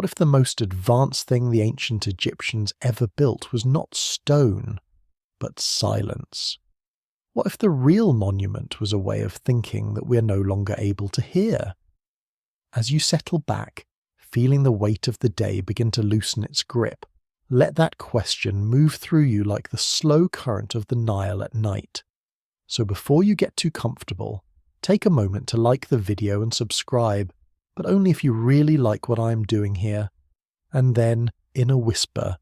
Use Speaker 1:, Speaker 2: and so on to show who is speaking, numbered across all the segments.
Speaker 1: What if the most advanced thing the ancient Egyptians ever built was not stone, but silence? What if the real monument was a way of thinking that we are no longer able to hear? As you settle back, feeling the weight of the day begin to loosen its grip, let that question move through you like the slow current of the Nile at night. So before you get too comfortable, take a moment to like the video and subscribe, but only if you really like what I am doing here. And then, in a whisper,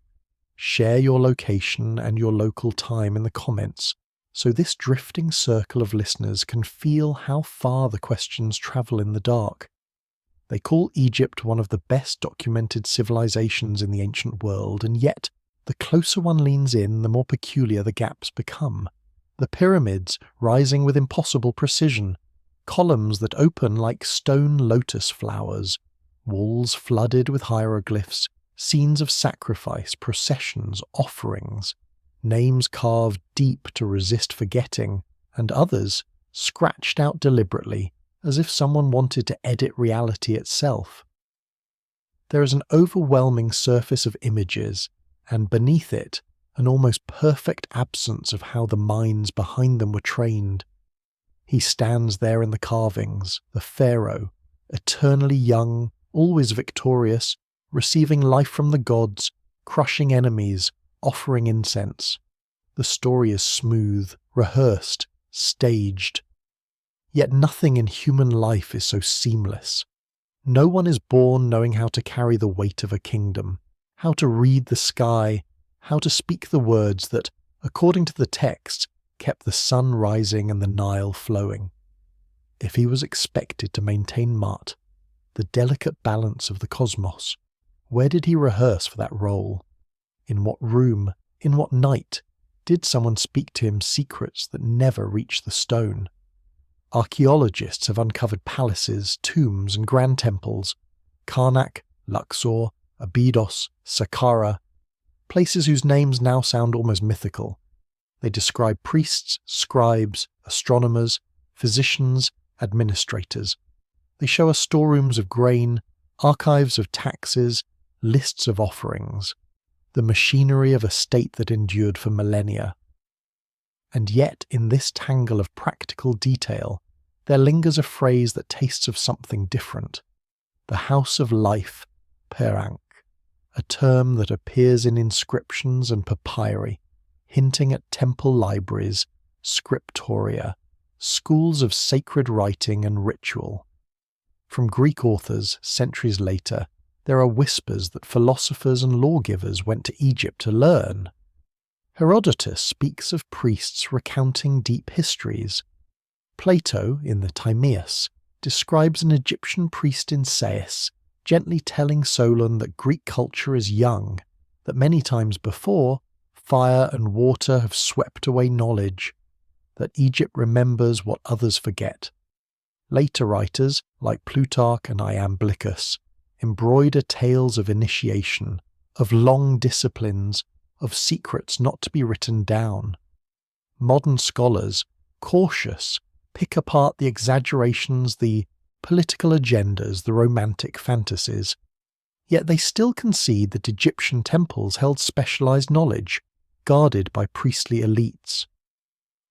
Speaker 1: share your location and your local time in the comments, so this drifting circle of listeners can feel how far the questions travel in the dark. They call Egypt one of the best documented civilizations in the ancient world, and yet, the closer one leans in, the more peculiar the gaps become. The pyramids rising with impossible precision, columns that open like stone lotus flowers, walls flooded with hieroglyphs, scenes of sacrifice, processions, offerings, names carved deep to resist forgetting, and others scratched out deliberately, as if someone wanted to edit reality itself. There is an overwhelming surface of images, and beneath it, an almost perfect absence of how the minds behind them were trained. He stands there in the carvings, the pharaoh, eternally young, always victorious, receiving life from the gods, crushing enemies, offering incense. The story is smooth, rehearsed, staged. Yet nothing in human life is so seamless. No one is born knowing how to carry the weight of a kingdom, how to read the sky, how to speak the words that, according to the text, kept the sun rising and the Nile flowing. If he was expected to maintain Ma'at, the delicate balance of the cosmos, where did he rehearse for that role? In what room, in what night, did someone speak to him secrets that never reached the stone? Archaeologists have uncovered palaces, tombs, and grand temples, Karnak, Luxor, Abydos, Saqqara, places whose names now sound almost mythical. They describe priests, scribes, astronomers, physicians, administrators. They show us storerooms of grain, archives of taxes, lists of offerings, the machinery of a state that endured for millennia. And yet, in this tangle of practical detail, there lingers a phrase that tastes of something different. The house of life, Per Ankh, a term that appears in inscriptions and papyri, hinting at temple libraries, scriptoria, schools of sacred writing and ritual. From Greek authors, centuries later, there are whispers that philosophers and lawgivers went to Egypt to learn. Herodotus speaks of priests recounting deep histories. Plato, in the Timaeus, describes an Egyptian priest in Sais, gently telling Solon that Greek culture is young, that many times before, fire and water have swept away knowledge, that Egypt remembers what others forget. Later writers, like Plutarch and Iamblichus, embroider tales of initiation, of long disciplines, of secrets not to be written down. Modern scholars, cautious, pick apart the exaggerations, the political agendas, the romantic fantasies. Yet they still concede that Egyptian temples held specialized knowledge, guarded by priestly elites.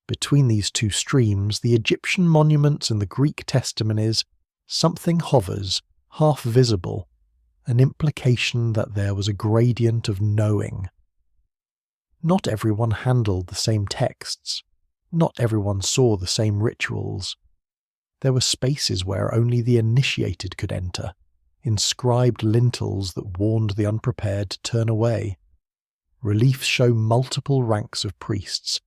Speaker 1: Between these two streams, the Egyptian monuments and the Greek testimonies, something hovers, half visible, an implication that there was a gradient of knowing. Not everyone handled the same texts. Not everyone saw the same rituals. There were spaces where only the initiated could enter, inscribed lintels that warned the unprepared to turn away. Reliefs show multiple ranks of priests,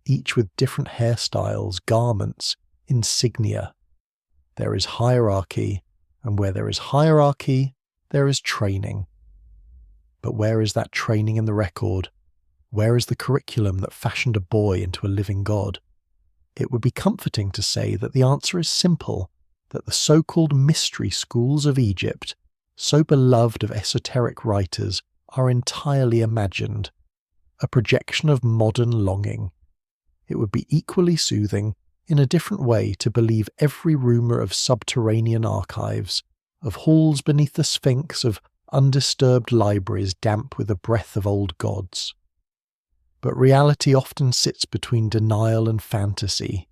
Speaker 1: each with different hairstyles, garments, insignia. There is hierarchy, and where there is hierarchy, there is training. But where is that training in the record? Where is the curriculum that fashioned a boy into a living god? It would be comforting to say that the answer is simple, that the so-called mystery schools of Egypt, so beloved of esoteric writers, are entirely imagined, a projection of modern longing. It would be equally soothing, in a different way, to believe every rumour of subterranean archives, of halls beneath the Sphinx, of undisturbed libraries damp with the breath of old gods. But reality often sits between denial and fantasy,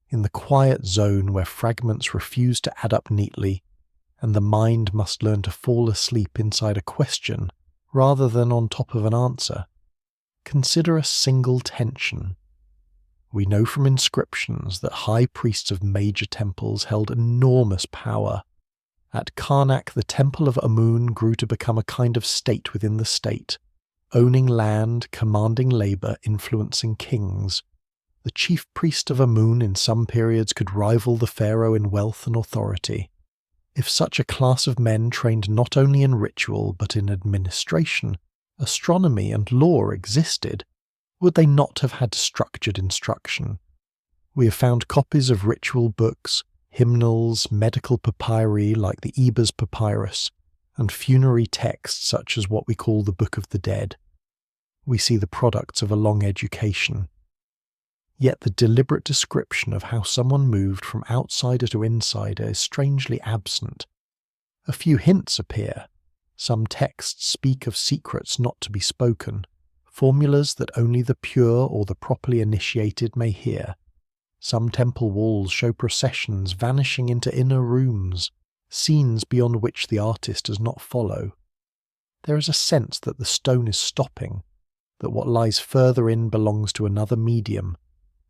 Speaker 1: in the quiet zone where fragments refuse to add up neatly, and the mind must learn to fall asleep inside a question rather than on top of an answer. Consider a single tension. We know from inscriptions that high priests of major temples held enormous power. At Karnak, the temple of Amun grew to become a kind of state within the state, owning land, commanding labour, influencing kings. The chief priest of Amun in some periods could rival the pharaoh in wealth and authority. If such a class of men trained not only in ritual but in administration, astronomy and law existed, would they not have had structured instruction? We have found copies of ritual books, hymnals, medical papyri like the Ebers papyrus, and funerary texts such as what we call the Book of the Dead. We see the products of a long education. Yet the deliberate description of how someone moved from outsider to insider is strangely absent. A few hints appear. Some texts speak of secrets not to be spoken, formulas that only the pure or the properly initiated may hear. Some temple walls show processions vanishing into inner rooms, scenes beyond which the artist does not follow. There is a sense that the stone is stopping, that what lies further in belongs to another medium,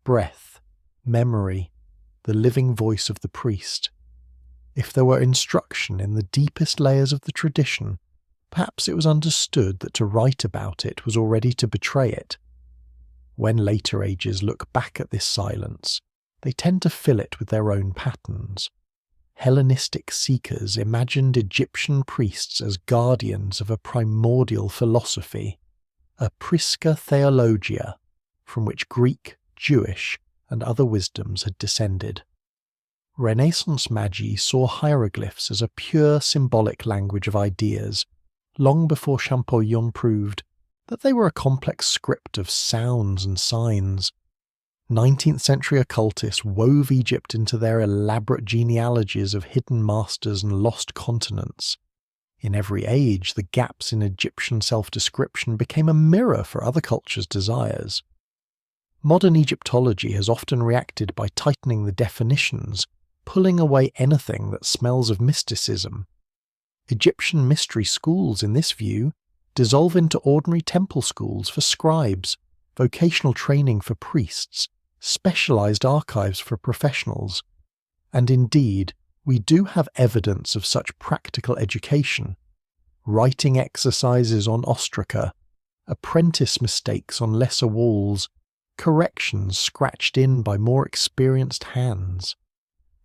Speaker 1: breath, memory, the living voice of the priest. If there were instruction in the deepest layers of the tradition, perhaps it was understood that to write about it was already to betray it. When later ages look back at this silence, they tend to fill it with their own patterns. Hellenistic seekers imagined Egyptian priests as guardians of a primordial philosophy, a prisca theologia, from which Greek, Jewish, and other wisdoms had descended. Renaissance magi saw hieroglyphs as a pure symbolic language of ideas, long before Champollion proved that they were a complex script of sounds and signs. 19th century occultists wove Egypt into their elaborate genealogies of hidden masters and lost continents. In every age, the gaps in Egyptian self-description became a mirror for other cultures' desires. Modern Egyptology has often reacted by tightening the definitions, pulling away anything that smells of mysticism. Egyptian mystery schools, in this view, dissolve into ordinary temple schools for scribes, vocational training for priests, specialized archives for professionals. And indeed, we do have evidence of such practical education. Writing exercises on ostraca, apprentice mistakes on lesser walls, corrections scratched in by more experienced hands.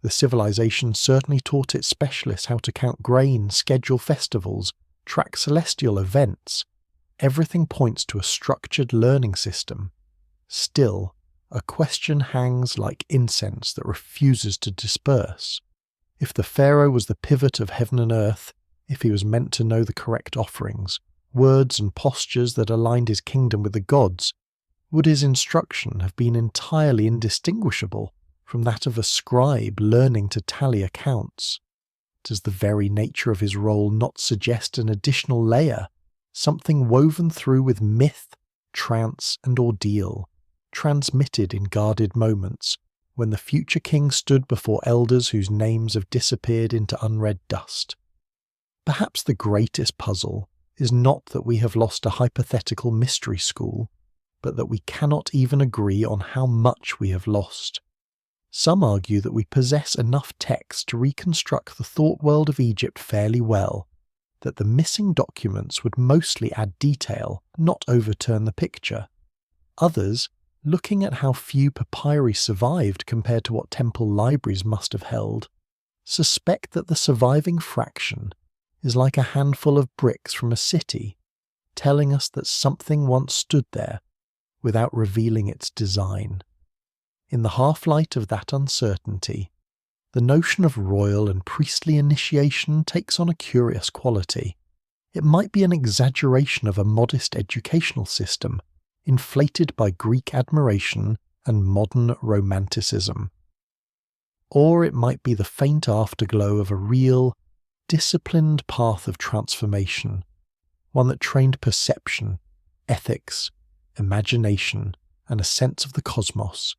Speaker 1: The civilization certainly taught its specialists how to count grain, schedule festivals, track celestial events. Everything points to a structured learning system. Still, a question hangs like incense that refuses to disperse. If the pharaoh was the pivot of heaven and earth, if he was meant to know the correct offerings, words and postures that aligned his kingdom with the gods, would his instruction have been entirely indistinguishable from that of a scribe learning to tally accounts? Does the very nature of his role not suggest an additional layer, something woven through with myth, trance and ordeal, transmitted in guarded moments, when the future king stood before elders whose names have disappeared into unread dust? Perhaps the greatest puzzle is not that we have lost a hypothetical mystery school, but that we cannot even agree on how much we have lost. Some argue that we possess enough text to reconstruct the thought world of Egypt fairly well, that the missing documents would mostly add detail, not overturn the picture. Others, looking at how few papyri survived compared to what temple libraries must have held, suspect that the surviving fraction is like a handful of bricks from a city, telling us that something once stood there without revealing its design. In the half-light of that uncertainty, the notion of royal and priestly initiation takes on a curious quality. It might be an exaggeration of a modest educational system, inflated by Greek admiration and modern romanticism. Or it might be the faint afterglow of a real, disciplined path of transformation, one that trained perception, ethics, imagination, and a sense of the cosmos,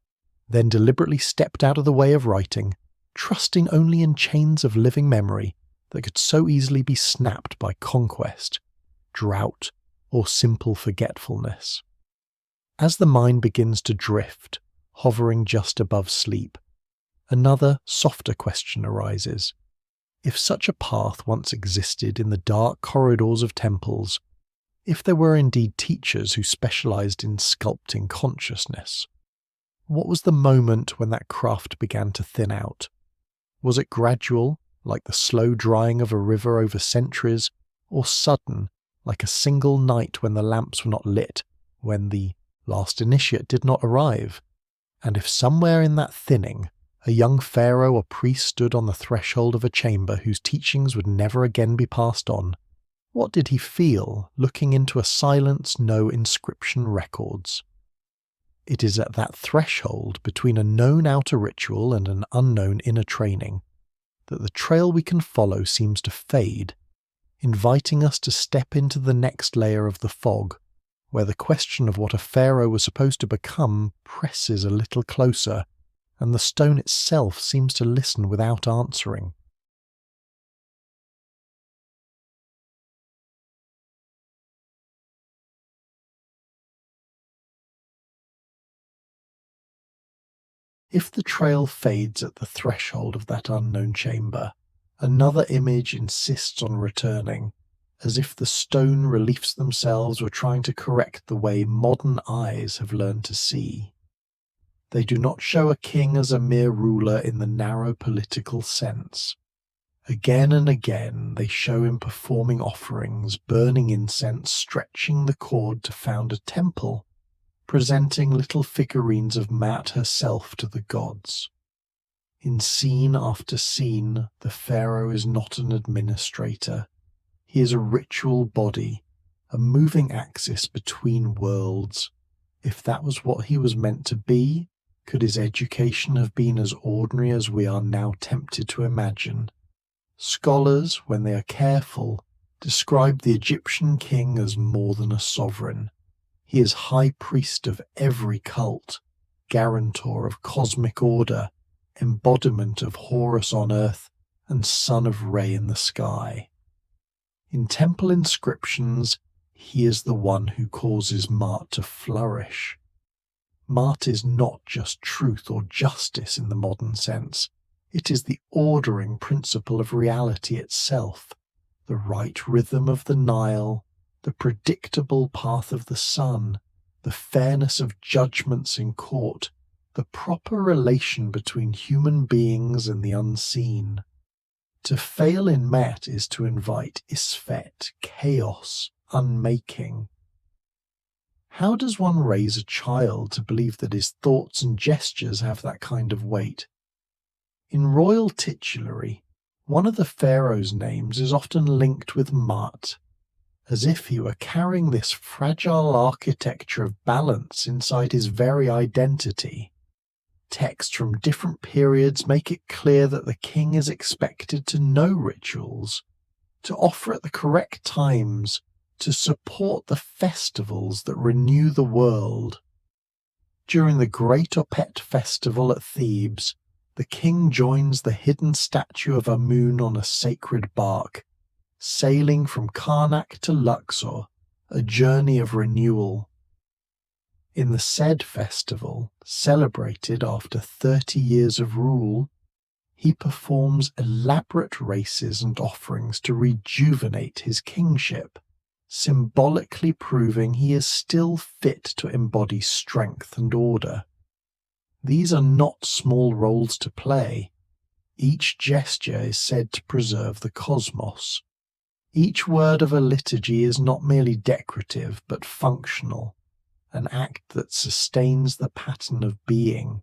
Speaker 1: then deliberately stepped out of the way of writing, trusting only in chains of living memory that could so easily be snapped by conquest, drought, or simple forgetfulness. As the mind begins to drift, hovering just above sleep, another, softer question arises. If such a path once existed in the dark corridors of temples, if there were indeed teachers who specialized in sculpting consciousness, what was the moment when that craft began to thin out? Was it gradual, like the slow drying of a river over centuries, or sudden, like a single night when the lamps were not lit, when the last initiate did not arrive? And if somewhere in that thinning, a young pharaoh or priest stood on the threshold of a chamber whose teachings would never again be passed on, what did he feel looking into a silence no inscription records? It is at that threshold between a known outer ritual and an unknown inner training that the trail we can follow seems to fade, inviting us to step into the next layer of the fog, where the question of what a pharaoh was supposed to become presses a little closer, and the stone itself seems to listen without answering. If the trail fades at the threshold of that unknown chamber, another image insists on returning, as if the stone reliefs themselves were trying to correct the way modern eyes have learned to see. They do not show a king as a mere ruler in the narrow political sense. Again and again they show him performing offerings, burning incense, stretching the cord to found a temple, presenting little figurines of Maat herself to the gods. In scene after scene, the pharaoh is not an administrator. He is a ritual body, a moving axis between worlds. If that was what he was meant to be, could his education have been as ordinary as we are now tempted to imagine? Scholars, when they are careful, describe the Egyptian king as more than a sovereign. He is high priest of every cult, guarantor of cosmic order, embodiment of Horus on earth, and son of Re in the sky. In temple inscriptions, he is the one who causes Maat to flourish. Maat is not just truth or justice in the modern sense. It is the ordering principle of reality itself, the right rhythm of the Nile, the predictable path of the sun, the fairness of judgments in court, the proper relation between human beings and the unseen. To fail in Maat is to invite isfet, chaos, unmaking. How does one raise a child to believe that his thoughts and gestures have that kind of weight? In royal titulary, one of the pharaoh's names is often linked with Maat, as if he were carrying this fragile architecture of balance inside his very identity. Texts from different periods make it clear that the king is expected to know rituals, to offer at the correct times, to support the festivals that renew the world. During the Great Opet festival at Thebes, the king joins the hidden statue of Amun on a sacred bark, sailing from Karnak to Luxor, a journey of renewal. In the said festival, celebrated after 30 years of rule, he performs elaborate races and offerings to rejuvenate his kingship, symbolically proving he is still fit to embody strength and order. These are not small roles to play. Each gesture is said to preserve the cosmos. Each word of a liturgy is not merely decorative but functional, an act that sustains the pattern of being.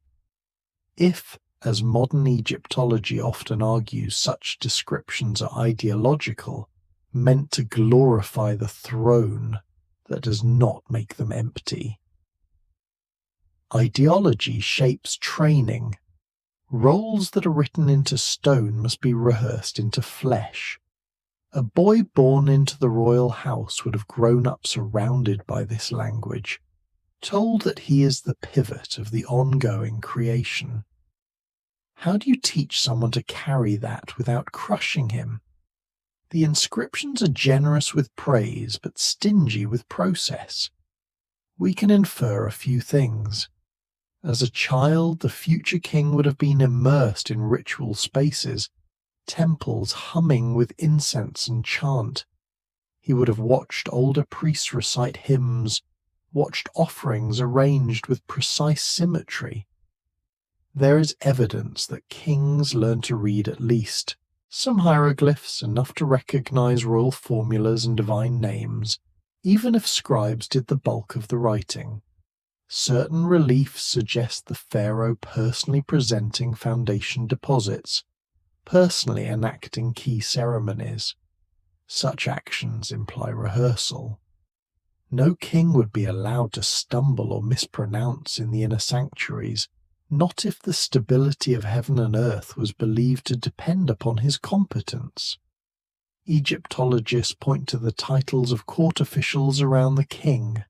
Speaker 1: If, as modern Egyptology often argues, such descriptions are ideological, meant to glorify the throne, that does not make them empty. Ideology shapes training. Roles that are written into stone must be rehearsed into flesh, A boy born into the royal house would have grown up surrounded by this language, told that he is the pivot of the ongoing creation. How do you teach someone to carry that without crushing him? The inscriptions are generous with praise, but stingy with process. We can infer a few things. As a child, the future king would have been immersed in ritual spaces, temples humming with incense and chant. He would have watched older priests recite hymns, watched offerings arranged with precise symmetry. There is evidence that kings learned to read at least some hieroglyphs, enough to recognize royal formulas and divine names, even if scribes did the bulk of the writing. Certain reliefs suggest the pharaoh personally presenting foundation deposits, personally enacting key ceremonies. Such actions imply rehearsal. No king would be allowed to stumble or mispronounce in the inner sanctuaries, not if the stability of heaven and earth was believed to depend upon his competence. Egyptologists point to the titles of court officials around the king: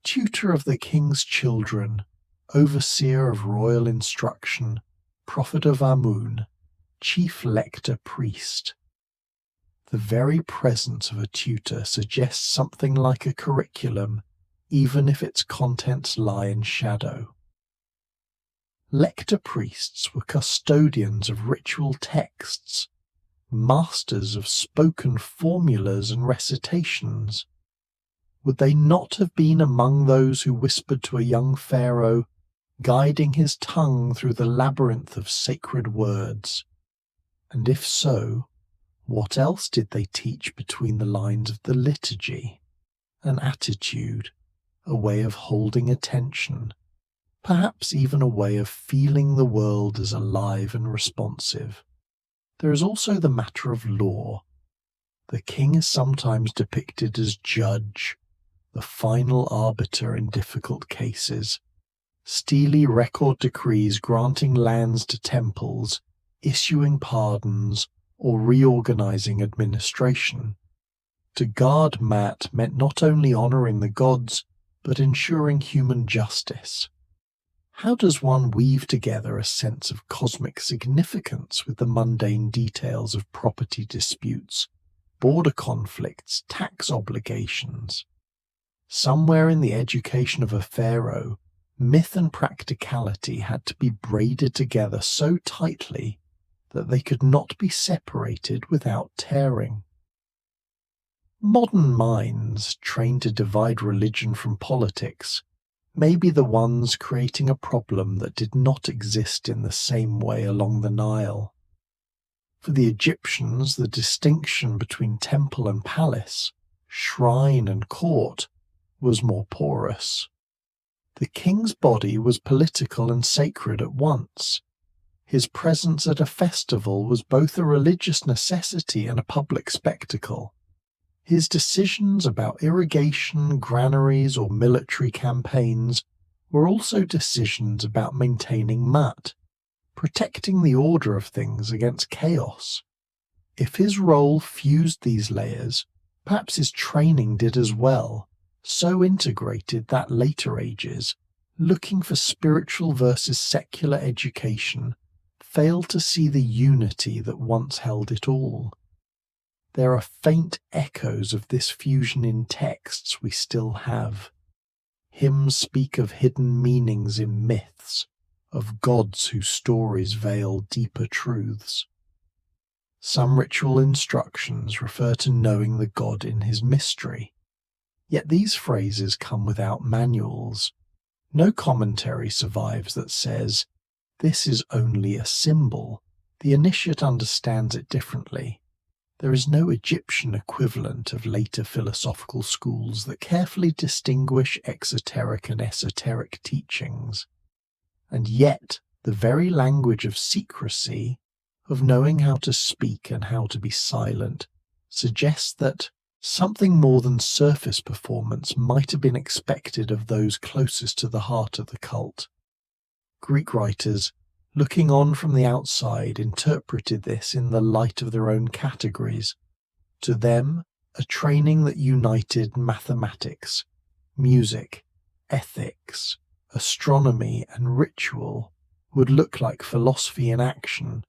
Speaker 1: tutor of the king's children, overseer of royal instruction, prophet of Amun, chief lector priest. The very presence of a tutor suggests something like a curriculum, even if its contents lie in shadow. Lector priests were custodians of ritual texts, masters of spoken formulas and recitations. Would they not have been among those who whispered to a young pharaoh, guiding his tongue through the labyrinth of sacred words? And if so, what else did they teach between the lines of the liturgy? An attitude, a way of holding attention, perhaps even a way of feeling the world as alive and responsive. There is also the matter of law. The king is sometimes depicted as judge, the final arbiter in difficult cases. Steely record decrees granting lands to temples, issuing pardons, or reorganizing administration. To guard Mat meant not only honoring the gods, but ensuring human justice. How does one weave together a sense of cosmic significance with the mundane details of property disputes, border conflicts, tax obligations? Somewhere in the education of a pharaoh, myth and practicality had to be braided together so tightly that they could not be separated without tearing. Modern minds, trained to divide religion from politics, may be the ones creating a problem that did not exist in the same way along the Nile. For the Egyptians, the distinction between temple and palace, shrine and court, was more porous. The king's body was political and sacred at once. His presence at a festival was both a religious necessity and a public spectacle. His decisions about irrigation, granaries, or military campaigns were also decisions about maintaining Mat, protecting the order of things against chaos. If his role fused these layers, perhaps his training did as well, so integrated that later ages, looking for spiritual versus secular education, failed to see the unity that once held it all. There are faint echoes of this fusion in texts we still have. Hymns speak of hidden meanings in myths, of gods whose stories veil deeper truths. Some ritual instructions refer to knowing the god in his mystery. Yet these phrases come without manuals. No commentary survives that says, "This is only a symbol. The initiate understands it differently." There is no Egyptian equivalent of later philosophical schools that carefully distinguish exoteric and esoteric teachings. And yet, the very language of secrecy, of knowing how to speak and how to be silent, suggests that something more than surface performance might have been expected of those closest to the heart of the cult. Greek writers, looking on from the outside, interpreted this in the light of their own categories. To them, a training that united mathematics, music, ethics, astronomy, and ritual would look like philosophy in action,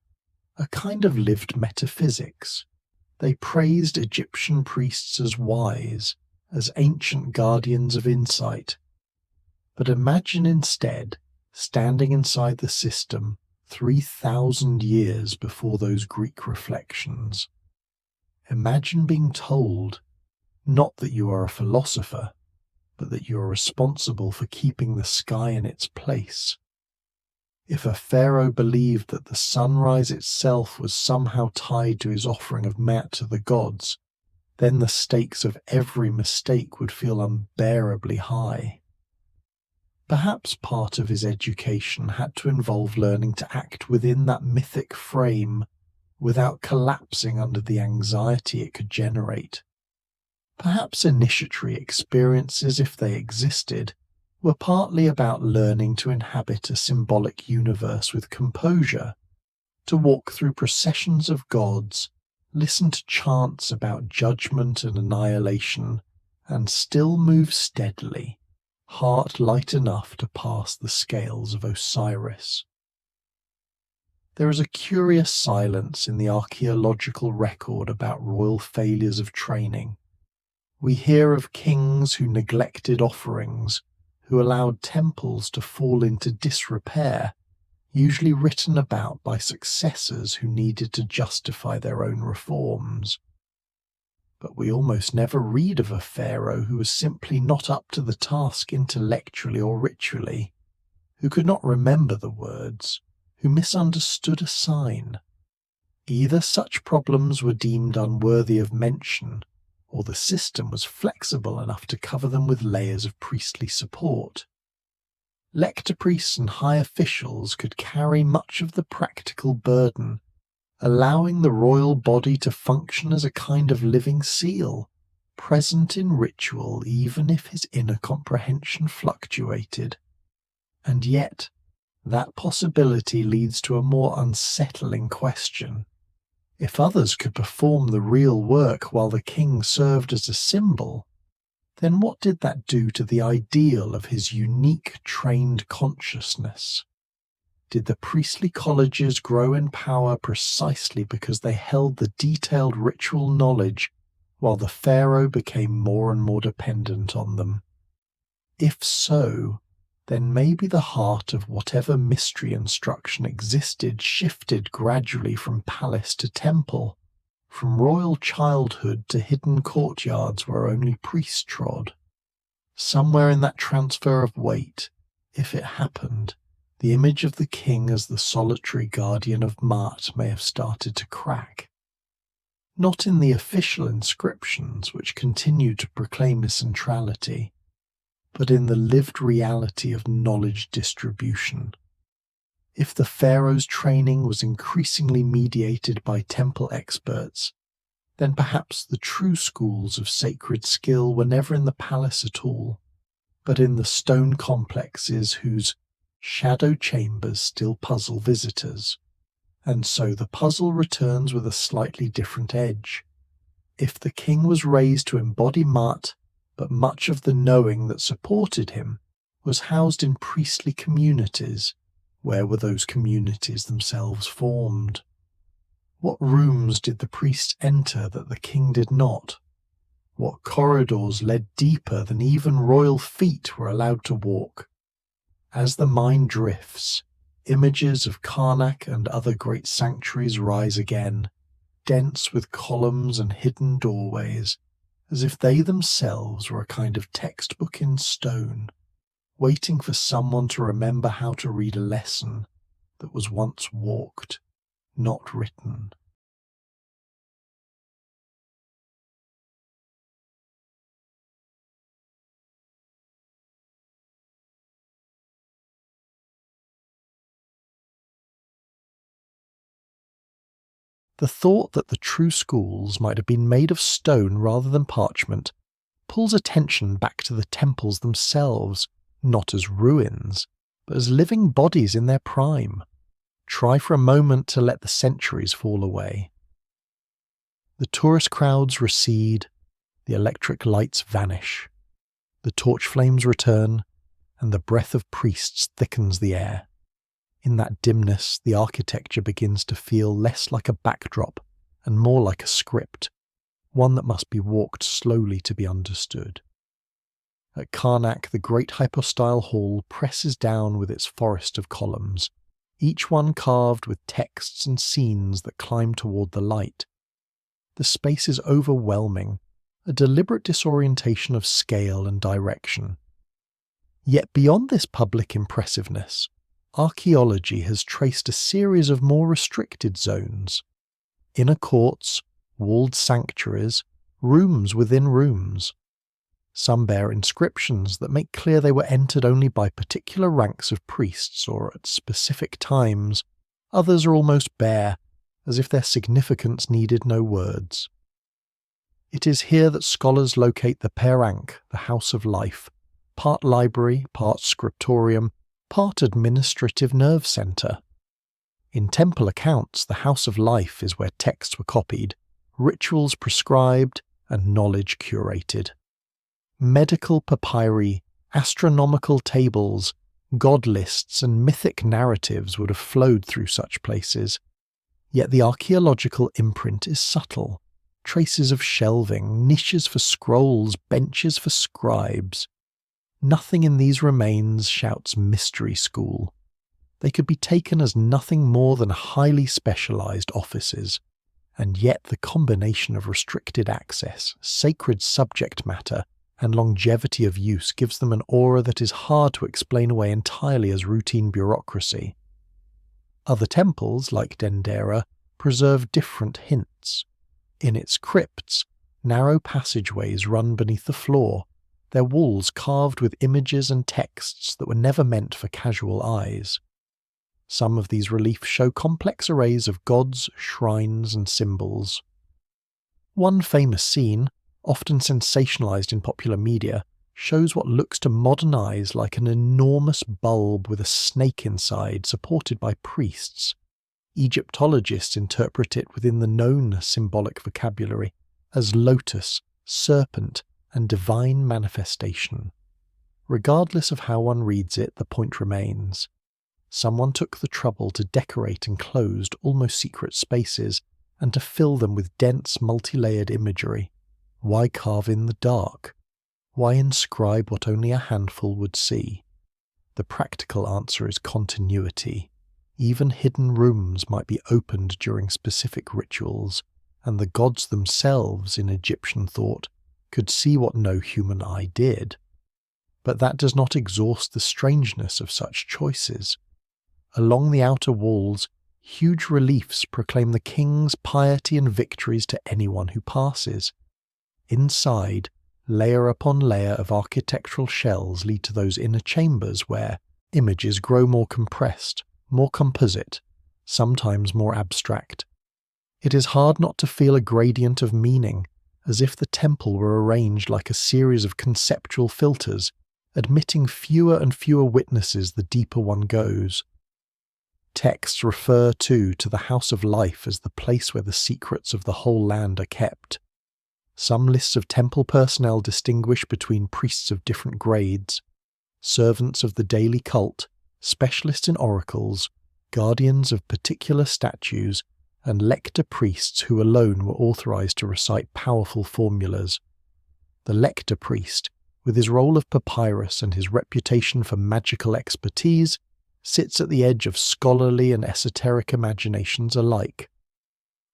Speaker 1: a kind of lived metaphysics. They praised Egyptian priests as wise, as ancient guardians of insight. But imagine instead standing inside the system 3,000 years before those Greek reflections. Imagine being told not that you are a philosopher, but that you are responsible for keeping the sky in its place. If a pharaoh believed that the sunrise itself was somehow tied to his offering of mat to the gods, then the stakes of every mistake would feel unbearably high. Perhaps part of his education had to involve learning to act within that mythic frame without collapsing under the anxiety it could generate. Perhaps initiatory experiences, if they existed, were partly about learning to inhabit a symbolic universe with composure, to walk through processions of gods, listen to chants about judgment and annihilation, and still move steadily, heart light enough to pass the scales of Osiris. There is a curious silence in the archaeological record about royal failures of training. We hear of kings who neglected offerings, who allowed temples to fall into disrepair, usually written about by successors who needed to justify their own reforms. But we almost never read of a pharaoh who was simply not up to the task intellectually or ritually, who could not remember the words, who misunderstood a sign. Either such problems were deemed unworthy of mention, or the system was flexible enough to cover them with layers of priestly support. Lector priests and high officials could carry much of the practical burden, allowing the royal body to function as a kind of living seal, present in ritual even if his inner comprehension fluctuated. And yet, that possibility leads to a more unsettling question. If others could perform the real work while the king served as a symbol, then what did that do to the ideal of his unique trained consciousness? Did the priestly colleges grow in power precisely because they held the detailed ritual knowledge, while the pharaoh became more and more dependent on them? If so, then maybe the heart of whatever mystery instruction existed shifted gradually from palace to temple, from royal childhood to hidden courtyards where only priests trod. Somewhere in that transfer of weight, if it happened, the image of the king as the solitary guardian of Maat may have started to crack. Not in the official inscriptions, which continued to proclaim his centrality, but in the lived reality of knowledge distribution. If the pharaoh's training was increasingly mediated by temple experts, then perhaps the true schools of sacred skill were never in the palace at all, but in the stone complexes whose shadow chambers still puzzle visitors. And so the puzzle returns with a slightly different edge. If the king was raised to embody Maat, but much of the knowing that supported him was housed in priestly communities, where were those communities themselves formed? What rooms did the priests enter that the king did not? What corridors led deeper than even royal feet were allowed to walk? As the mind drifts, images of Karnak and other great sanctuaries rise again, dense with columns and hidden doorways, as if they themselves were a kind of textbook in stone, waiting for someone to remember how to read a lesson that was once walked, not written. The thought that the true schools might have been made of stone rather than parchment pulls attention back to the temples themselves, not as ruins, but as living bodies in their prime. Try for a moment to let the centuries fall away. The tourist crowds recede, the electric lights vanish, the torch flames return, and the breath of priests thickens the air. In that dimness, the architecture begins to feel less like a backdrop and more like a script, one that must be walked slowly to be understood. At Karnak, the great hypostyle hall presses down with its forest of columns, each one carved with texts and scenes that climb toward the light. The space is overwhelming, a deliberate disorientation of scale and direction. Yet beyond this public impressiveness, archaeology has traced a series of more restricted zones. Inner courts, walled sanctuaries, rooms within rooms. Some bear inscriptions that make clear they were entered only by particular ranks of priests or at specific times. Others are almost bare, as if their significance needed no words. It is here that scholars locate the Per Ankh, the House of Life, part library, part scriptorium, part administrative nerve centre. In temple accounts, the House of Life is where texts were copied, rituals prescribed, and knowledge curated. Medical papyri, astronomical tables, god lists, and mythic narratives would have flowed through such places. Yet the archaeological imprint is subtle. Traces of shelving, niches for scrolls, benches for scribes. Nothing in these remains shouts mystery school. They could be taken as nothing more than highly specialized offices, and yet the combination of restricted access, sacred subject matter, and longevity of use gives them an aura that is hard to explain away entirely as routine bureaucracy. Other temples, like Dendera, preserve different hints. In its crypts, narrow passageways run beneath the floor, their walls carved with images and texts that were never meant for casual eyes. Some of these reliefs show complex arrays of gods, shrines, and symbols. One famous scene, often sensationalized in popular media, shows what looks to modern eyes like an enormous bulb with a snake inside supported by priests. Egyptologists interpret it within the known symbolic vocabulary as lotus, serpent, and divine manifestation. Regardless of how one reads it, the point remains. Someone took the trouble to decorate enclosed, almost secret spaces and to fill them with dense, multi-layered imagery. Why carve in the dark? Why inscribe what only a handful would see? The practical answer is continuity. Even hidden rooms might be opened during specific rituals, and the gods themselves, in Egyptian thought, could see what no human eye did. But that does not exhaust the strangeness of such choices. Along the outer walls, huge reliefs proclaim the king's piety and victories to anyone who passes. Inside, layer upon layer of architectural shells lead to those inner chambers where images grow more compressed, more composite, sometimes more abstract. It is hard not to feel a gradient of meaning, as if the temple were arranged like a series of conceptual filters, admitting fewer and fewer witnesses the deeper one goes. Texts refer to the House of Life as the place where the secrets of the whole land are kept. Some lists of temple personnel distinguish between priests of different grades, servants of the daily cult, specialists in oracles, guardians of particular statues, and lector priests who alone were authorized to recite powerful formulas. The lector priest, with his roll of papyrus and his reputation for magical expertise, sits at the edge of scholarly and esoteric imaginations alike.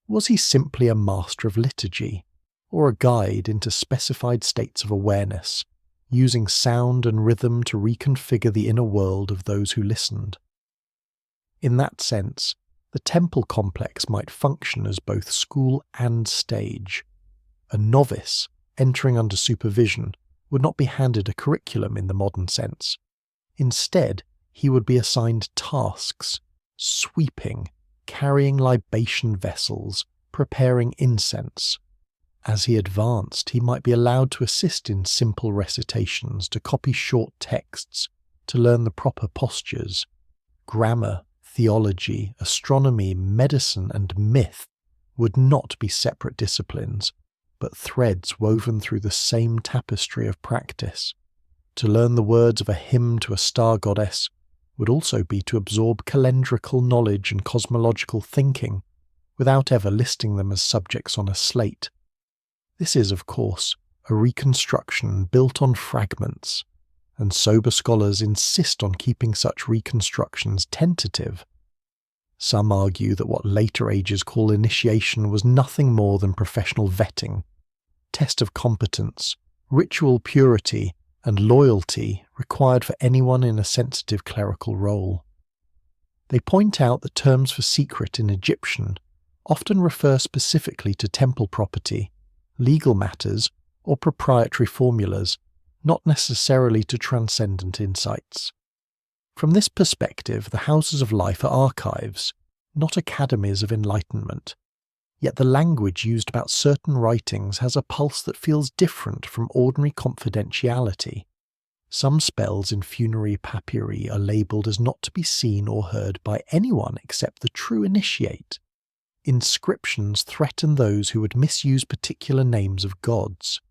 Speaker 1: Was he simply a master of liturgy, or a guide into specified states of awareness, using sound and rhythm to reconfigure the inner world of those who listened? In that sense, the temple complex might function as both school and stage. A novice, entering under supervision, would not be handed a curriculum in the modern sense. Instead, he would be assigned tasks, sweeping, carrying libation vessels, preparing incense. As he advanced, he might be allowed to assist in simple recitations, to copy short texts, to learn the proper postures. Grammar, theology, astronomy, medicine, and myth would not be separate disciplines, but threads woven through the same tapestry of practice. To learn the words of a hymn to a star goddess would also be to absorb calendrical knowledge and cosmological thinking, without ever listing them as subjects on a slate. This is, of course, a reconstruction built on fragments, and sober scholars insist on keeping such reconstructions tentative. Some argue that what later ages call initiation was nothing more than professional vetting, test of competence, ritual purity, and loyalty required for anyone in a sensitive clerical role. They point out that terms for secret in Egyptian often refer specifically to temple property, legal matters, or proprietary formulas, not necessarily to transcendent insights. From this perspective, the houses of life are archives, not academies of enlightenment, yet the language used about certain writings has a pulse that feels different from ordinary confidentiality. Some spells in funerary papyri are labelled as not to be seen or heard by anyone except the true initiate. Inscriptions threaten those who would misuse particular names of gods.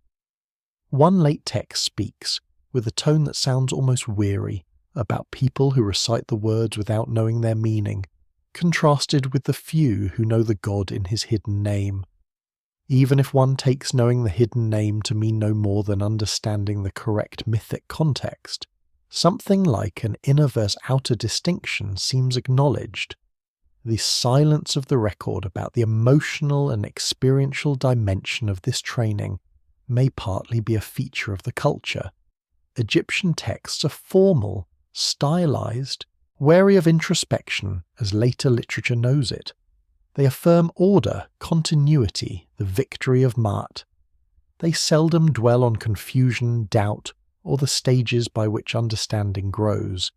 Speaker 1: One late text speaks, with a tone that sounds almost weary, about people who recite the words without knowing their meaning, contrasted with the few who know the god in his hidden name. Even if one takes knowing the hidden name to mean no more than understanding the correct mythic context, something like an inner versus outer distinction seems acknowledged. The silence of the record about the emotional and experiential dimension of this training may partly be a feature of the culture. Egyptian texts are formal, stylized, wary of introspection as later literature knows it. They affirm order, continuity, the victory of Maat. They seldom dwell on confusion, doubt, or the stages by which understanding grows.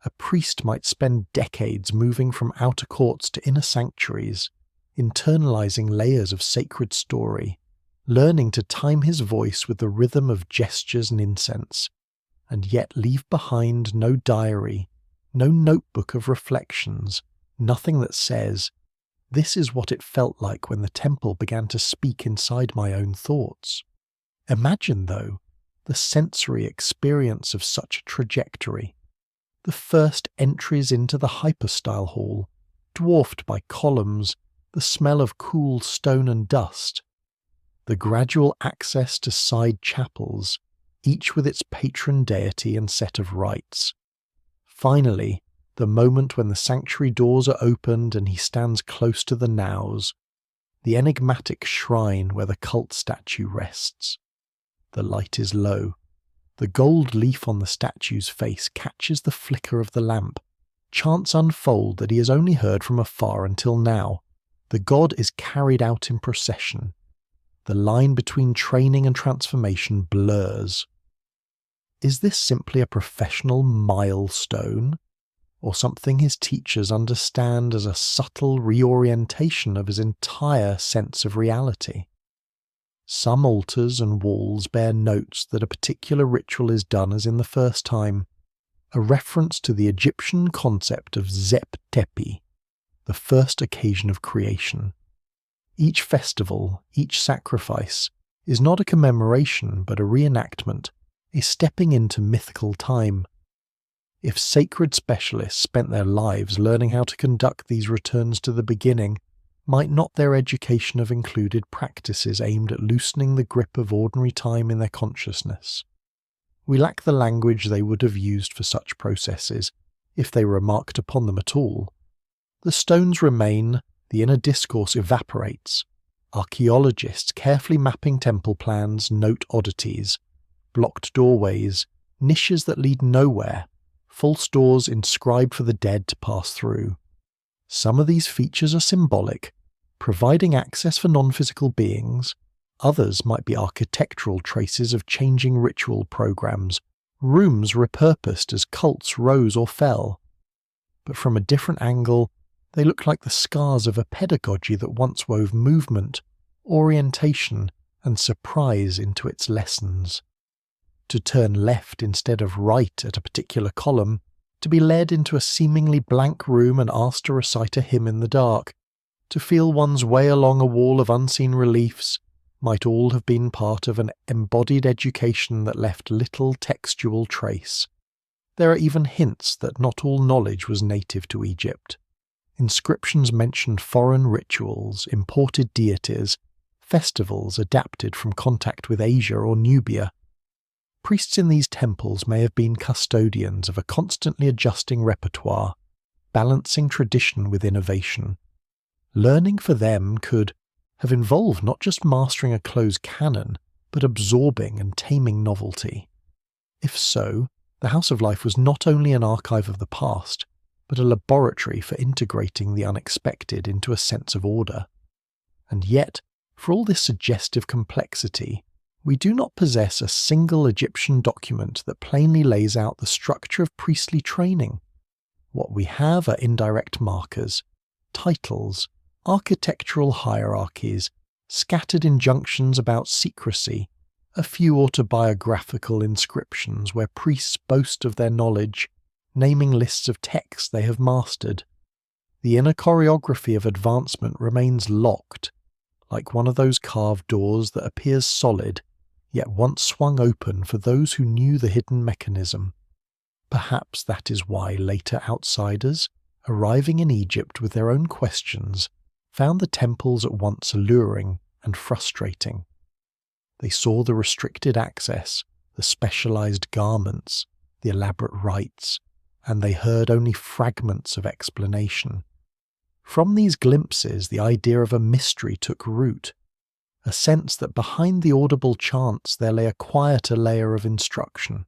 Speaker 1: A priest might spend decades moving from outer courts to inner sanctuaries, internalizing layers of sacred story, learning to time his voice with the rhythm of gestures and incense, and yet leave behind no diary, no notebook of reflections, nothing that says, "This is what it felt like when the temple began to speak inside my own thoughts." Imagine, though, the sensory experience of such a trajectory. The first entries into the hypostyle hall, dwarfed by columns, the smell of cool stone and dust. The gradual access to side chapels, each with its patron deity and set of rites. Finally, the moment when the sanctuary doors are opened and he stands close to the naos, the enigmatic shrine where the cult statue rests. The light is low. The gold leaf on the statue's face catches the flicker of the lamp. Chants unfold that he has only heard from afar until now. The god is carried out in procession. The line between training and transformation blurs. Is this simply a professional milestone, or something his teachers understand as a subtle reorientation of his entire sense of reality? Some altars and walls bear notes that a particular ritual is done as in the first time, a reference to the Egyptian concept of Zep Tepi, the first occasion of creation. Each festival, each sacrifice, is not a commemoration but a reenactment, a stepping into mythical time. If sacred specialists spent their lives learning how to conduct these returns to the beginning, might not their education have included practices aimed at loosening the grip of ordinary time in their consciousness? We lack the language they would have used for such processes, if they remarked upon them at all. The stones remain, the inner discourse evaporates. Archaeologists carefully mapping temple plans note oddities, blocked doorways, niches that lead nowhere, false doors inscribed for the dead to pass through. Some of these features are symbolic, providing access for non-physical beings. Others might be architectural traces of changing ritual programs, rooms repurposed as cults rose or fell. But from a different angle, they look like the scars of a pedagogy that once wove movement, orientation, and surprise into its lessons. To turn left instead of right at a particular column, to be led into a seemingly blank room and asked to recite a hymn in the dark, to feel one's way along a wall of unseen reliefs might all have been part of an embodied education that left little textual trace. There are even hints that not all knowledge was native to Egypt. Inscriptions mentioned foreign rituals, imported deities, festivals adapted from contact with Asia or Nubia. Priests in these temples may have been custodians of a constantly adjusting repertoire, balancing tradition with innovation. Learning for them could have involved not just mastering a closed canon, but absorbing and taming novelty. If so, the House of Life was not only an archive of the past, but a laboratory for integrating the unexpected into a sense of order. And yet, for all this suggestive complexity, we do not possess a single Egyptian document that plainly lays out the structure of priestly training. What we have are indirect markers, titles, architectural hierarchies, scattered injunctions about secrecy, a few autobiographical inscriptions where priests boast of their knowledge, naming lists of texts they have mastered. The inner choreography of advancement remains locked, like one of those carved doors that appears solid, yet once swung open for those who knew the hidden mechanism. Perhaps that is why later outsiders, arriving in Egypt with their own questions, found the temples at once alluring and frustrating. They saw the restricted access, the specialized garments, the elaborate rites, and they heard only fragments of explanation. From these glimpses, the idea of a mystery took root, a sense that behind the audible chants there lay a quieter layer of instruction.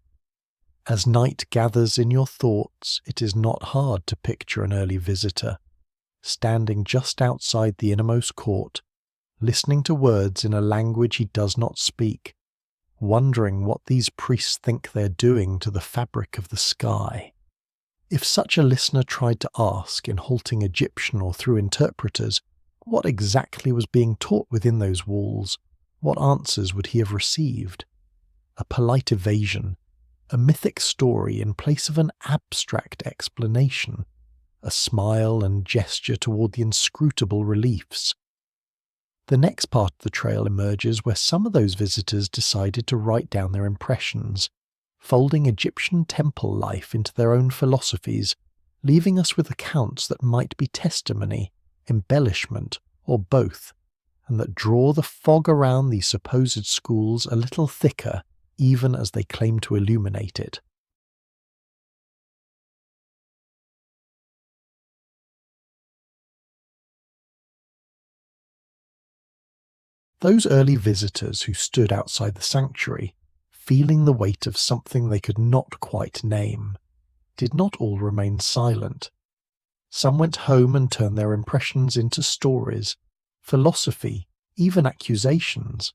Speaker 1: As night gathers in your thoughts, it is not hard to picture an early visitor, standing just outside the innermost court, listening to words in a language he does not speak, wondering what these priests think they're doing to the fabric of the sky. If such a listener tried to ask, in halting Egyptian or through interpreters, what exactly was being taught within those walls, what answers would he have received? A polite evasion, a mythic story in place of an abstract explanation, a smile and gesture toward the inscrutable reliefs. The next part of the trail emerges where some of those visitors decided to write down their impressions, folding Egyptian temple life into their own philosophies, leaving us with accounts that might be testimony, embellishment, or both, and that draw the fog around these supposed schools a little thicker even as they claim to illuminate it. Those early visitors who stood outside the sanctuary, feeling the weight of something they could not quite name, did not all remain silent. Some went home and turned their impressions into stories, philosophy, even accusations.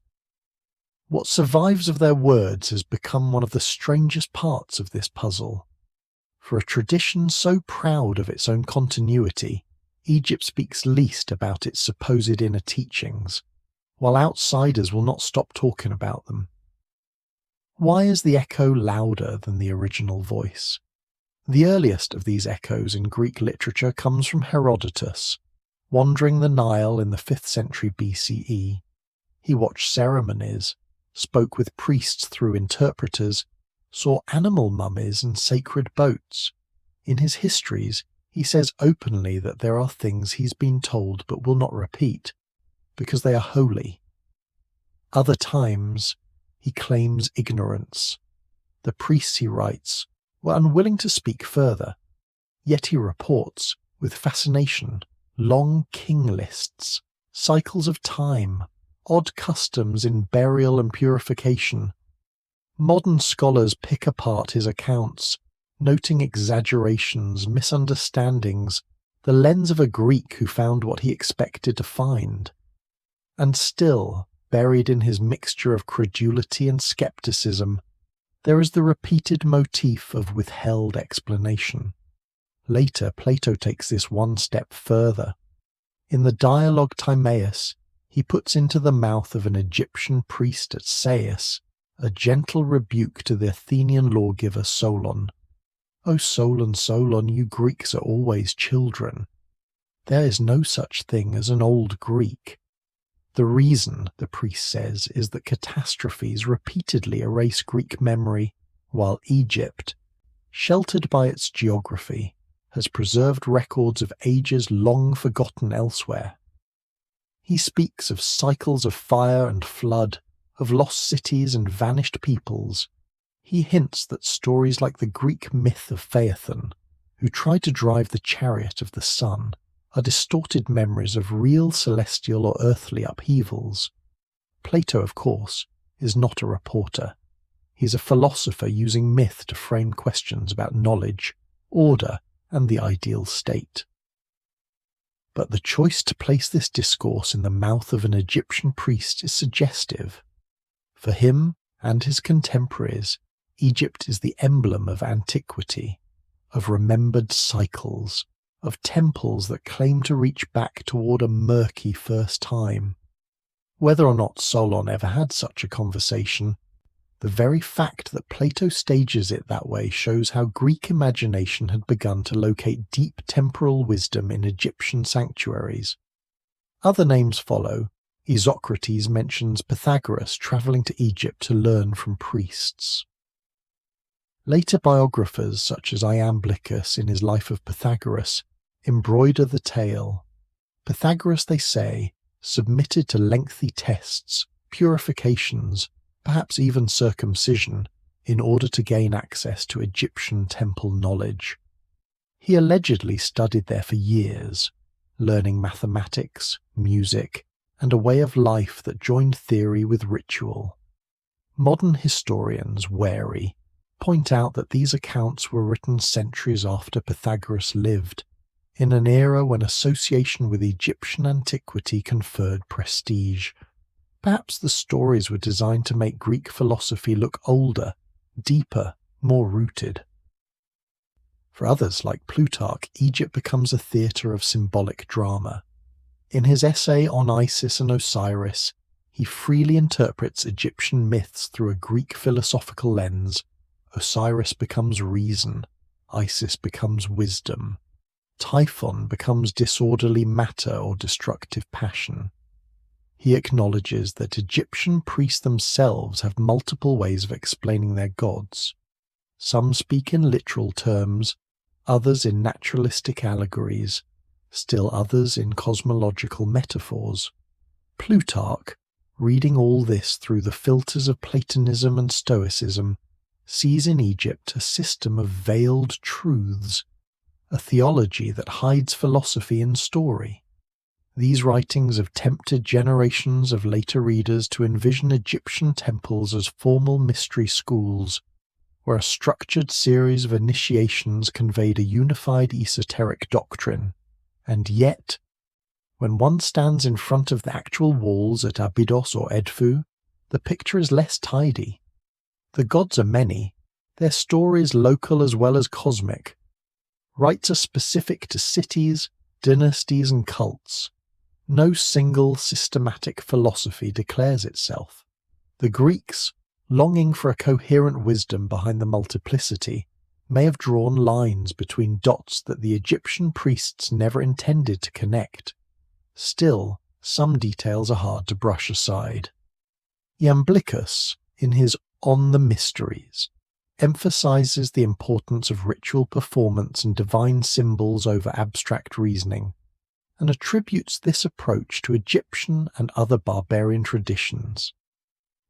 Speaker 1: What survives of their words has become one of the strangest parts of this puzzle. For a tradition so proud of its own continuity, Egypt speaks least about its supposed inner teachings, while outsiders will not stop talking about them. Why is the echo louder than the original voice? The earliest of these echoes in Greek literature comes from Herodotus. Wandering the Nile in the 5th century BCE, he watched ceremonies, spoke with priests through interpreters, saw animal mummies and sacred boats. In his histories, he says openly that there are things he's been told but will not repeat, because they are holy. Other times, he claims ignorance. The priests, he writes, were unwilling to speak further, yet he reports, with fascination, long king lists, cycles of time, odd customs in burial and purification. Modern scholars pick apart his accounts, noting exaggerations, misunderstandings, the lens of a Greek who found what he expected to find. And still, buried in his mixture of credulity and skepticism, there is the repeated motif of withheld explanation. Later, Plato takes this one step further. In the dialogue Timaeus, he puts into the mouth of an Egyptian priest at Sais a gentle rebuke to the Athenian lawgiver Solon. "O Solon, Solon, you Greeks are always children." There is no such thing as an old Greek. The reason, the priest says, is that catastrophes repeatedly erase Greek memory, while Egypt, sheltered by its geography, has preserved records of ages long forgotten elsewhere. He speaks of cycles of fire and flood, of lost cities and vanished peoples. He hints that stories like the Greek myth of Phaethon, who tried to drive the chariot of the sun, are distorted memories of real celestial or earthly upheavals. Plato, of course, is not a reporter. He is a philosopher using myth to frame questions about knowledge, order, and the ideal state. But the choice to place this discourse in the mouth of an Egyptian priest is suggestive. For him and his contemporaries, Egypt is the emblem of antiquity, of remembered cycles, of temples that claim to reach back toward a murky first time. Whether or not Solon ever had such a conversation, the very fact that Plato stages it that way shows how Greek imagination had begun to locate deep temporal wisdom in Egyptian sanctuaries. Other names follow. Isocrates mentions Pythagoras travelling to Egypt to learn from priests. Later biographers, such as Iamblichus in his Life of Pythagoras, embroider the tale. Pythagoras, they say, submitted to lengthy tests, purifications, perhaps even circumcision, in order to gain access to Egyptian temple knowledge. He allegedly studied there for years, learning mathematics, music, and a way of life that joined theory with ritual. Modern historians, wary, point out that these accounts were written centuries after Pythagoras lived, in an era when association with Egyptian antiquity conferred prestige. Perhaps the stories were designed to make Greek philosophy look older, deeper, more rooted. For others, like Plutarch, Egypt becomes a theatre of symbolic drama. In his essay on Isis and Osiris, he freely interprets Egyptian myths through a Greek philosophical lens. Osiris becomes reason, Isis becomes wisdom. Typhon becomes disorderly matter or destructive passion. He acknowledges that Egyptian priests themselves have multiple ways of explaining their gods. Some speak in literal terms, others in naturalistic allegories, still others in cosmological metaphors. Plutarch, reading all this through the filters of Platonism and Stoicism, sees in Egypt a system of veiled truths, a theology that hides philosophy in story. These writings have tempted generations of later readers to envision Egyptian temples as formal mystery schools, where a structured series of initiations conveyed a unified esoteric doctrine. And yet, when one stands in front of the actual walls at Abydos or Edfu, the picture is less tidy. The gods are many, their stories local as well as cosmic. Rites are specific to cities, dynasties, and cults. No single systematic philosophy declares itself. The Greeks, longing for a coherent wisdom behind the multiplicity, may have drawn lines between dots that the Egyptian priests never intended to connect. Still, some details are hard to brush aside. Iamblichus, in his On the Mysteries, emphasizes the importance of ritual performance and divine symbols over abstract reasoning, and attributes this approach to Egyptian and other barbarian traditions.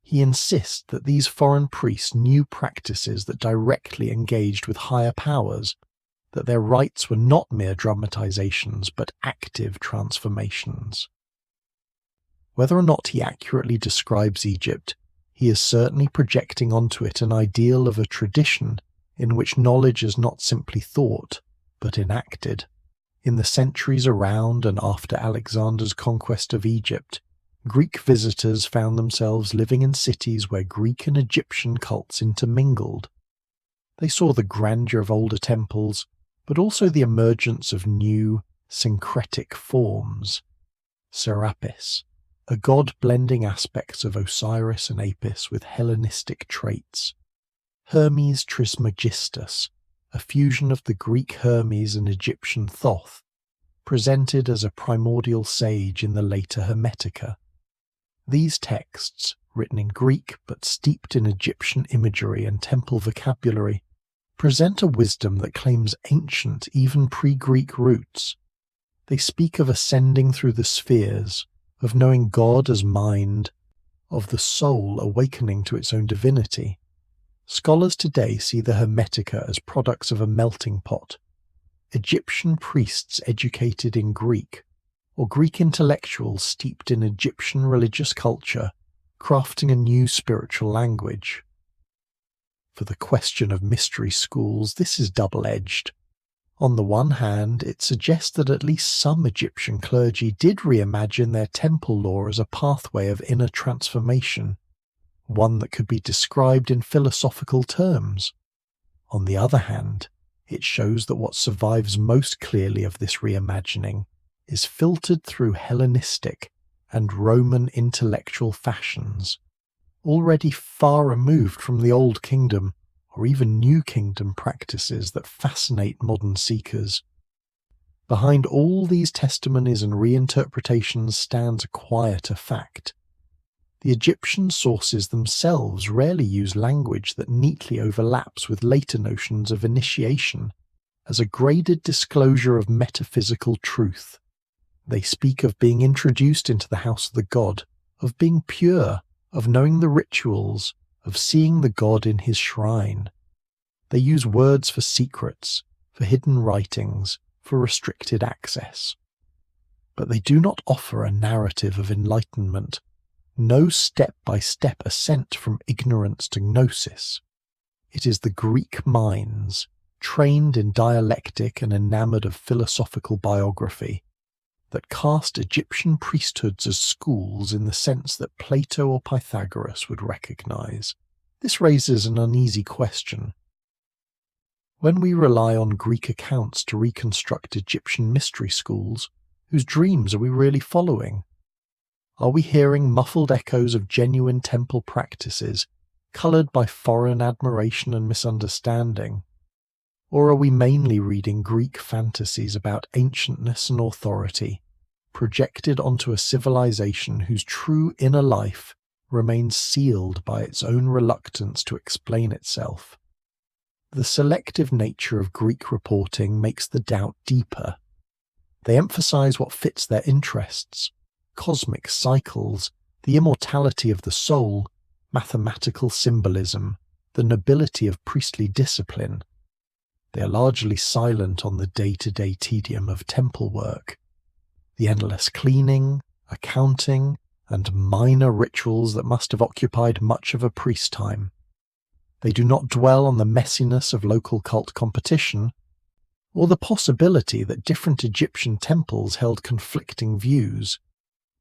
Speaker 1: He insists that these foreign priests knew practices that directly engaged with higher powers, that their rites were not mere dramatizations but active transformations. Whether or not he accurately describes Egypt, he is certainly projecting onto it an ideal of a tradition in which knowledge is not simply thought, but enacted. In the centuries around and after Alexander's conquest of Egypt, Greek visitors found themselves living in cities where Greek and Egyptian cults intermingled. They saw the grandeur of older temples, but also the emergence of new, syncretic forms. Serapis, a god blending aspects of Osiris and Apis with Hellenistic traits. Hermes Trismegistus, a fusion of the Greek Hermes and Egyptian Thoth. presented as a primordial sage in the later Hermetica. These texts, written in Greek but steeped in Egyptian imagery and temple vocabulary, present a wisdom that claims ancient, even pre-Greek roots. They speak of ascending through the spheres, of knowing God as mind, of the soul awakening to its own divinity. Scholars today see the Hermetica as products of a melting pot. Egyptian priests educated in Greek, or Greek intellectuals steeped in Egyptian religious culture, crafting a new spiritual language. For the question of mystery schools, this is double-edged. On the one hand, it suggests that at least some Egyptian clergy did reimagine their temple law as a pathway of inner transformation, one that could be described in philosophical terms. On the other hand, it shows that what survives most clearly of this reimagining is filtered through Hellenistic and Roman intellectual fashions, already far removed from the Old Kingdom or even New Kingdom practices that fascinate modern seekers. Behind all these testimonies and reinterpretations stands a quieter fact. The Egyptian sources themselves rarely use language that neatly overlaps with later notions of initiation as a graded disclosure of metaphysical truth. They speak of being introduced into the house of the god, of being pure, of knowing the rituals, of seeing the god in his shrine. They use words for secrets, for hidden writings, for restricted access. But they do not offer a narrative of enlightenment, no step-by-step ascent from ignorance to gnosis. It is the Greek minds, trained in dialectic and enamoured of philosophical biography, that cast Egyptian priesthoods as schools in the sense that Plato or Pythagoras would recognise. This raises an uneasy question. When we rely on Greek accounts to reconstruct Egyptian mystery schools, whose dreams are we really following? Are we hearing muffled echoes of genuine temple practices, coloured by foreign admiration and misunderstanding? Or are we mainly reading Greek fantasies about ancientness and authority, projected onto a civilization whose true inner life remains sealed by its own reluctance to explain itself? The selective nature of Greek reporting makes the doubt deeper. They emphasize what fits their interests: cosmic cycles, the immortality of the soul, mathematical symbolism, the nobility of priestly discipline. They are largely silent on the day-to-day tedium of temple work, the endless cleaning, accounting, and minor rituals that must have occupied much of a priest's time. They do not dwell on the messiness of local cult competition, or the possibility that different Egyptian temples held conflicting views.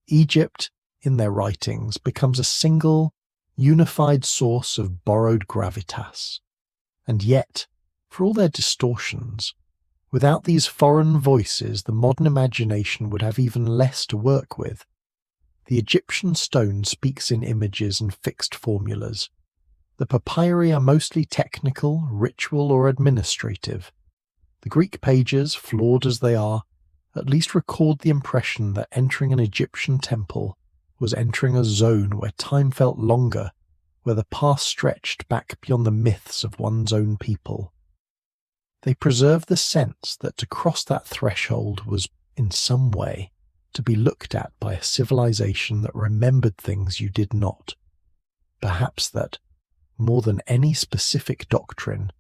Speaker 1: Egypt, in their writings, becomes a single, unified source of borrowed gravitas. And yet, for all their distortions, without these foreign voices, the modern imagination would have even less to work with. The Egyptian stone speaks in images and fixed formulas. The papyri are mostly technical, ritual, or administrative. The Greek pages, flawed as they are, at least record the impression that entering an Egyptian temple was entering a zone where time felt longer, where the past stretched back beyond the myths of one's own people. They preserve the sense that to cross that threshold was, in some way, to be looked at by a civilization that remembered things you did not. Perhaps that, more than any specific doctrine,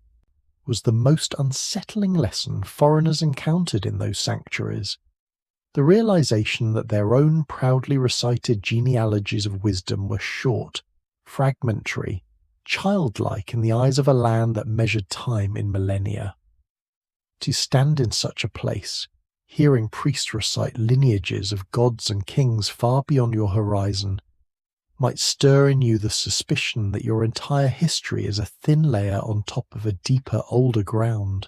Speaker 1: was the most unsettling lesson foreigners encountered in those sanctuaries, the realization that their own proudly recited genealogies of wisdom were short, fragmentary, childlike in the eyes of a land that measured time in millennia. To stand in such a place, hearing priests recite lineages of gods and kings far beyond your horizon, might stir in you the suspicion that your entire history is a thin layer on top of a deeper, older ground.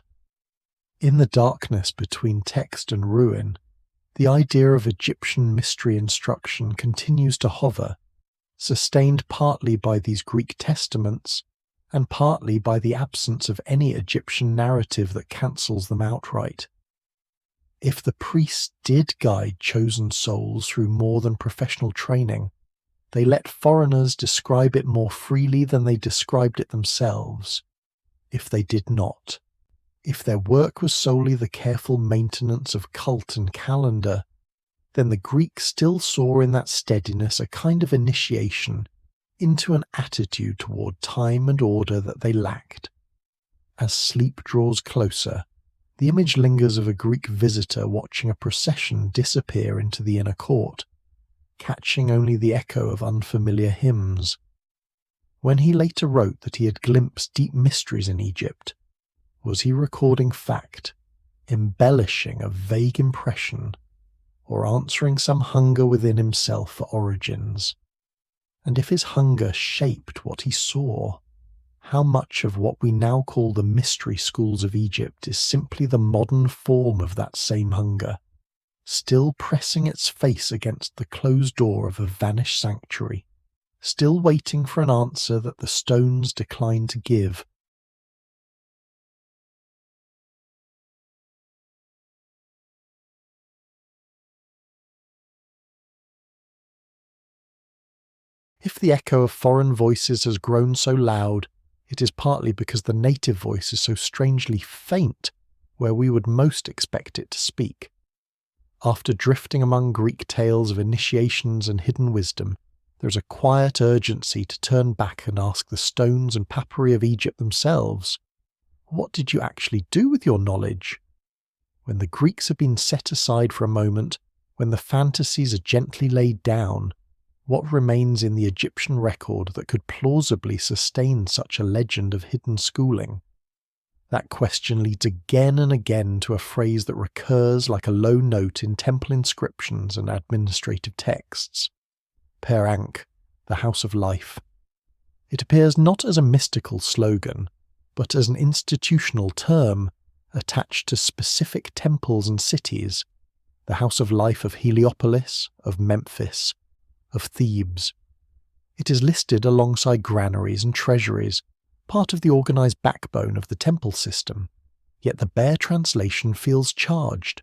Speaker 1: In the darkness between text and ruin, the idea of Egyptian mystery instruction continues to hover, sustained partly by these Greek testaments and partly by the absence of any Egyptian narrative that cancels them outright. If the priests did guide chosen souls through more than professional training, they let foreigners describe it more freely than they described it themselves. If they did not, if their work was solely the careful maintenance of cult and calendar, then the Greeks still saw in that steadiness a kind of initiation into an attitude toward time and order that they lacked. As sleep draws closer, the image lingers of a Greek visitor watching a procession disappear into the inner court, catching only the echo of unfamiliar hymns. When he later wrote that he had glimpsed deep mysteries in Egypt, was he recording fact, embellishing a vague impression, or answering some hunger within himself for origins? And if his hunger shaped what he saw, how much of what we now call the mystery schools of Egypt is simply the modern form of that same hunger, still pressing its face against the closed door of a vanished sanctuary, still waiting for an answer that the stones decline to give? If the echo of foreign voices has grown so loud, it is partly because the native voice is so strangely faint where we would most expect it to speak. After drifting among Greek tales of initiations and hidden wisdom, there is a quiet urgency to turn back and ask the stones and papyri of Egypt themselves, what did you actually do with your knowledge? When the Greeks have been set aside for a moment, when the fantasies are gently laid down, what remains in the Egyptian record that could plausibly sustain such a legend of hidden schooling? That question leads again and again to a phrase that recurs like a low note in temple inscriptions and administrative texts. Per Ankh, the House of Life. It appears not as a mystical slogan, but as an institutional term attached to specific temples and cities, the House of Life of Heliopolis, of Memphis, of Thebes. It is listed alongside granaries and treasuries, part of the organised backbone of the temple system, yet the bare translation feels charged,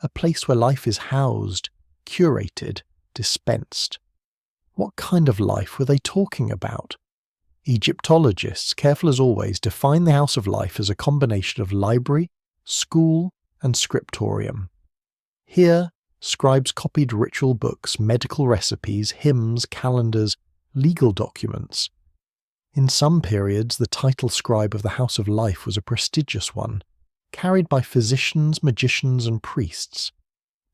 Speaker 1: a place where life is housed, curated, dispensed. What kind of life were they talking about? Egyptologists, careful as always, define the House of Life as a combination of library, school, and scriptorium. Here, scribes copied ritual books, medical recipes, hymns, calendars, legal documents. In some periods, the title scribe of the House of Life was a prestigious one, carried by physicians, magicians, and priests.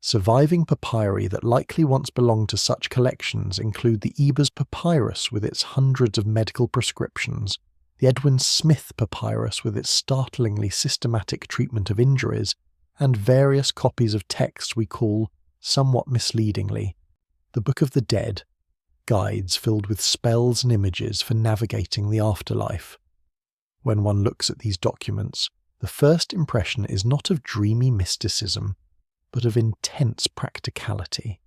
Speaker 1: Surviving papyri that likely once belonged to such collections include the Ebers papyrus with its hundreds of medical prescriptions, the Edwin Smith papyrus with its startlingly systematic treatment of injuries, and various copies of texts we call, somewhat misleadingly, the Book of the Dead, guides filled with spells and images for navigating the afterlife. When one looks at these documents, the first impression is not of dreamy mysticism, but of intense practicality.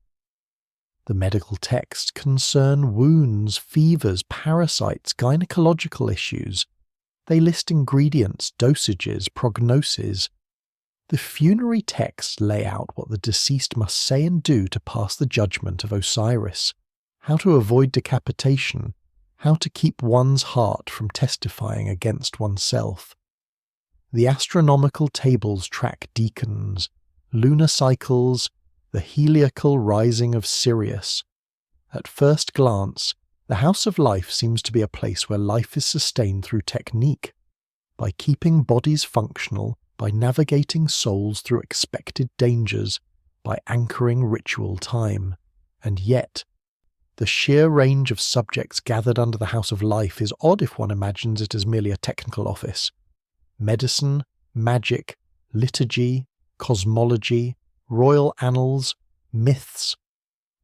Speaker 1: The medical texts concern wounds, fevers, parasites, gynecological issues. They list ingredients, dosages, prognoses. The funerary texts lay out what the deceased must say and do to pass the judgment of Osiris, how to avoid decapitation, how to keep one's heart from testifying against oneself. The astronomical tables track deacons, lunar cycles, the heliacal rising of Sirius. At first glance, the House of Life seems to be a place where life is sustained through technique, by keeping bodies functional, by navigating souls through expected dangers, by anchoring ritual time. And yet, the sheer range of subjects gathered under the House of Life is odd if one imagines it as merely a technical office. Medicine, magic, liturgy, cosmology, royal annals, myths.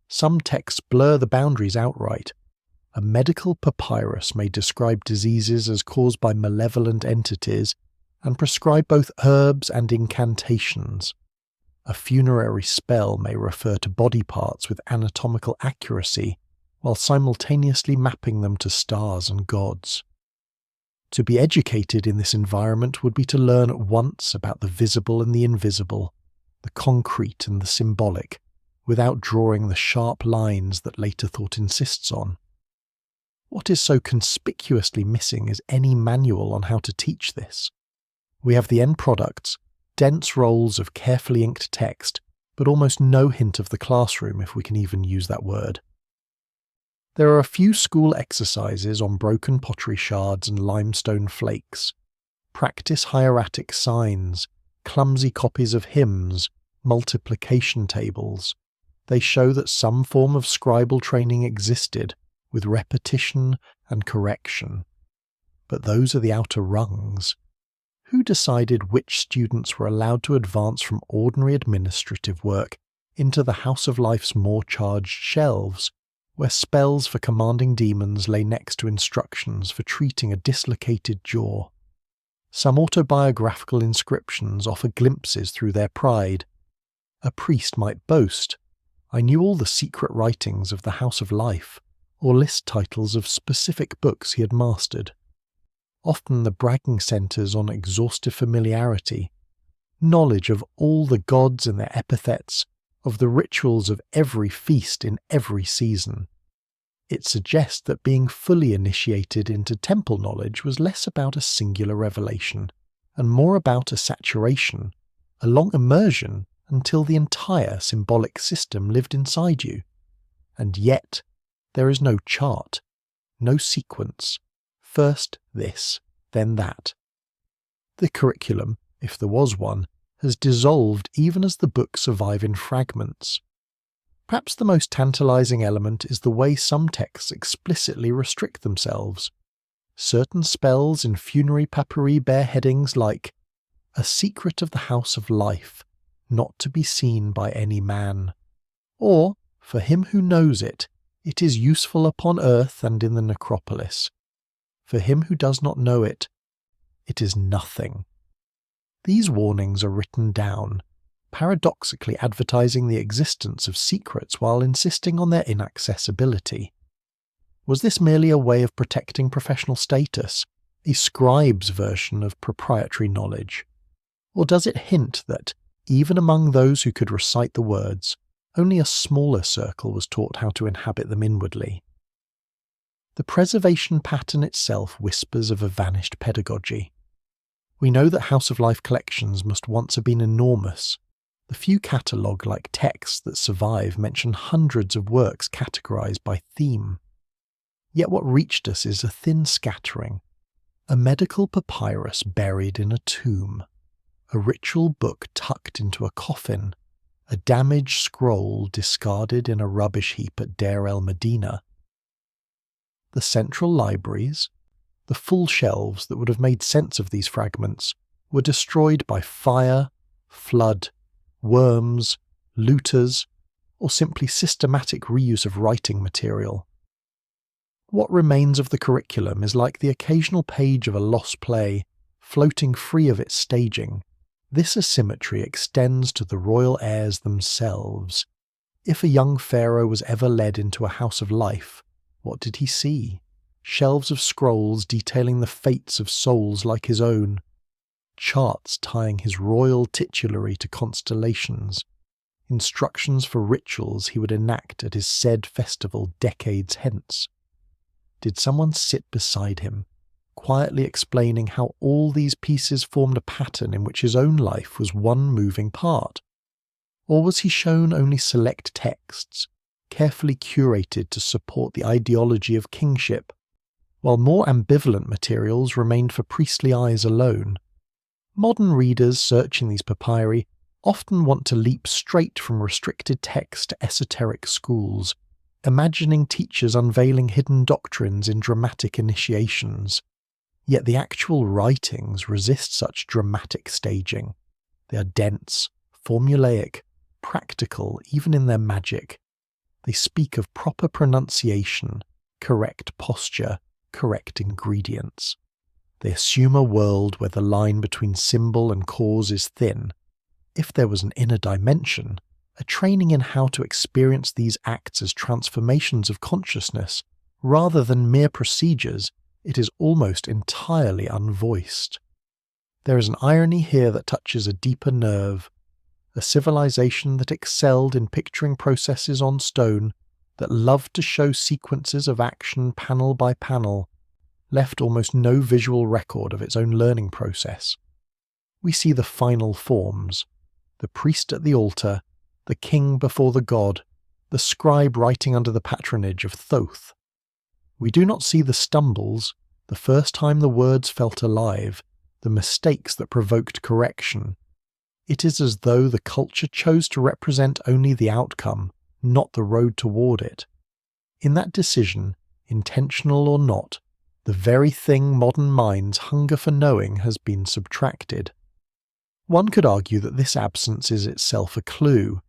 Speaker 1: Some texts blur the boundaries outright. A medical papyrus may describe diseases as caused by malevolent entities and prescribe both herbs and incantations. A funerary spell may refer to body parts with anatomical accuracy, while simultaneously mapping them to stars and gods. To be educated in this environment would be to learn at once about the visible and the invisible, the concrete and the symbolic, without drawing the sharp lines that later thought insists on. What is so conspicuously missing is any manual on how to teach this. We have the end products, dense rolls of carefully inked text, but almost no hint of the classroom, if we can even use that word. There are a few school exercises on broken pottery shards and limestone flakes. Practice hieratic signs, clumsy copies of hymns, multiplication tables. They show that some form of scribal training existed, with repetition and correction. But those are the outer rungs. Who decided which students were allowed to advance from ordinary administrative work into the House of Life's more charged shelves, where spells for commanding demons lay next to instructions for treating a dislocated jaw? Some autobiographical inscriptions offer glimpses through their pride. A priest might boast, "I knew all the secret writings of the House of Life," or list titles of specific books he had mastered. Often the bragging centres on exhaustive familiarity, knowledge of all the gods and their epithets, of the rituals of every feast in every season. It suggests that being fully initiated into temple knowledge was less about a singular revelation, and more about a saturation, a long immersion until the entire symbolic system lived inside you. And yet, there is no chart, no sequence. First this, then that. The curriculum, if there was one, has dissolved even as the books survive in fragments. Perhaps the most tantalizing element is the way some texts explicitly restrict themselves. Certain spells in funerary papyri bear headings like, "A secret of the House of Life, not to be seen by any man," or, "For him who knows it, it is useful upon earth and in the necropolis. For him who does not know it, it is nothing." These warnings are written down, paradoxically advertising the existence of secrets while insisting on their inaccessibility. Was this merely a way of protecting professional status, a scribe's version of proprietary knowledge? Or does it hint that, even among those who could recite the words, only a smaller circle was taught how to inhabit them inwardly? The preservation pattern itself whispers of a vanished pedagogy. We know that House of Life collections must once have been enormous. The few catalogue-like texts that survive mention hundreds of works categorized by theme. Yet what reached us is a thin scattering, a medical papyrus buried in a tomb, a ritual book tucked into a coffin, a damaged scroll discarded in a rubbish heap at Deir el-Medina. The central libraries, the full shelves that would have made sense of these fragments, were destroyed by fire, flood, worms, looters, or simply systematic reuse of writing material. What remains of the curriculum is like the occasional page of a lost play, floating free of its staging. This asymmetry extends to the royal heirs themselves. If a young pharaoh was ever led into a House of Life, what did he see? Shelves of scrolls detailing the fates of souls like his own, charts tying his royal titulary to constellations, instructions for rituals he would enact at his said festival decades hence. Did someone sit beside him, quietly explaining how all these pieces formed a pattern in which his own life was one moving part? Or was he shown only select texts, carefully curated to support the ideology of kingship, while more ambivalent materials remained for priestly eyes alone? Modern readers searching these papyri often want to leap straight from restricted text to esoteric schools, imagining teachers unveiling hidden doctrines in dramatic initiations. Yet the actual writings resist such dramatic staging. They are dense, formulaic, practical even in their magic. They speak of proper pronunciation, correct posture, correct ingredients. They assume a world where the line between symbol and cause is thin. If there was an inner dimension, a training in how to experience these acts as transformations of consciousness, rather than mere procedures, it is almost entirely unvoiced. There is an irony here that touches a deeper nerve. a civilization that excelled in picturing processes on stone, that loved to show sequences of action panel by panel, left almost no visual record of its own learning process. We see the final forms: the priest at the altar, the king before the god, the scribe writing under the patronage of Thoth. We do not see the stumbles, the first time the words felt alive, the mistakes that provoked correction. It is as though the culture chose to represent only the outcome, not the road toward it. In that decision, intentional or not, the very thing modern minds hunger for knowing has been subtracted. One could argue that this absence is itself a clue.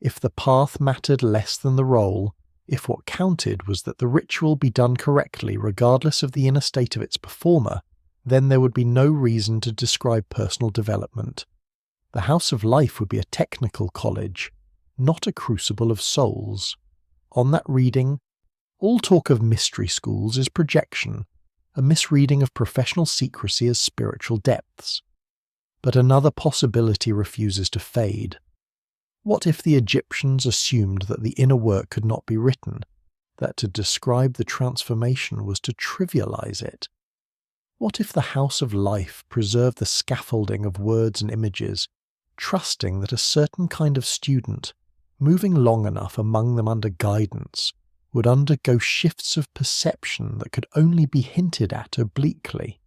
Speaker 1: If the path mattered less than the role, if what counted was that the ritual be done correctly regardless of the inner state of its performer, then there would be no reason to describe personal development. The House of Life would be a technical college, not a crucible of souls. On that reading, all talk of mystery schools is projection, a misreading of professional secrecy as spiritual depths. But another possibility refuses to fade. What if the Egyptians assumed that the inner work could not be written, that to describe the transformation was to trivialize it? What if the House of Life preserved the scaffolding of words and images, trusting that a certain kind of student, moving long enough among them under guidance, would undergo shifts of perception that could only be hinted at obliquely?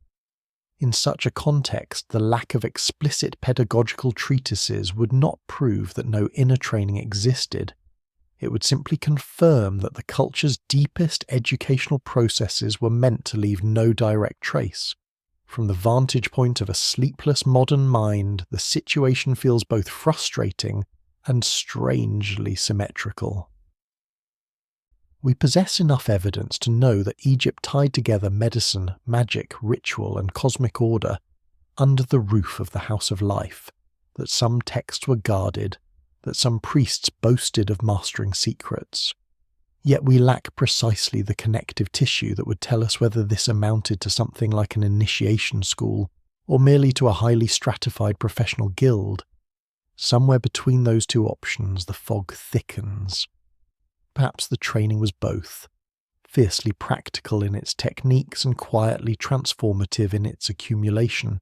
Speaker 1: In such a context, the lack of explicit pedagogical treatises would not prove that no inner training existed. It would simply confirm that the culture's deepest educational processes were meant to leave no direct trace. From the vantage point of a sleepless modern mind, the situation feels both frustrating and strangely symmetrical. We possess enough evidence to know that Egypt tied together medicine, magic, ritual, and cosmic order under the roof of the House of Life, that some texts were guarded, that some priests boasted of mastering secrets. Yet we lack precisely the connective tissue that would tell us whether this amounted to something like an initiation school, or merely to a highly stratified professional guild. Somewhere between those two options, the fog thickens. Perhaps the training was both, fiercely practical in its techniques and quietly transformative in its accumulation,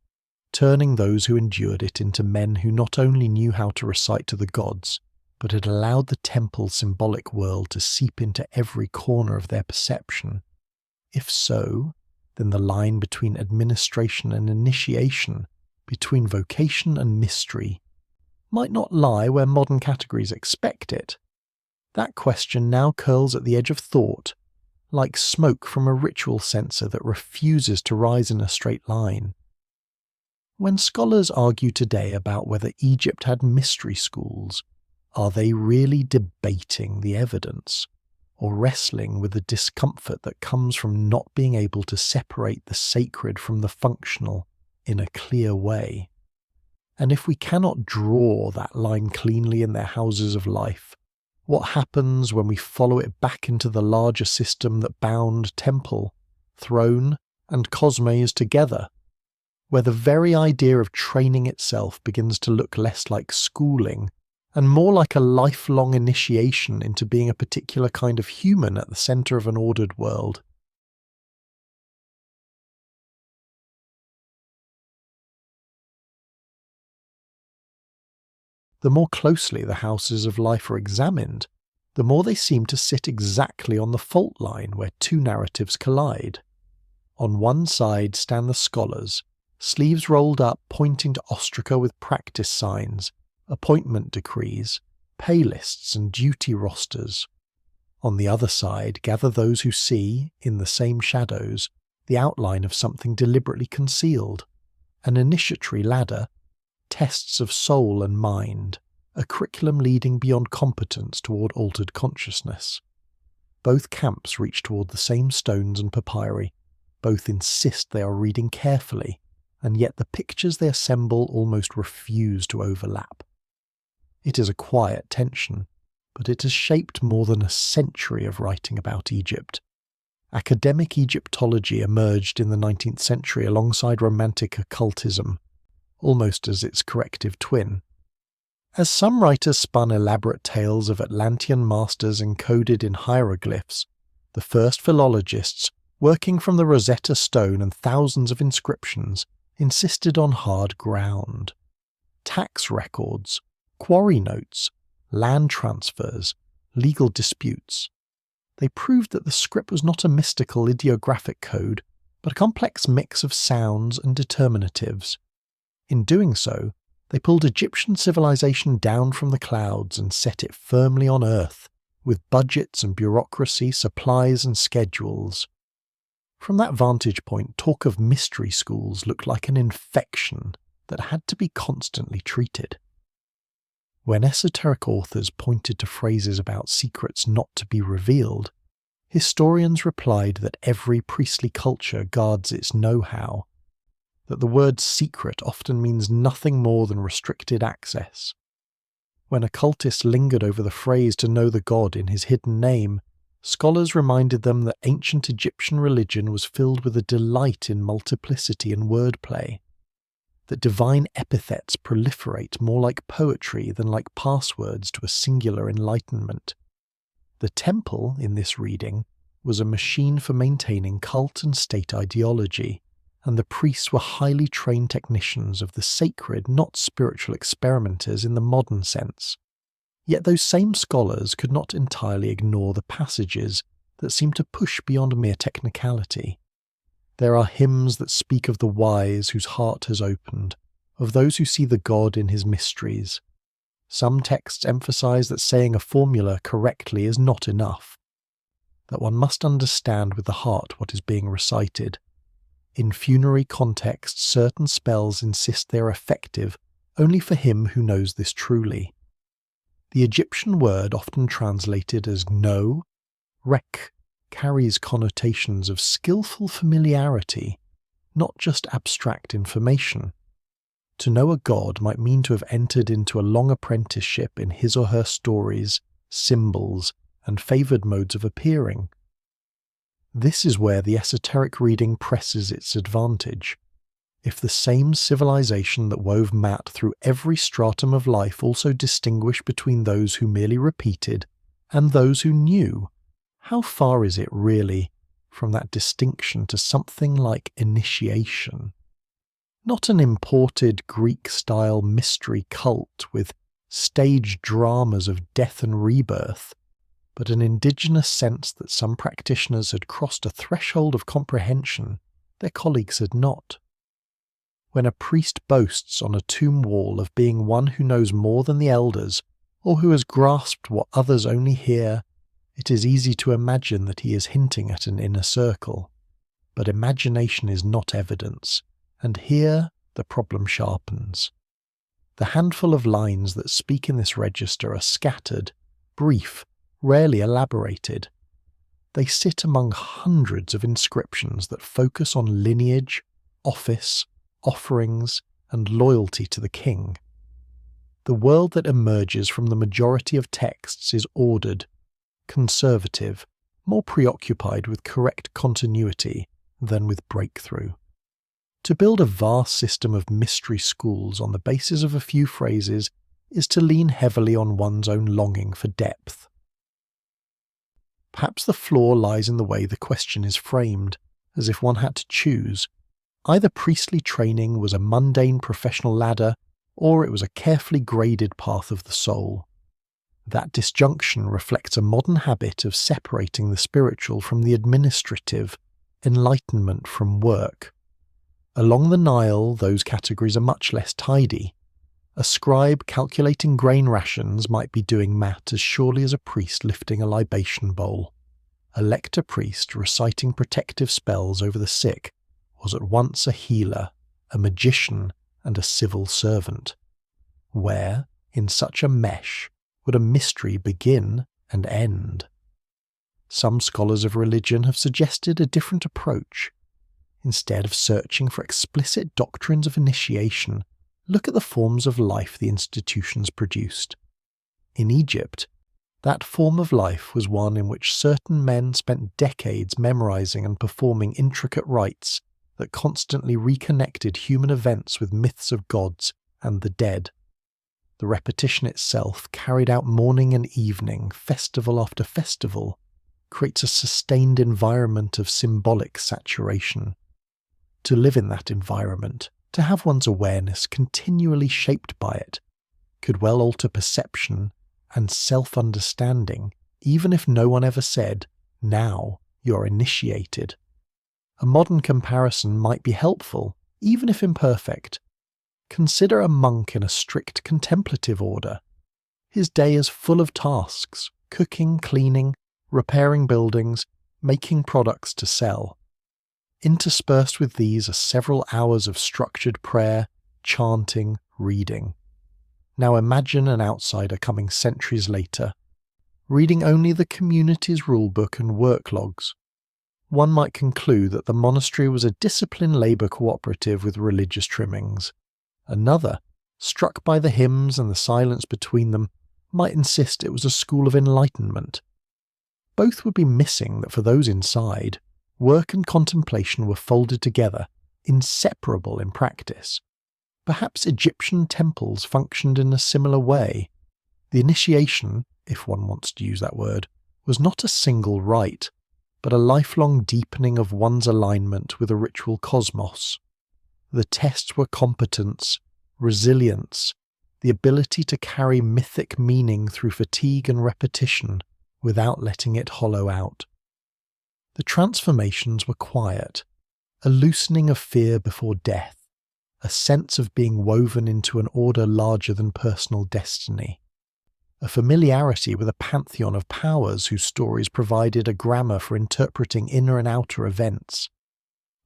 Speaker 1: turning those who endured it into men who not only knew how to recite to the gods, but had allowed the temple symbolic world to seep into every corner of their perception. If so, then the line between administration and initiation, between vocation and mystery, might not lie where modern categories expect it. That question now curls at the edge of thought, like smoke from a ritual censer that refuses to rise in a straight line. When scholars argue today about whether Egypt had mystery schools, are they really debating the evidence, or wrestling with the discomfort that comes from not being able to separate the sacred from the functional in a clear way? And if we cannot draw that line cleanly in their houses of life, what happens when we follow it back into the larger system that bound temple, throne, and cosmos together, where the very idea of training itself begins to look less like schooling and more like a lifelong initiation into being a particular kind of human at the centre of an ordered world? The more closely the houses of life are examined, the more they seem to sit exactly on the fault line where two narratives collide. On one side stand the scholars, sleeves rolled up pointing to ostraca with practice signs, appointment decrees, pay lists and duty rosters. On the other side gather those who see, in the same shadows, the outline of something deliberately concealed, an initiatory ladder, tests of soul and mind, a curriculum leading beyond competence toward altered consciousness. Both camps reach toward the same stones and papyri, both insist they are reading carefully, and yet the pictures they assemble almost refuse to overlap. It is a quiet tension, but it has shaped more than a century of writing about Egypt. Academic Egyptology emerged in the 19th century alongside Romantic occultism, almost as its corrective twin. As some writers spun elaborate tales of Atlantean masters encoded in hieroglyphs, the first philologists, working from the Rosetta Stone and thousands of inscriptions, insisted on hard ground. Tax records, quarry notes, land transfers, legal disputes. They proved that the script was not a mystical ideographic code, but a complex mix of sounds and determinatives. In doing so, they pulled Egyptian civilization down from the clouds and set it firmly on earth, with budgets and bureaucracy, supplies and schedules. From that vantage point, talk of mystery schools looked like an infection that had to be constantly treated. When esoteric authors pointed to phrases about secrets not to be revealed, historians replied that every priestly culture guards its know-how, that the word secret often means nothing more than restricted access. When occultists lingered over the phrase to know the god in his hidden name, scholars reminded them that ancient Egyptian religion was filled with a delight in multiplicity and wordplay, that divine epithets proliferate more like poetry than like passwords to a singular enlightenment. The temple, in this reading, was a machine for maintaining cult and state ideology, and the priests were highly trained technicians of the sacred, not spiritual experimenters in the modern sense. Yet those same scholars could not entirely ignore the passages that seem to push beyond mere technicality. There are hymns that speak of the wise whose heart has opened, of those who see the God in his mysteries. Some texts emphasize that saying a formula correctly is not enough, that one must understand with the heart what is being recited. In funerary contexts, certain spells insist they are effective only for him who knows this truly. The Egyptian word, often translated as know, rek, carries connotations of skillful familiarity, not just abstract information. To know a god might mean to have entered into a long apprenticeship in his or her stories, symbols, and favoured modes of appearing. This is where the esoteric reading presses its advantage. If the same civilization that wove mat through every stratum of life also distinguished between those who merely repeated and those who knew, how far is it really from that distinction to something like initiation? Not an imported Greek-style mystery cult with staged dramas of death and rebirth, but an indigenous sense that some practitioners had crossed a threshold of comprehension their colleagues had not. When a priest boasts on a tomb wall of being one who knows more than the elders, or who has grasped what others only hear, it is easy to imagine that he is hinting at an inner circle. But imagination is not evidence, and here the problem sharpens. The handful of lines that speak in this register are scattered, brief, rarely elaborated. They sit among hundreds of inscriptions that focus on lineage, office, offerings, and loyalty to the king. The world that emerges from the majority of texts is ordered, conservative, more preoccupied with correct continuity than with breakthrough. To build a vast system of mystery schools on the basis of a few phrases is to lean heavily on one's own longing for depth. Perhaps the flaw lies in the way the question is framed, as if one had to choose. Either priestly training was a mundane professional ladder, or it was a carefully graded path of the soul. That disjunction reflects a modern habit of separating the spiritual from the administrative, enlightenment from work. Along the Nile, those categories are much less tidy. A scribe calculating grain rations might be doing math as surely as a priest lifting a libation bowl. A lector priest reciting protective spells over the sick was at once a healer, a magician, and a civil servant. Where, in such a mesh, would a mystery begin and end? Some scholars of religion have suggested a different approach. Instead of searching for explicit doctrines of initiation, look at the forms of life the institutions produced. In Egypt, that form of life was one in which certain men spent decades memorizing and performing intricate rites that constantly reconnected human events with myths of gods and the dead. The repetition itself, carried out morning and evening, festival after festival, creates a sustained environment of symbolic saturation. To live in that environment, to have one's awareness continually shaped by it, could well alter perception and self-understanding, even if no one ever said, "Now you're initiated." A modern comparison might be helpful, even if imperfect. Consider a monk in a strict contemplative order. His day is full of tasks: cooking, cleaning, repairing buildings, making products to sell. Interspersed with these are several hours of structured prayer, chanting, reading. Now imagine an outsider coming centuries later, reading only the community's rulebook and work logs. One might conclude that the monastery was a disciplined labour cooperative with religious trimmings. Another, struck by the hymns and the silence between them, might insist it was a school of enlightenment. Both would be missing that for those inside, work and contemplation were folded together, inseparable in practice. Perhaps Egyptian temples functioned in a similar way. The initiation, if one wants to use that word, was not a single rite, but a lifelong deepening of one's alignment with a ritual cosmos. The tests were competence, resilience, the ability to carry mythic meaning through fatigue and repetition without letting it hollow out. The transformations were quiet, a loosening of fear before death, a sense of being woven into an order larger than personal destiny, a familiarity with a pantheon of powers whose stories provided a grammar for interpreting inner and outer events.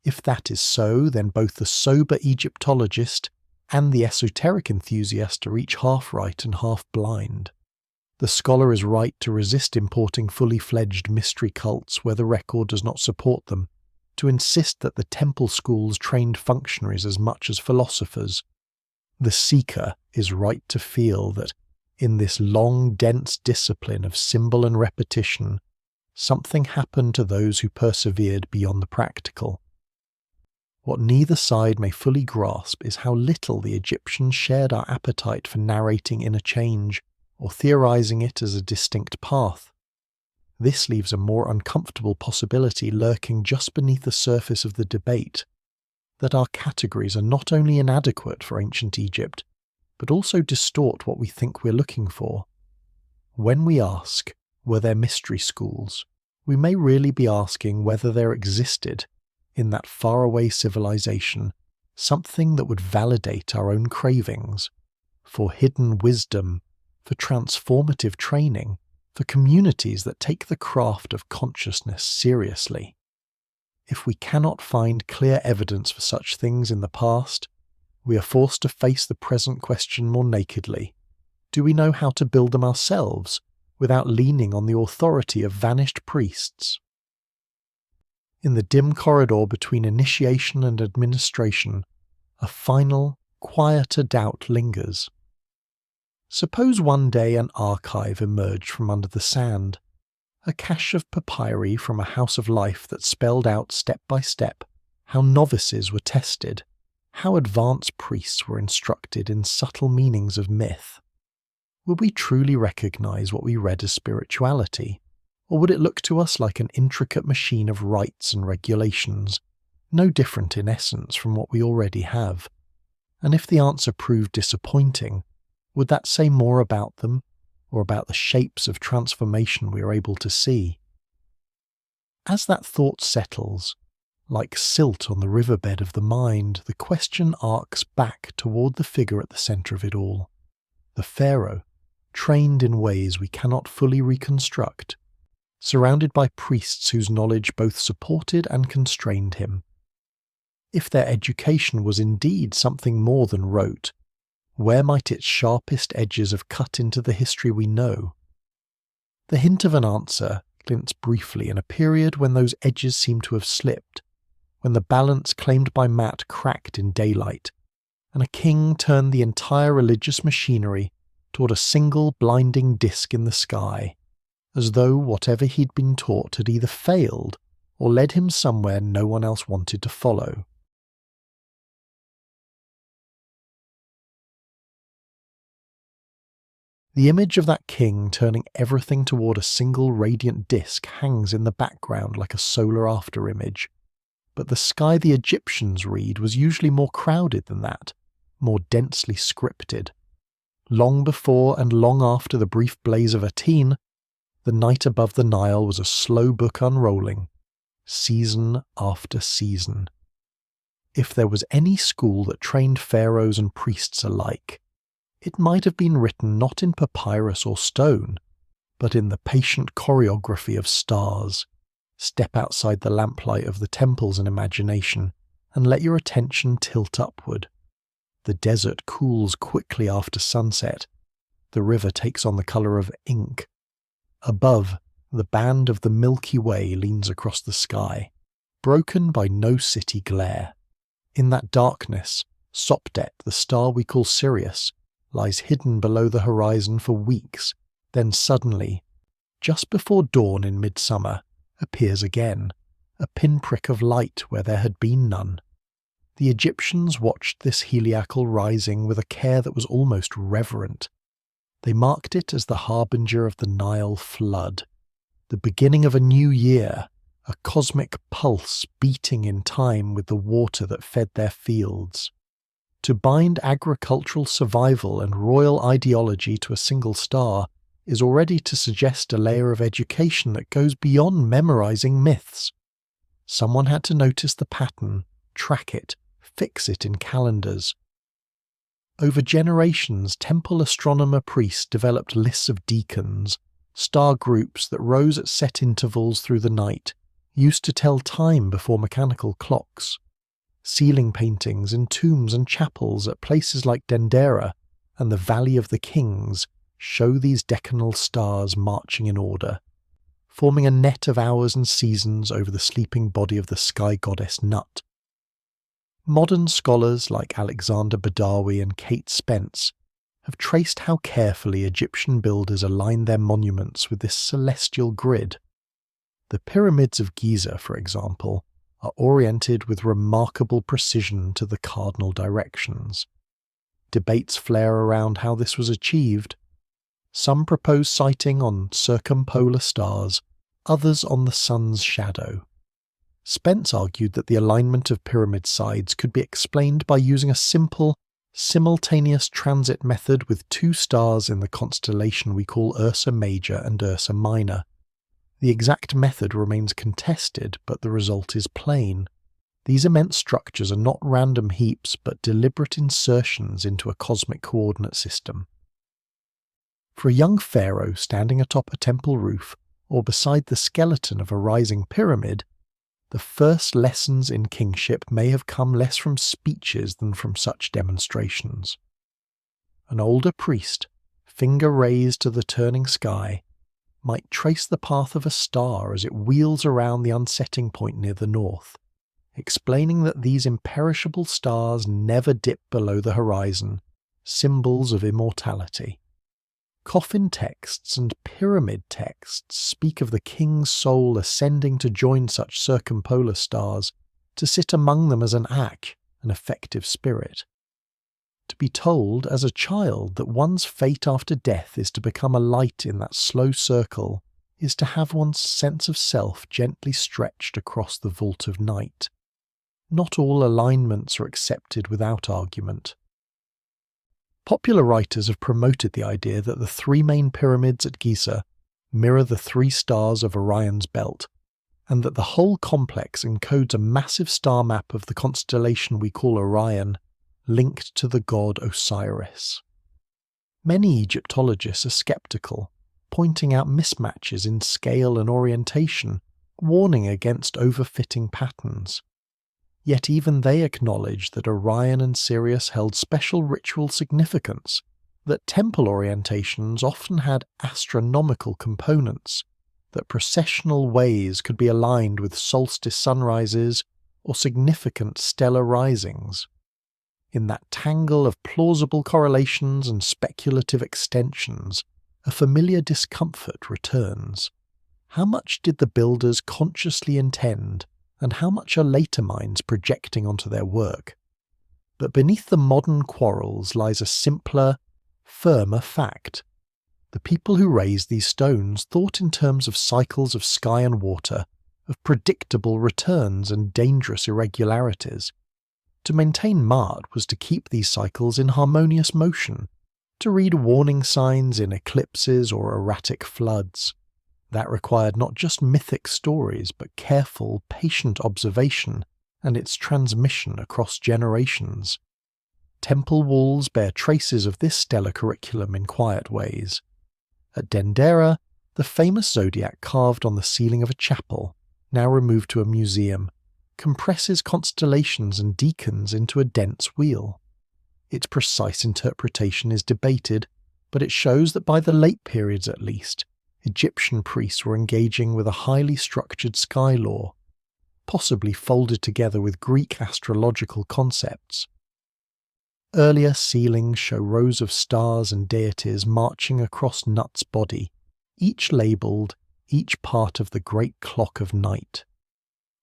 Speaker 1: If that is so, then both the sober Egyptologist and the esoteric enthusiast are each half right and half blind. The scholar is right to resist importing fully fledged mystery cults where the record does not support them, to insist that the temple schools trained functionaries as much as philosophers. The seeker is right to feel that, in this long, dense discipline of symbol and repetition, something happened to those who persevered beyond the practical. What neither side may fully grasp is how little the Egyptians shared our appetite for narrating inner change, or theorizing it as a distinct path. This leaves a more uncomfortable possibility lurking just beneath the surface of the debate, that our categories are not only inadequate for ancient Egypt, but also distort what we think we're looking for. When we ask, were there mystery schools, we may really be asking whether there existed, in that faraway civilization, something that would validate our own cravings, for hidden wisdom, for transformative training, for communities that take the craft of consciousness seriously. If we cannot find clear evidence for such things in the past, we are forced to face the present question more nakedly. Do we know how to build them ourselves, without leaning on the authority of vanished priests? In the dim corridor between initiation and administration, a final, quieter doubt lingers. Suppose one day an archive emerged from under the sand, a cache of papyri from a house of life that spelled out step by step how novices were tested, how advanced priests were instructed in subtle meanings of myth. Would we truly recognize what we read as spirituality, or would it look to us like an intricate machine of rites and regulations, no different in essence from what we already have? And if the answer proved disappointing, would that say more about them, or about the shapes of transformation we are able to see? As that thought settles, like silt on the riverbed of the mind, the question arcs back toward the figure at the centre of it all, the pharaoh, trained in ways we cannot fully reconstruct, surrounded by priests whose knowledge both supported and constrained him. If their education was indeed something more than rote, where might its sharpest edges have cut into the history we know? The hint of an answer glints briefly in a period when those edges seem to have slipped, when the balance claimed by Matt cracked in daylight, and a king turned the entire religious machinery toward a single blinding disk in the sky, as though whatever he'd been taught had either failed or led him somewhere no one else wanted to follow. The image of that king turning everything toward a single radiant disk hangs in the background like a solar afterimage. But the sky the Egyptians read was usually more crowded than that, more densely scripted. Long before and long after the brief blaze of Aten, the night above the Nile was a slow book unrolling, season after season. If there was any school that trained pharaohs and priests alike, it might have been written not in papyrus or stone, but in the patient choreography of stars. Step outside the lamplight of the temples in imagination and let your attention tilt upward. The desert cools quickly after sunset. The river takes on the colour of ink. Above, the band of the Milky Way leans across the sky, broken by no city glare. In that darkness, Sopdet, the star we call Sirius, lies hidden below the horizon for weeks, then suddenly, just before dawn in midsummer, appears again, a pinprick of light where there had been none. The Egyptians watched this heliacal rising with a care that was almost reverent. They marked it as the harbinger of the Nile flood, the beginning of a new year, a cosmic pulse beating in time with the water that fed their fields. To bind agricultural survival and royal ideology to a single star is already to suggest a layer of education that goes beyond memorizing myths. Someone had to notice the pattern, track it, fix it in calendars. Over generations, temple astronomer priests developed lists of deacons, star groups that rose at set intervals through the night, used to tell time before mechanical clocks. Ceiling paintings in tombs and chapels at places like Dendera and the Valley of the Kings show these decanal stars marching in order, forming a net of hours and seasons over the sleeping body of the sky goddess Nut. Modern scholars like Alexander Badawi and Kate Spence have traced how carefully Egyptian builders aligned their monuments with this celestial grid. The pyramids of Giza, for example, are oriented with remarkable precision to the cardinal directions. Debates flare around how this was achieved. Some propose sighting on circumpolar stars, others on the sun's shadow. Spence argued that the alignment of pyramid sides could be explained by using a simple, simultaneous transit method with two stars in the constellation we call Ursa Major and Ursa Minor. The exact method remains contested, but the result is plain. These immense structures are not random heaps, but deliberate insertions into a cosmic coordinate system. For a young pharaoh standing atop a temple roof, or beside the skeleton of a rising pyramid, the first lessons in kingship may have come less from speeches than from such demonstrations. An older priest, finger raised to the turning sky, might trace the path of a star as it wheels around the unsetting point near the north, explaining that these imperishable stars never dip below the horizon, symbols of immortality. Coffin texts and pyramid texts speak of the king's soul ascending to join such circumpolar stars, to sit among them as an Ankh, an effective spirit. To be told as a child that one's fate after death is to become a light in that slow circle is to have one's sense of self gently stretched across the vault of night. Not all alignments are accepted without argument. Popular writers have promoted the idea that the three main pyramids at Giza mirror the three stars of Orion's belt, and that the whole complex encodes a massive star map of the constellation we call Orion, linked to the god Osiris. Many Egyptologists are skeptical, pointing out mismatches in scale and orientation, warning against overfitting patterns. Yet even they acknowledge that Orion and Sirius held special ritual significance, that temple orientations often had astronomical components, that processional ways could be aligned with solstice sunrises or significant stellar risings. In that tangle of plausible correlations and speculative extensions, a familiar discomfort returns. How much did the builders consciously intend, and how much are later minds projecting onto their work? But beneath the modern quarrels lies a simpler, firmer fact. The people who raised these stones thought in terms of cycles of sky and water, of predictable returns and dangerous irregularities. To maintain Ma'at was to keep these cycles in harmonious motion, to read warning signs in eclipses or erratic floods. That required not just mythic stories, but careful, patient observation and its transmission across generations. Temple walls bear traces of this stellar curriculum in quiet ways. At Dendera, the famous zodiac carved on the ceiling of a chapel, now removed to a museum, compresses constellations and deacons into a dense wheel. Its precise interpretation is debated, but it shows that by the late periods at least, Egyptian priests were engaging with a highly structured sky law, possibly folded together with Greek astrological concepts. Earlier ceilings show rows of stars and deities marching across Nut's body, each labelled, each part of the great clock of night.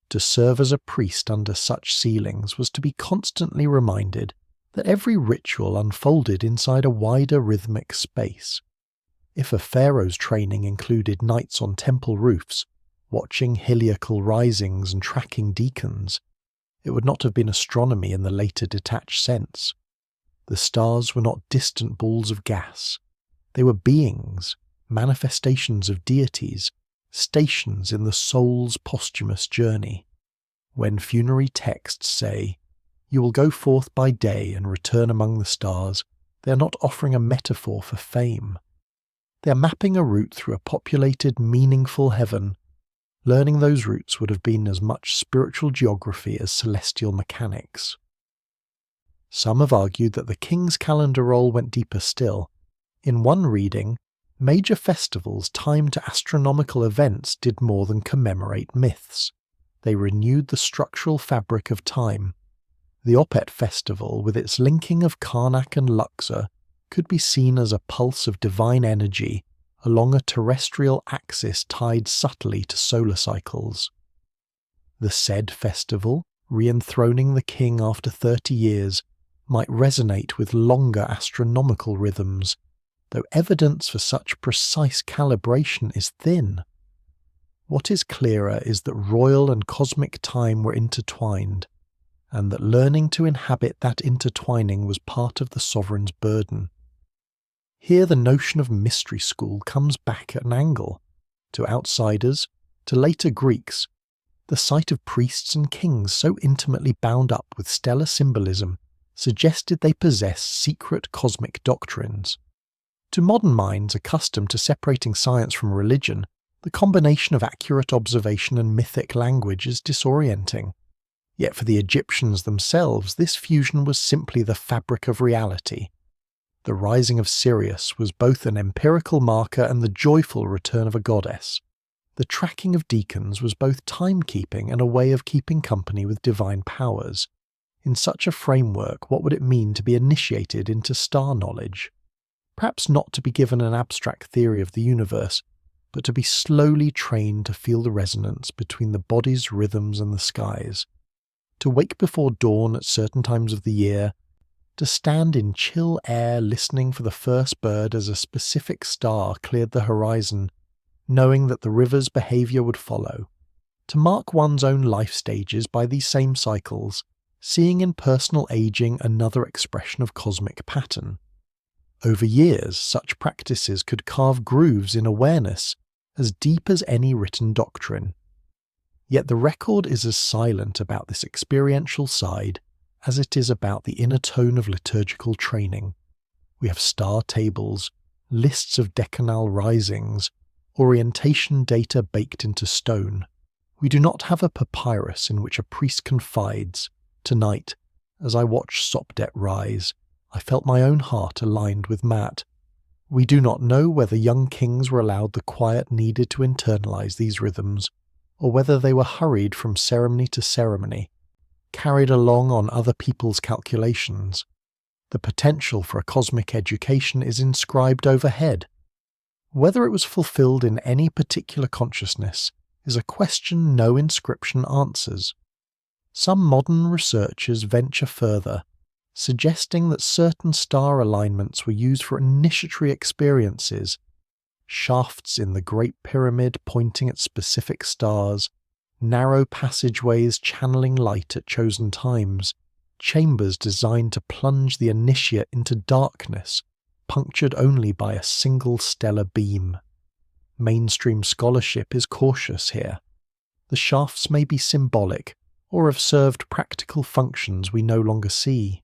Speaker 1: To serve as a priest under such ceilings was to be constantly reminded that every ritual unfolded inside a wider rhythmic space. If a pharaoh's training included nights on temple roofs, watching heliacal risings and tracking deacons, it would not have been astronomy in the later detached sense. The stars were not distant balls of gas. They were beings, manifestations of deities, stations in the soul's posthumous journey. When funerary texts say, "You will go forth by day and return among the stars," they are not offering a metaphor for fame. They are mapping a route through a populated, meaningful heaven. Learning those routes would have been as much spiritual geography as celestial mechanics. Some have argued that the king's calendar role went deeper still. In one reading, major festivals timed to astronomical events did more than commemorate myths. They renewed the structural fabric of time. The Opet festival, with its linking of Karnak and Luxor, could be seen as a pulse of divine energy along a terrestrial axis tied subtly to solar cycles. The Sed festival, re-enthroning the king after 30 years, might resonate with longer astronomical rhythms, though evidence for such precise calibration is thin. What is clearer is that royal and cosmic time were intertwined, and that learning to inhabit that intertwining was part of the sovereign's burden. Here the notion of mystery school comes back at an angle. To outsiders, to later Greeks, the sight of priests and kings so intimately bound up with stellar symbolism suggested they possessed secret cosmic doctrines. To modern minds accustomed to separating science from religion, the combination of accurate observation and mythic language is disorienting. Yet for the Egyptians themselves, this fusion was simply the fabric of reality. The rising of Sirius was both an empirical marker and the joyful return of a goddess. The tracking of deacons was both timekeeping and a way of keeping company with divine powers. In such a framework, what would it mean to be initiated into star knowledge? Perhaps not to be given an abstract theory of the universe, but to be slowly trained to feel the resonance between the body's rhythms and the skies. To wake before dawn at certain times of the year, to stand in chill air listening for the first bird as a specific star cleared the horizon, knowing that the river's behaviour would follow. To mark one's own life stages by these same cycles, seeing in personal aging another expression of cosmic pattern. Over years, such practices could carve grooves in awareness as deep as any written doctrine. Yet the record is as silent about this experiential side as it is about the inner tone of liturgical training. We have star tables, lists of decanal risings, orientation data baked into stone. We do not have a papyrus in which a priest confides, "Tonight, as I watched Sopdet rise, I felt my own heart aligned with Mat." We do not know whether young kings were allowed the quiet needed to internalize these rhythms, or whether they were hurried from ceremony to ceremony, carried along on other people's calculations. The potential for a cosmic education is inscribed overhead. Whether it was fulfilled in any particular consciousness is a question no inscription answers. Some modern researchers venture further, suggesting that certain star alignments were used for initiatory experiences shafts in the Great Pyramid pointing at specific stars, narrow passageways channeling light at chosen times, chambers designed to plunge the initiate into darkness, punctured only by a single stellar beam. Mainstream scholarship is cautious here. The shafts may be symbolic, or have served practical functions we no longer see.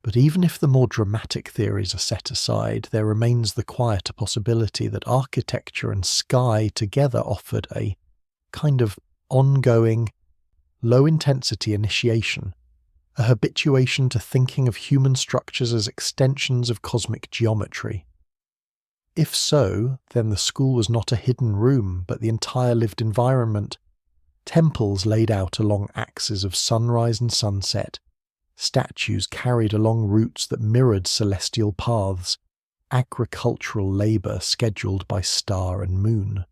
Speaker 1: But even if the more dramatic theories are set aside, there remains the quieter possibility that architecture and sky together offered a kind of ongoing, low-intensity initiation, a habituation to thinking of human structures as extensions of cosmic geometry. If so, then the school was not a hidden room, but the entire lived environment. Temples laid out along axes of sunrise and sunset, statues carried along routes that mirrored celestial paths, agricultural labour scheduled by star and moon.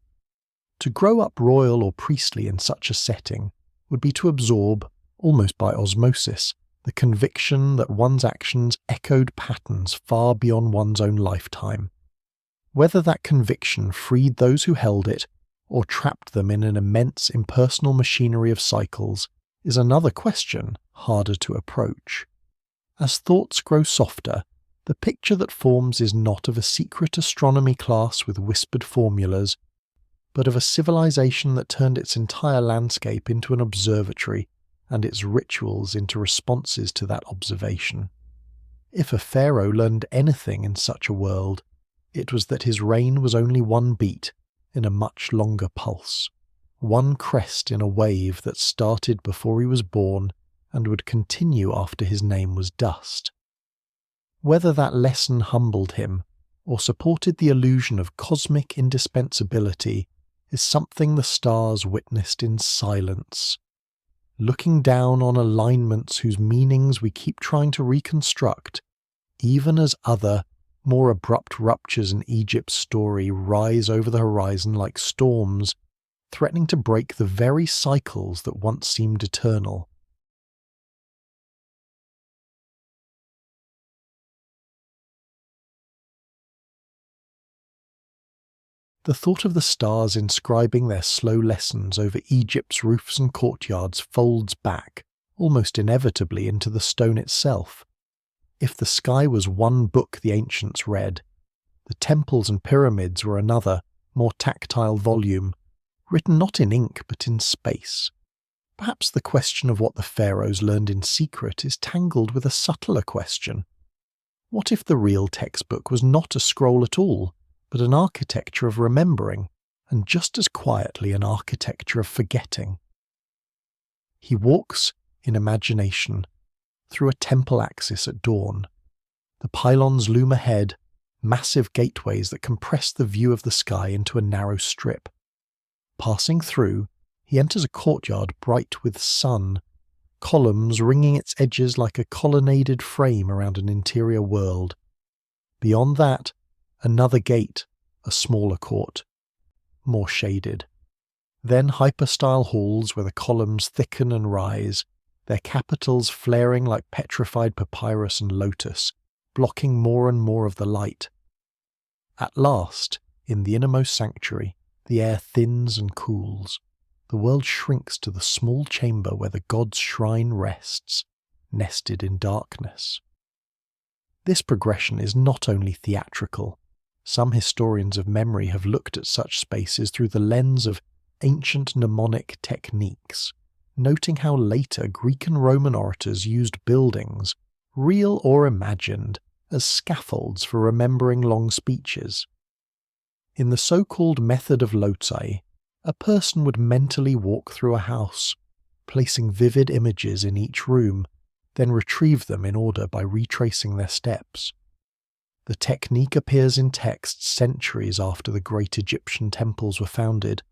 Speaker 1: To grow up royal or priestly in such a setting would be to absorb, almost by osmosis, the conviction that one's actions echoed patterns far beyond one's own lifetime. Whether that conviction freed those who held it, or trapped them in an immense impersonal machinery of cycles, is another question harder to approach. As thoughts grow softer, the picture that forms is not of a secret astronomy class with whispered formulas, but of a civilization that turned its entire landscape into an observatory and its rituals into responses to that observation. If a pharaoh learned anything in such a world, it was that his reign was only one beat in a much longer pulse, one crest in a wave that started before he was born and would continue after his name was dust. Whether that lesson humbled him or supported the illusion of cosmic indispensability is something the stars witnessed in silence, looking down on alignments whose meanings we keep trying to reconstruct, even as other, more abrupt ruptures in Egypt's story rise over the horizon like storms, threatening to break the very cycles that once seemed eternal. The thought of the stars inscribing their slow lessons over Egypt's roofs and courtyards folds back, almost inevitably, into the stone itself. If the sky was one book the ancients read, the temples and pyramids were another, more tactile volume, written not in ink but in space. Perhaps the question of what the pharaohs learned in secret is tangled with a subtler question. What if the real textbook was not a scroll at all, but an architecture of remembering, and just as quietly an architecture of forgetting? He walks, in imagination, through a temple axis at dawn. The pylons loom ahead, massive gateways that compress the view of the sky into a narrow strip. Passing through, he enters a courtyard bright with sun, columns ringing its edges like a colonnaded frame around an interior world. Beyond that, another gate, a smaller court, more shaded. Then hyperstyle halls where the columns thicken and rise, their capitals flaring like petrified papyrus and lotus, blocking more and more of the light. At last, in the innermost sanctuary, the air thins and cools. The world shrinks to the small chamber where the god's shrine rests, nested in darkness. This progression is not only theatrical. Some historians of memory have looked at such spaces through the lens of ancient mnemonic techniques, noting how later Greek and Roman orators used buildings, real or imagined, as scaffolds for remembering long speeches. In the so-called method of loci, a person would mentally walk through a house, placing vivid images in each room, then retrieve them in order by retracing their steps. The technique appears in texts centuries after the great Egyptian temples were founded,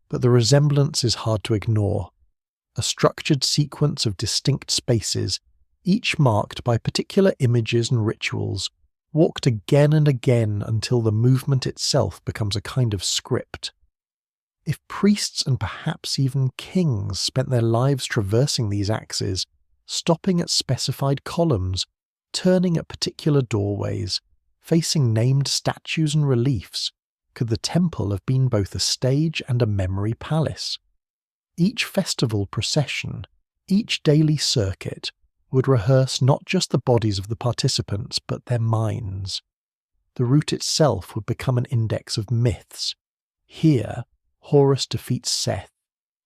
Speaker 1: but the resemblance is hard to ignore. A structured sequence of distinct spaces, each marked by particular images and rituals, walked again and again until the movement itself becomes a kind of script. If priests and perhaps even kings spent their lives traversing these axes, stopping at specified columns, turning at particular doorways, facing named statues and reliefs, could the temple have been both a stage and a memory palace? Each festival procession, each daily circuit, would rehearse not just the bodies of the participants, but their minds. The route itself would become an index of myths. Here, Horus defeats Seth.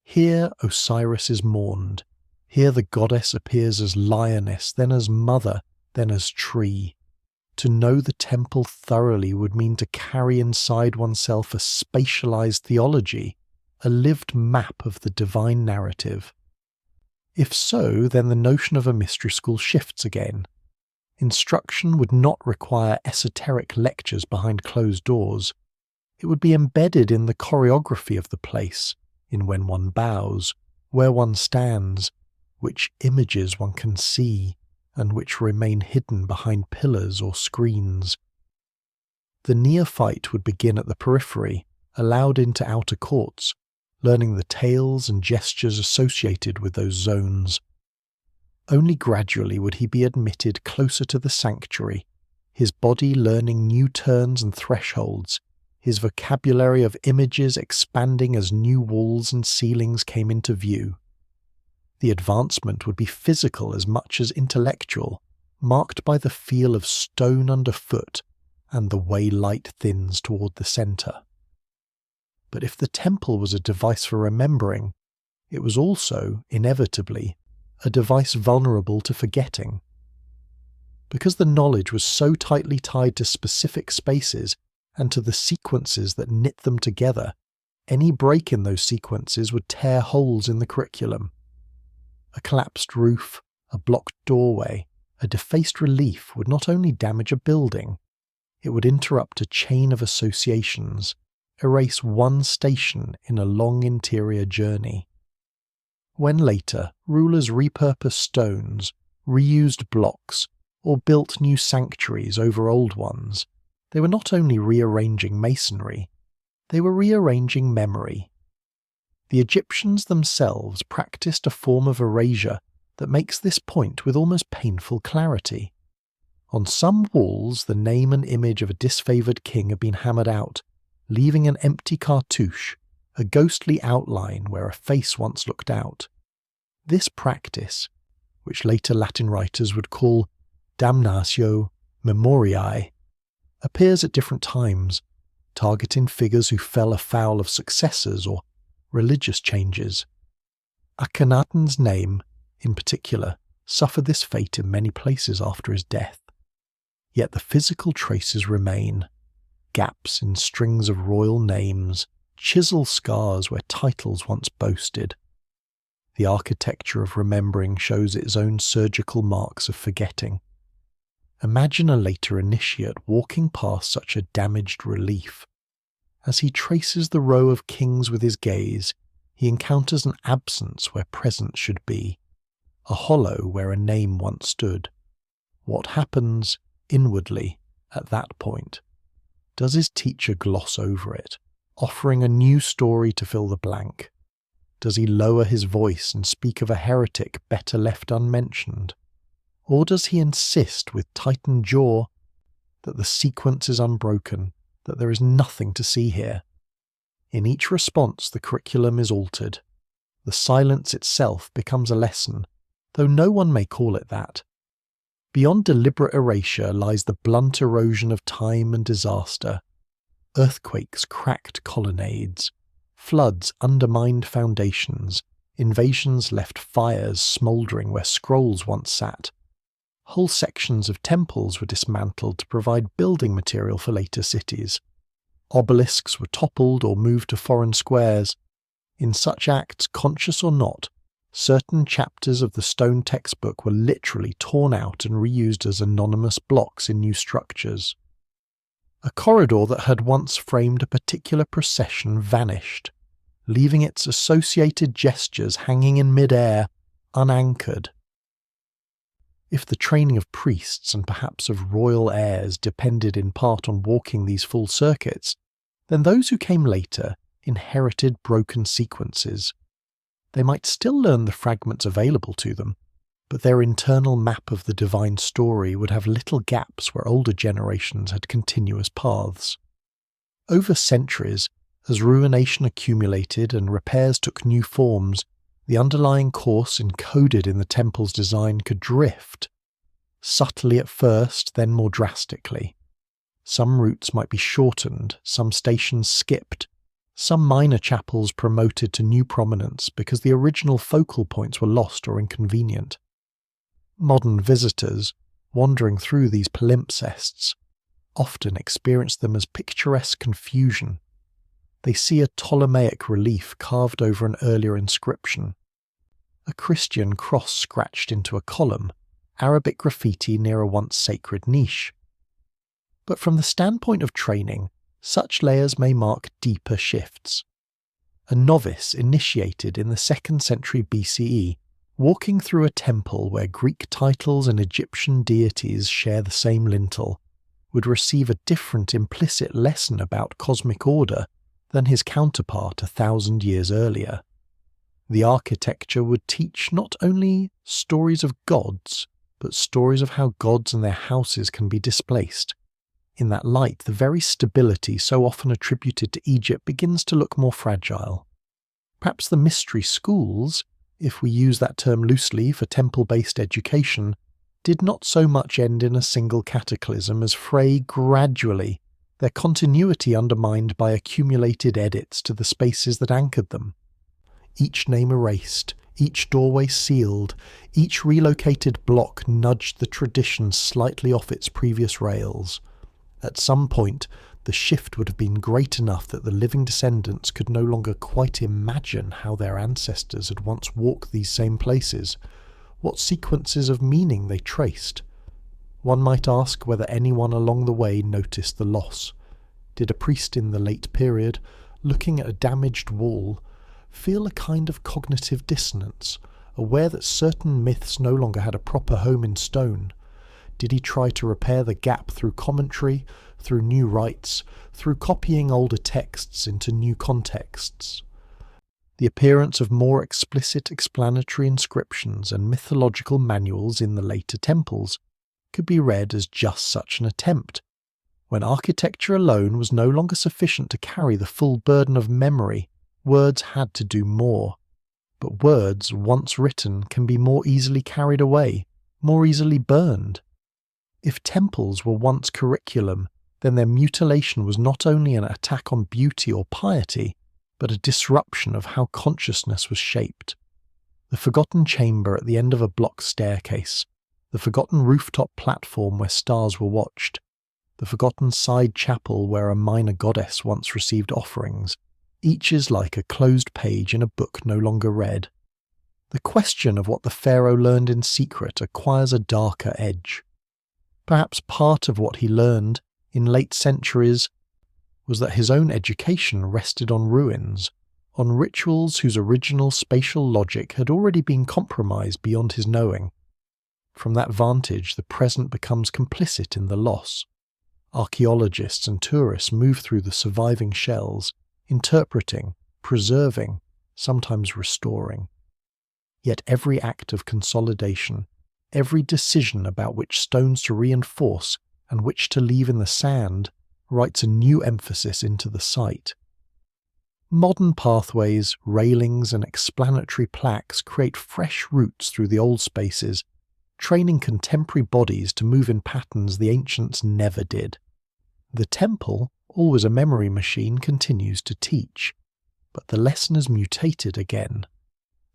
Speaker 1: Here, Osiris is mourned. Here the goddess appears as lioness, then as mother, then as tree. To know the temple thoroughly would mean to carry inside oneself a spatialized theology, a lived map of the divine narrative. If so, then the notion of a mystery school shifts again. Instruction would not require esoteric lectures behind closed doors. It would be embedded in the choreography of the place, in when one bows, where one stands, which images one can see, and which remain hidden behind pillars or screens. The neophyte would begin at the periphery, allowed into outer courts, learning the tales and gestures associated with those zones. Only gradually would he be admitted closer to the sanctuary, his body learning new turns and thresholds, his vocabulary of images expanding as new walls and ceilings came into view. The advancement would be physical as much as intellectual, marked by the feel of stone underfoot and the way light thins toward the centre. But if the temple was a device for remembering, it was also, inevitably, a device vulnerable to forgetting. Because the knowledge was so tightly tied to specific spaces and to the sequences that knit them together, any break in those sequences would tear holes in the curriculum. A collapsed roof, a blocked doorway, a defaced relief would not only damage a building, it would interrupt a chain of associations, erase one station in a long interior journey. When later rulers repurposed stones, reused blocks, or built new sanctuaries over old ones, they were not only rearranging masonry, they were rearranging memory. The Egyptians themselves practiced a form of erasure that makes this point with almost painful clarity. On some walls, the name and image of a disfavoured king had been hammered out, leaving an empty cartouche, a ghostly outline where a face once looked out. This practice, which later Latin writers would call damnatio memoriae, appears at different times, targeting figures who fell afoul of successors or religious changes. Akhenaten's name, in particular, suffered this fate in many places after his death. Yet the physical traces remain, gaps in strings of royal names, chisel scars where titles once boasted. The architecture of remembering shows its own surgical marks of forgetting. Imagine a later initiate walking past such a damaged relief. As he traces the row of kings with his gaze, he encounters an absence where presence should be, a hollow where a name once stood. What happens, inwardly, at that point? Does his teacher gloss over it, offering a new story to fill the blank? Does he lower his voice and speak of a heretic better left unmentioned? Or does he insist with tightened jaw that the sequence is unbroken, that there is nothing to see here? In each response, the curriculum is altered. The silence itself becomes a lesson, though no one may call it that. Beyond deliberate erasure lies the blunt erosion of time and disaster. Earthquakes cracked colonnades, floods undermined foundations, invasions left fires smouldering where scrolls once sat. Whole sections of temples were dismantled to provide building material for later cities. Obelisks were toppled or moved to foreign squares. In such acts, conscious or not, certain chapters of the stone textbook were literally torn out and reused as anonymous blocks in new structures. A corridor that had once framed a particular procession vanished, leaving its associated gestures hanging in mid-air, unanchored. If the training of priests and perhaps of royal heirs depended in part on walking these full circuits, then those who came later inherited broken sequences. They might still learn the fragments available to them, but their internal map of the divine story would have little gaps where older generations had continuous paths. Over centuries, as ruination accumulated and repairs took new forms, the underlying course encoded in the temple's design could drift. Subtly at first, then more drastically. Some routes might be shortened, some stations skipped, some minor chapels promoted to new prominence because the original focal points were lost or inconvenient. Modern visitors, wandering through these palimpsests, often experience them as picturesque confusion. They see a Ptolemaic relief carved over an earlier inscription, a Christian cross scratched into a column, Arabic graffiti near a once sacred niche. But from the standpoint of training, such layers may mark deeper shifts. A novice initiated in the 2nd century BCE, walking through a temple where Greek titles and Egyptian deities share the same lintel, would receive a different implicit lesson about cosmic order than his counterpart 1,000 years earlier. The architecture would teach not only stories of gods, but stories of how gods and their houses can be displaced. In that light, the very stability so often attributed to Egypt begins to look more fragile. Perhaps the mystery schools, if we use that term loosely for temple-based education, did not so much end in a single cataclysm as fray gradually, their continuity undermined by accumulated edits to the spaces that anchored them. Each name erased, each doorway sealed, each relocated block nudged the tradition slightly off its previous rails. At some point, the shift would have been great enough that the living descendants could no longer quite imagine how their ancestors had once walked these same places, what sequences of meaning they traced. One might ask whether anyone along the way noticed the loss. Did a priest in the late period, looking at a damaged wall, feel a kind of cognitive dissonance, aware that certain myths no longer had a proper home in stone? Did he try to repair the gap through commentary, through new rites, through copying older texts into new contexts? The appearance of more explicit explanatory inscriptions and mythological manuals in the later temples could be read as just such an attempt, when architecture alone was no longer sufficient to carry the full burden of memory. Words had to do more. But words, once written, can be more easily carried away, more easily burned. If temples were once curriculum, then their mutilation was not only an attack on beauty or piety, but a disruption of how consciousness was shaped. The forgotten chamber at the end of a block staircase, the forgotten rooftop platform where stars were watched, the forgotten side chapel where a minor goddess once received offerings, each is like a closed page in a book no longer read. The question of what the pharaoh learned in secret acquires a darker edge. Perhaps part of what he learned in late centuries was that his own education rested on ruins, on rituals whose original spatial logic had already been compromised beyond his knowing. From that vantage, the present becomes complicit in the loss. Archaeologists and tourists move through the surviving shells, interpreting, preserving, sometimes restoring. Yet every act of consolidation, every decision about which stones to reinforce and which to leave in the sand, writes a new emphasis into the site. Modern pathways, railings, and explanatory plaques create fresh routes through the old spaces, training contemporary bodies to move in patterns the ancients never did. The temple, always a memory machine, continues to teach, but the lesson has mutated again.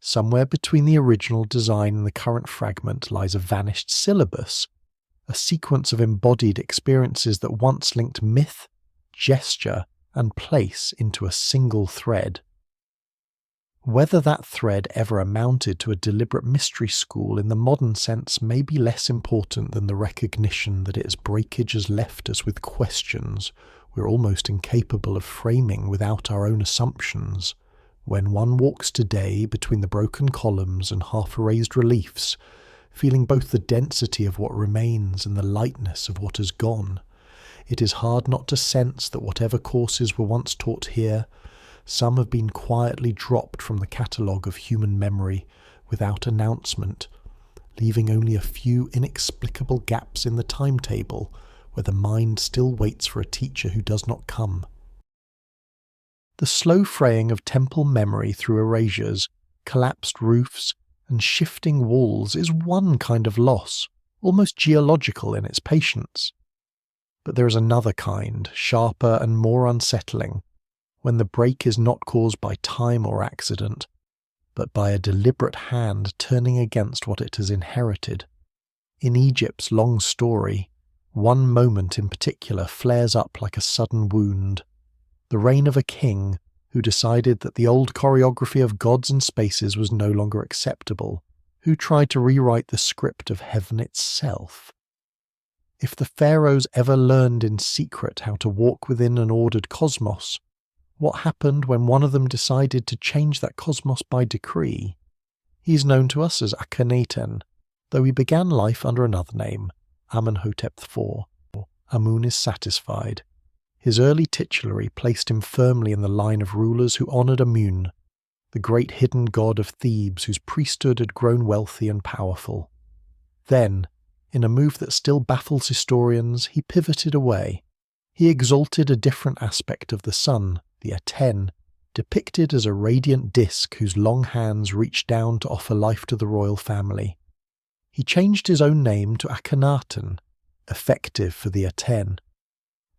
Speaker 1: Somewhere between the original design and the current fragment lies a vanished syllabus, a sequence of embodied experiences that once linked myth, gesture, and place into a single thread. Whether that thread ever amounted to a deliberate mystery school in the modern sense may be less important than the recognition that its breakage has left us with questions we're almost incapable of framing without our own assumptions. When one walks today between the broken columns and half-erased reliefs, feeling both the density of what remains and the lightness of what has gone, it is hard not to sense that whatever courses were once taught here, some have been quietly dropped from the catalogue of human memory without announcement, leaving only a few inexplicable gaps in the timetable where the mind still waits for a teacher who does not come. The slow fraying of temple memory through erasures, collapsed roofs, and shifting walls is one kind of loss, almost geological in its patience. But there is another kind, sharper and more unsettling, when the break is not caused by time or accident, but by a deliberate hand turning against what it has inherited. In Egypt's long story, one moment in particular flares up like a sudden wound. The reign of a king who decided that the old choreography of gods and spaces was no longer acceptable, who tried to rewrite the script of heaven itself. If the pharaohs ever learned in secret how to walk within an ordered cosmos, what happened when one of them decided to change that cosmos by decree? He is known to us as Akhenaten, though he began life under another name, Amenhotep IV. Amun is satisfied. His early titulary placed him firmly in the line of rulers who honoured Amun, the great hidden god of Thebes whose priesthood had grown wealthy and powerful. Then, in a move that still baffles historians, he pivoted away. He exalted a different aspect of the sun, the Aten, depicted as a radiant disk whose long hands reached down to offer life to the royal family. He changed his own name to Akhenaten, effective for the Aten.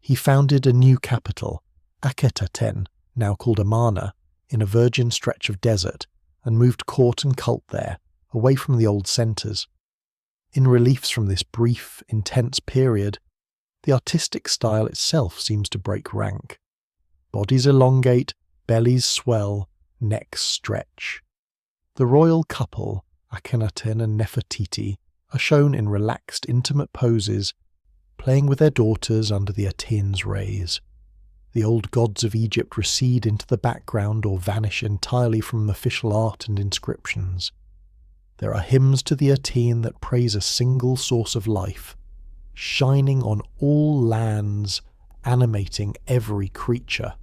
Speaker 1: He founded a new capital, Akhetaten, now called Amarna, in a virgin stretch of desert, and moved court and cult there, away from the old centres. In reliefs from this brief, intense period, the artistic style itself seems to break rank. Bodies elongate, bellies swell, necks stretch. The royal couple, Akhenaten and Nefertiti, are shown in relaxed, intimate poses, playing with their daughters under the Aten's rays. The old gods of Egypt recede into the background or vanish entirely from official art and inscriptions. There are hymns to the Aten that praise a single source of life, shining on all lands, animating every creature.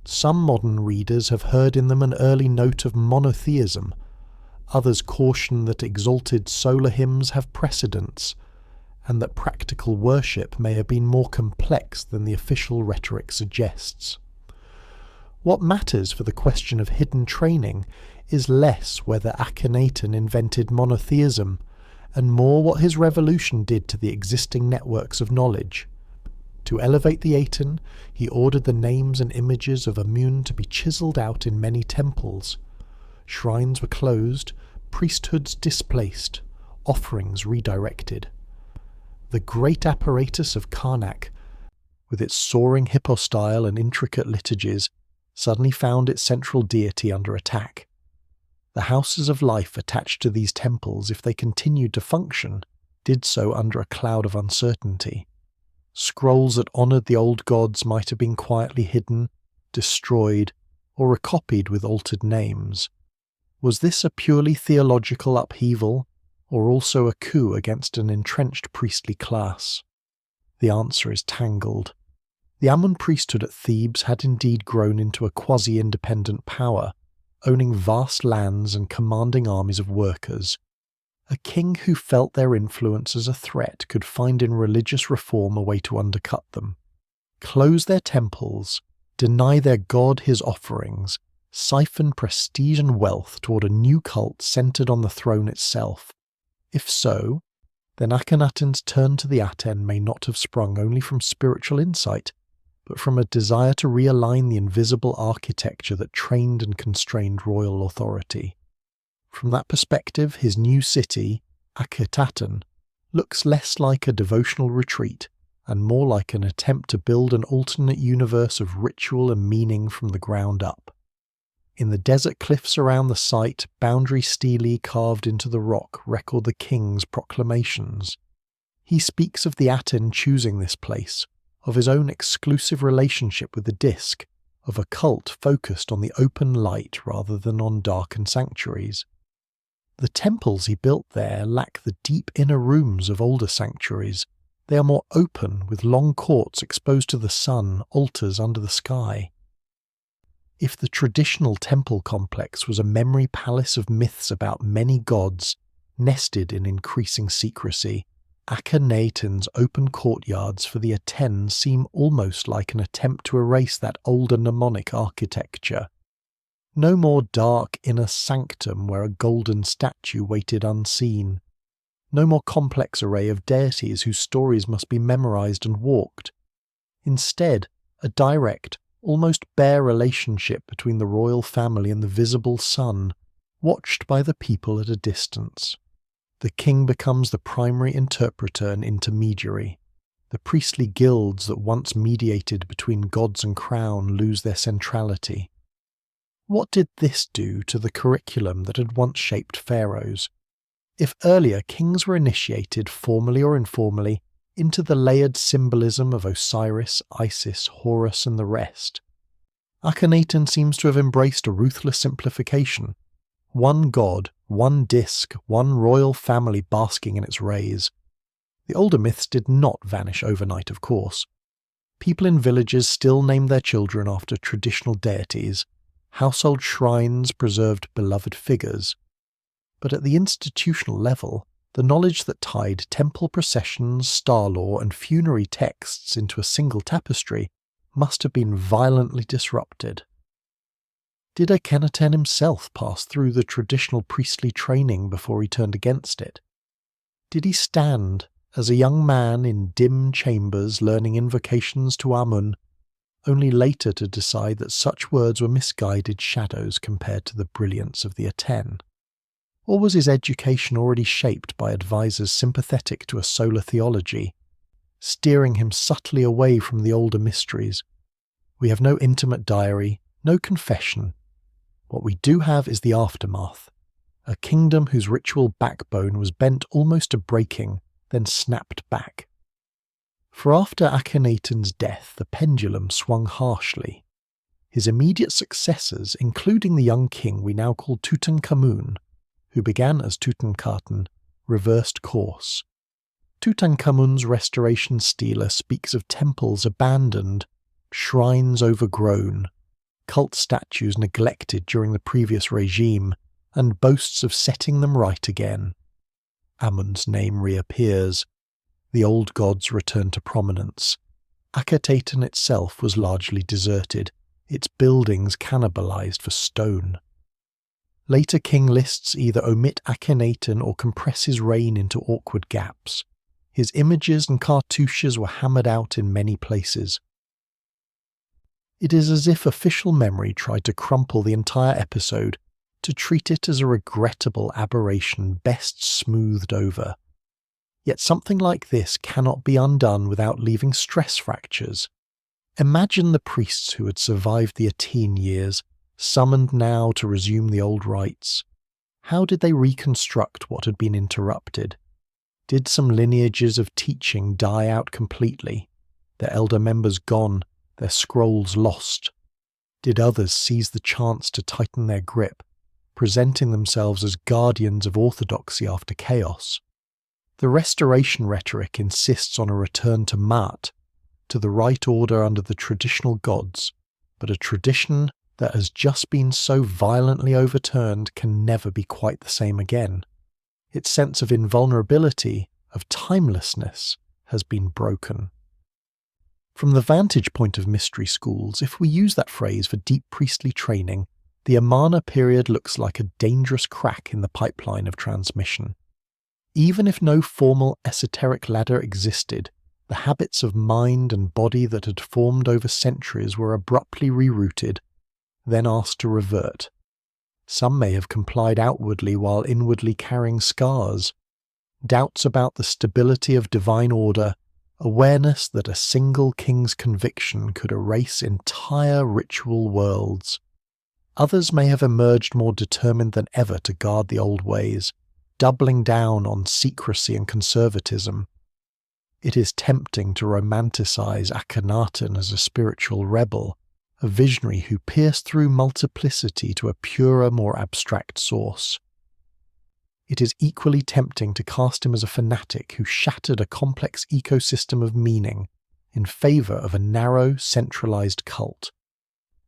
Speaker 1: Some modern readers have heard in them an early note of monotheism. Others caution that exalted solar hymns have precedents, and that practical worship may have been more complex than the official rhetoric suggests. What matters for the question of hidden training is less whether Akhenaten invented monotheism, and more what his revolution did to the existing networks of knowledge. To elevate the Aten, he ordered the names and images of Amun to be chiselled out in many temples. Shrines were closed, priesthoods displaced, offerings redirected. The great apparatus of Karnak, with its soaring hippostyle and intricate liturgies, suddenly found its central deity under attack. The houses of life attached to these temples, if they continued to function, did so under a cloud of uncertainty. Scrolls that honoured the old gods might have been quietly hidden, destroyed, or recopied with altered names. Was this a purely theological upheaval, or also a coup against an entrenched priestly class? The answer is tangled. The Amun priesthood at Thebes had indeed grown into a quasi-independent power, owning vast lands and commanding armies of workers. A king who felt their influence as a threat could find in religious reform a way to undercut them. Close their temples, deny their god his offerings, siphon prestige and wealth toward a new cult centered on the throne itself. If so, then Akhenaten's turn to the Aten may not have sprung only from spiritual insight, but from a desire to realign the invisible architecture that trained and constrained royal authority. From that perspective, his new city, Akhetaten, looks less like a devotional retreat and more like an attempt to build an alternate universe of ritual and meaning from the ground up. In the desert cliffs around the site, boundary stelae carved into the rock record the king's proclamations. He speaks of the Aten choosing this place, of his own exclusive relationship with the disk, of a cult focused on the open light rather than on darkened sanctuaries. The temples he built there lack the deep inner rooms of older sanctuaries. They are more open, with long courts exposed to the sun, altars under the sky. If the traditional temple complex was a memory palace of myths about many gods, nested in increasing secrecy, Akhenaten's open courtyards for the Aten seem almost like an attempt to erase that older mnemonic architecture. No more dark inner sanctum where a golden statue waited unseen. No more complex array of deities whose stories must be memorized and walked. Instead, a direct, almost bare relationship between the royal family and the visible sun, watched by the people at a distance. The king becomes the primary interpreter and intermediary. The priestly guilds that once mediated between gods and crown lose their centrality. What did this do to the curriculum that had once shaped pharaohs? If earlier kings were initiated, formally or informally, into the layered symbolism of Osiris, Isis, Horus and the rest, Akhenaten seems to have embraced a ruthless simplification. One god, one disk, one royal family basking in its rays. The older myths did not vanish overnight, of course. People in villages still named their children after traditional deities. Household shrines preserved beloved figures. But at the institutional level, the knowledge that tied temple processions, star lore, and funerary texts into a single tapestry must have been violently disrupted. Did Akhenaten himself pass through the traditional priestly training before he turned against it? Did he stand, as a young man in dim chambers learning invocations to Amun, only later to decide that such words were misguided shadows compared to the brilliance of the Aten? Or was his education already shaped by advisors sympathetic to a solar theology, steering him subtly away from the older mysteries? We have no intimate diary, no confession. What we do have is the aftermath, a kingdom whose ritual backbone was bent almost to breaking, then snapped back. For after Akhenaten's death, the pendulum swung harshly. His immediate successors, including the young king we now call Tutankhamun, who began as Tutankhaten, reversed course. Tutankhamun's restoration stela speaks of temples abandoned, shrines overgrown, cult statues neglected during the previous regime, and boasts of setting them right again. Amun's name reappears. The old gods return to prominence. Akhenaten itself was largely deserted, its buildings cannibalized for stone. Later king lists either omit Akhenaten or compress his reign into awkward gaps. His images and cartouches were hammered out in many places. It is as if official memory tried to crumple the entire episode, to treat it as a regrettable aberration best smoothed over. Yet something like this cannot be undone without leaving stress fractures. Imagine the priests who had survived the Aten years, summoned now to resume the old rites. How did they reconstruct what had been interrupted? Did some lineages of teaching die out completely, their elder members gone, their scrolls lost? Did others seize the chance to tighten their grip, presenting themselves as guardians of orthodoxy after chaos? The restoration rhetoric insists on a return to Maat, to the right order under the traditional gods, but a tradition that has just been so violently overturned can never be quite the same again. Its sense of invulnerability, of timelessness, has been broken. From the vantage point of mystery schools, if we use that phrase for deep priestly training, the Amarna period looks like a dangerous crack in the pipeline of transmission. Even if no formal esoteric ladder existed, the habits of mind and body that had formed over centuries were abruptly rerouted, then asked to revert. Some may have complied outwardly while inwardly carrying scars. Doubts about the stability of divine order, awareness that a single king's conviction could erase entire ritual worlds. Others may have emerged more determined than ever to guard the old ways, doubling down on secrecy and conservatism. It is tempting to romanticize Akhenaten as a spiritual rebel, a visionary who pierced through multiplicity to a purer, more abstract source. It is equally tempting to cast him as a fanatic who shattered a complex ecosystem of meaning in favor of a narrow, centralized cult.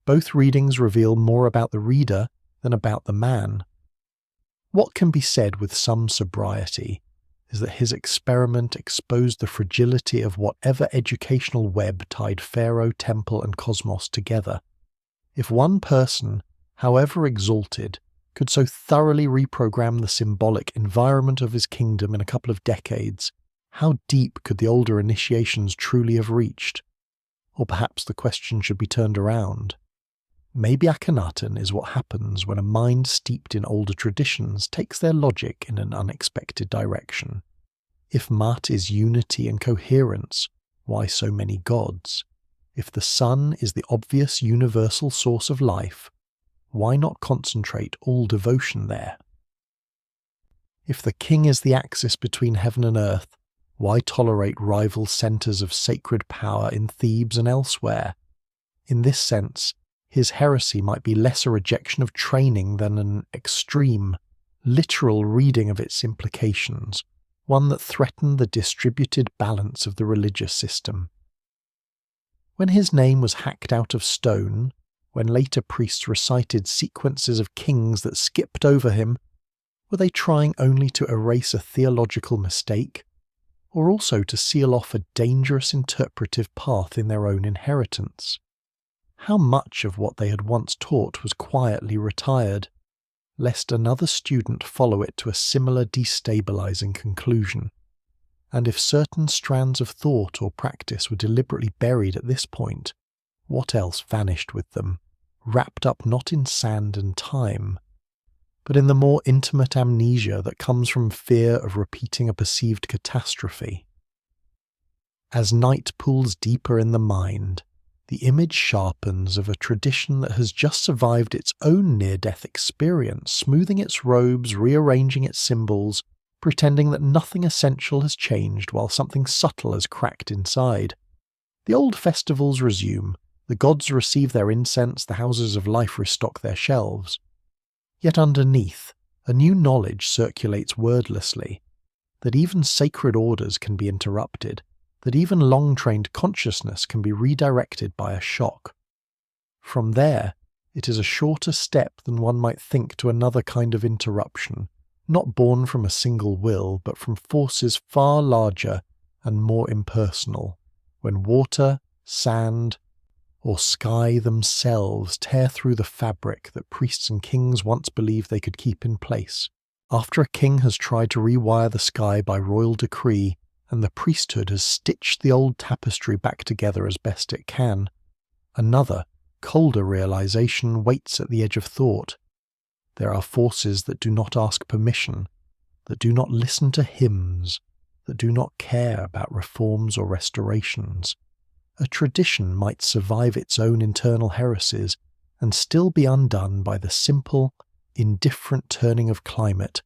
Speaker 1: Both readings reveal more about the reader than about the man. What can be said with some sobriety? is that his experiment exposed the fragility of whatever educational web tied pharaoh, temple, and cosmos together. If one person, however exalted, could so thoroughly reprogram the symbolic environment of his kingdom in a couple of decades, how deep could the older initiations truly have reached? Or perhaps the question should be turned around. Maybe Akhenaten is what happens when a mind steeped in older traditions takes their logic in an unexpected direction. If Ma'at is unity and coherence, why so many gods? If the sun is the obvious universal source of life, why not concentrate all devotion there? If the king is the axis between heaven and earth, why tolerate rival centres of sacred power in Thebes and elsewhere? In this sense, his heresy might be less a rejection of training than an extreme, literal reading of its implications, one that threatened the distributed balance of the religious system. When his name was hacked out of stone, when later priests recited sequences of kings that skipped over him, were they trying only to erase a theological mistake, or also to seal off a dangerous interpretive path in their own inheritance? How much of what they had once taught was quietly retired, lest another student follow it to a similar destabilizing conclusion? And if certain strands of thought or practice were deliberately buried at this point, what else vanished with them, wrapped up not in sand and time, but in the more intimate amnesia that comes from fear of repeating a perceived catastrophe? As night pulls deeper in the mind, the image sharpens of a tradition that has just survived its own near-death experience, smoothing its robes, rearranging its symbols, pretending that nothing essential has changed while something subtle has cracked inside. The old festivals resume, the gods receive their incense, the houses of life restock their shelves. Yet underneath, a new knowledge circulates wordlessly, that even sacred orders can be interrupted, that even long-trained consciousness can be redirected by a shock. From there, it is a shorter step than one might think to another kind of interruption, not born from a single will, but from forces far larger and more impersonal, when water, sand, or sky themselves tear through the fabric that priests and kings once believed they could keep in place. After a king has tried to rewire the sky by royal decree, and the priesthood has stitched the old tapestry back together as best it can, another, colder realization waits at the edge of thought. There are forces that do not ask permission, that do not listen to hymns, that do not care about reforms or restorations. A tradition might survive its own internal heresies and still be undone by the simple, indifferent turning of climate,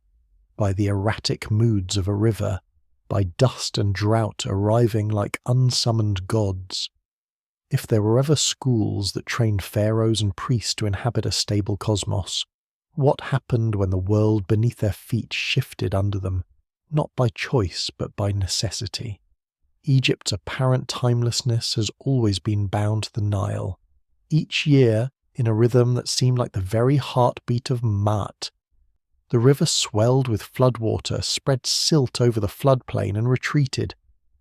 Speaker 1: by the erratic moods of a river, by dust and drought arriving like unsummoned gods. If there were ever schools that trained pharaohs and priests to inhabit a stable cosmos, what happened when the world beneath their feet shifted under them, not by choice but by necessity? Egypt's apparent timelessness has always been bound to the Nile. Each year, in a rhythm that seemed like the very heartbeat of Ma'at, the river swelled with floodwater, spread silt over the floodplain and retreated,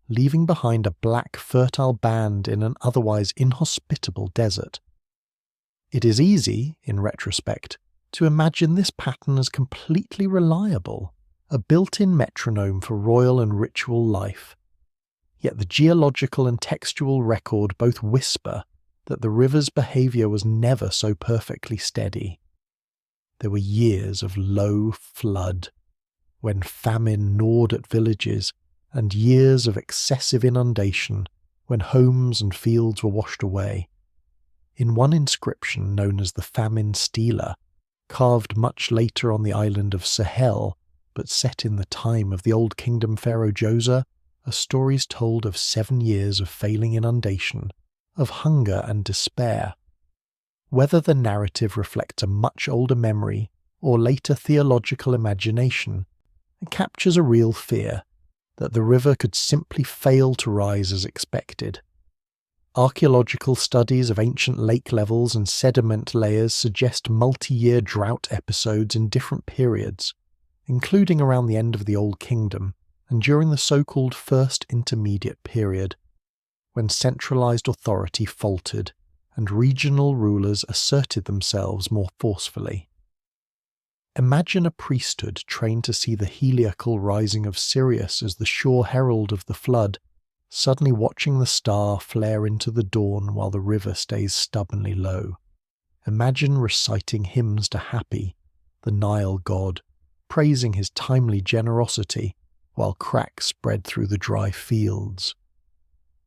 Speaker 1: leaving behind a black, fertile band in an otherwise inhospitable desert. It is easy, in retrospect, to imagine this pattern as completely reliable, a built-in metronome for royal and ritual life. Yet the geological and textual record both whisper that the river's behaviour was never so perfectly steady. There were years of low flood, when famine gnawed at villages, and years of excessive inundation, when homes and fields were washed away. In one inscription known as the Famine Stela, carved much later on the island of Sahel, but set in the time of the Old Kingdom pharaoh Djoser, a story is told of 7 years of failing inundation, of hunger and despair. Whether the narrative reflects a much older memory or later theological imagination, it captures a real fear that the river could simply fail to rise as expected. Archaeological studies of ancient lake levels and sediment layers suggest multi-year drought episodes in different periods, including around the end of the Old Kingdom and during the so-called First Intermediate Period, when centralized authority faltered and regional rulers asserted themselves more forcefully. Imagine a priesthood trained to see the heliacal rising of Sirius as the sure herald of the flood, suddenly watching the star flare into the dawn while the river stays stubbornly low. Imagine reciting hymns to Hapi, the Nile god, praising his timely generosity while cracks spread through the dry fields.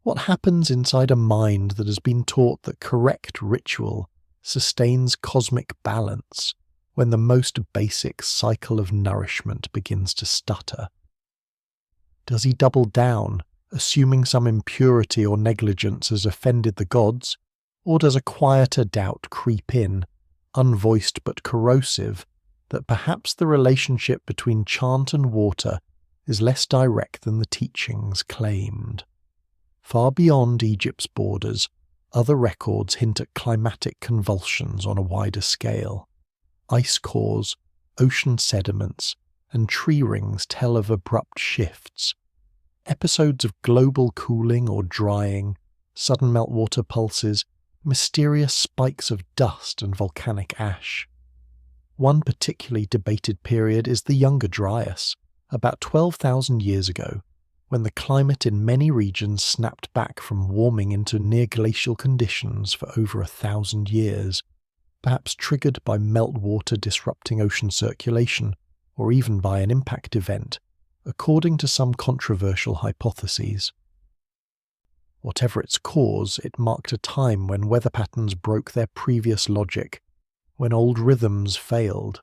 Speaker 1: What happens inside a mind that has been taught that correct ritual sustains cosmic balance when the most basic cycle of nourishment begins to stutter? Does he double down, assuming some impurity or negligence has offended the gods, or does a quieter doubt creep in, unvoiced but corrosive, that perhaps the relationship between chant and water is less direct than the teachings claimed? Far beyond Egypt's borders, other records hint at climatic convulsions on a wider scale. Ice cores, ocean sediments, and tree rings tell of abrupt shifts. Episodes of global cooling or drying, sudden meltwater pulses, mysterious spikes of dust and volcanic ash. One particularly debated period is the Younger Dryas, about 12,000 years ago, when the climate in many regions snapped back from warming into near-glacial conditions for over 1,000 years, perhaps triggered by meltwater disrupting ocean circulation, or even by an impact event, according to some controversial hypotheses. Whatever its cause, it marked a time when weather patterns broke their previous logic, when old rhythms failed.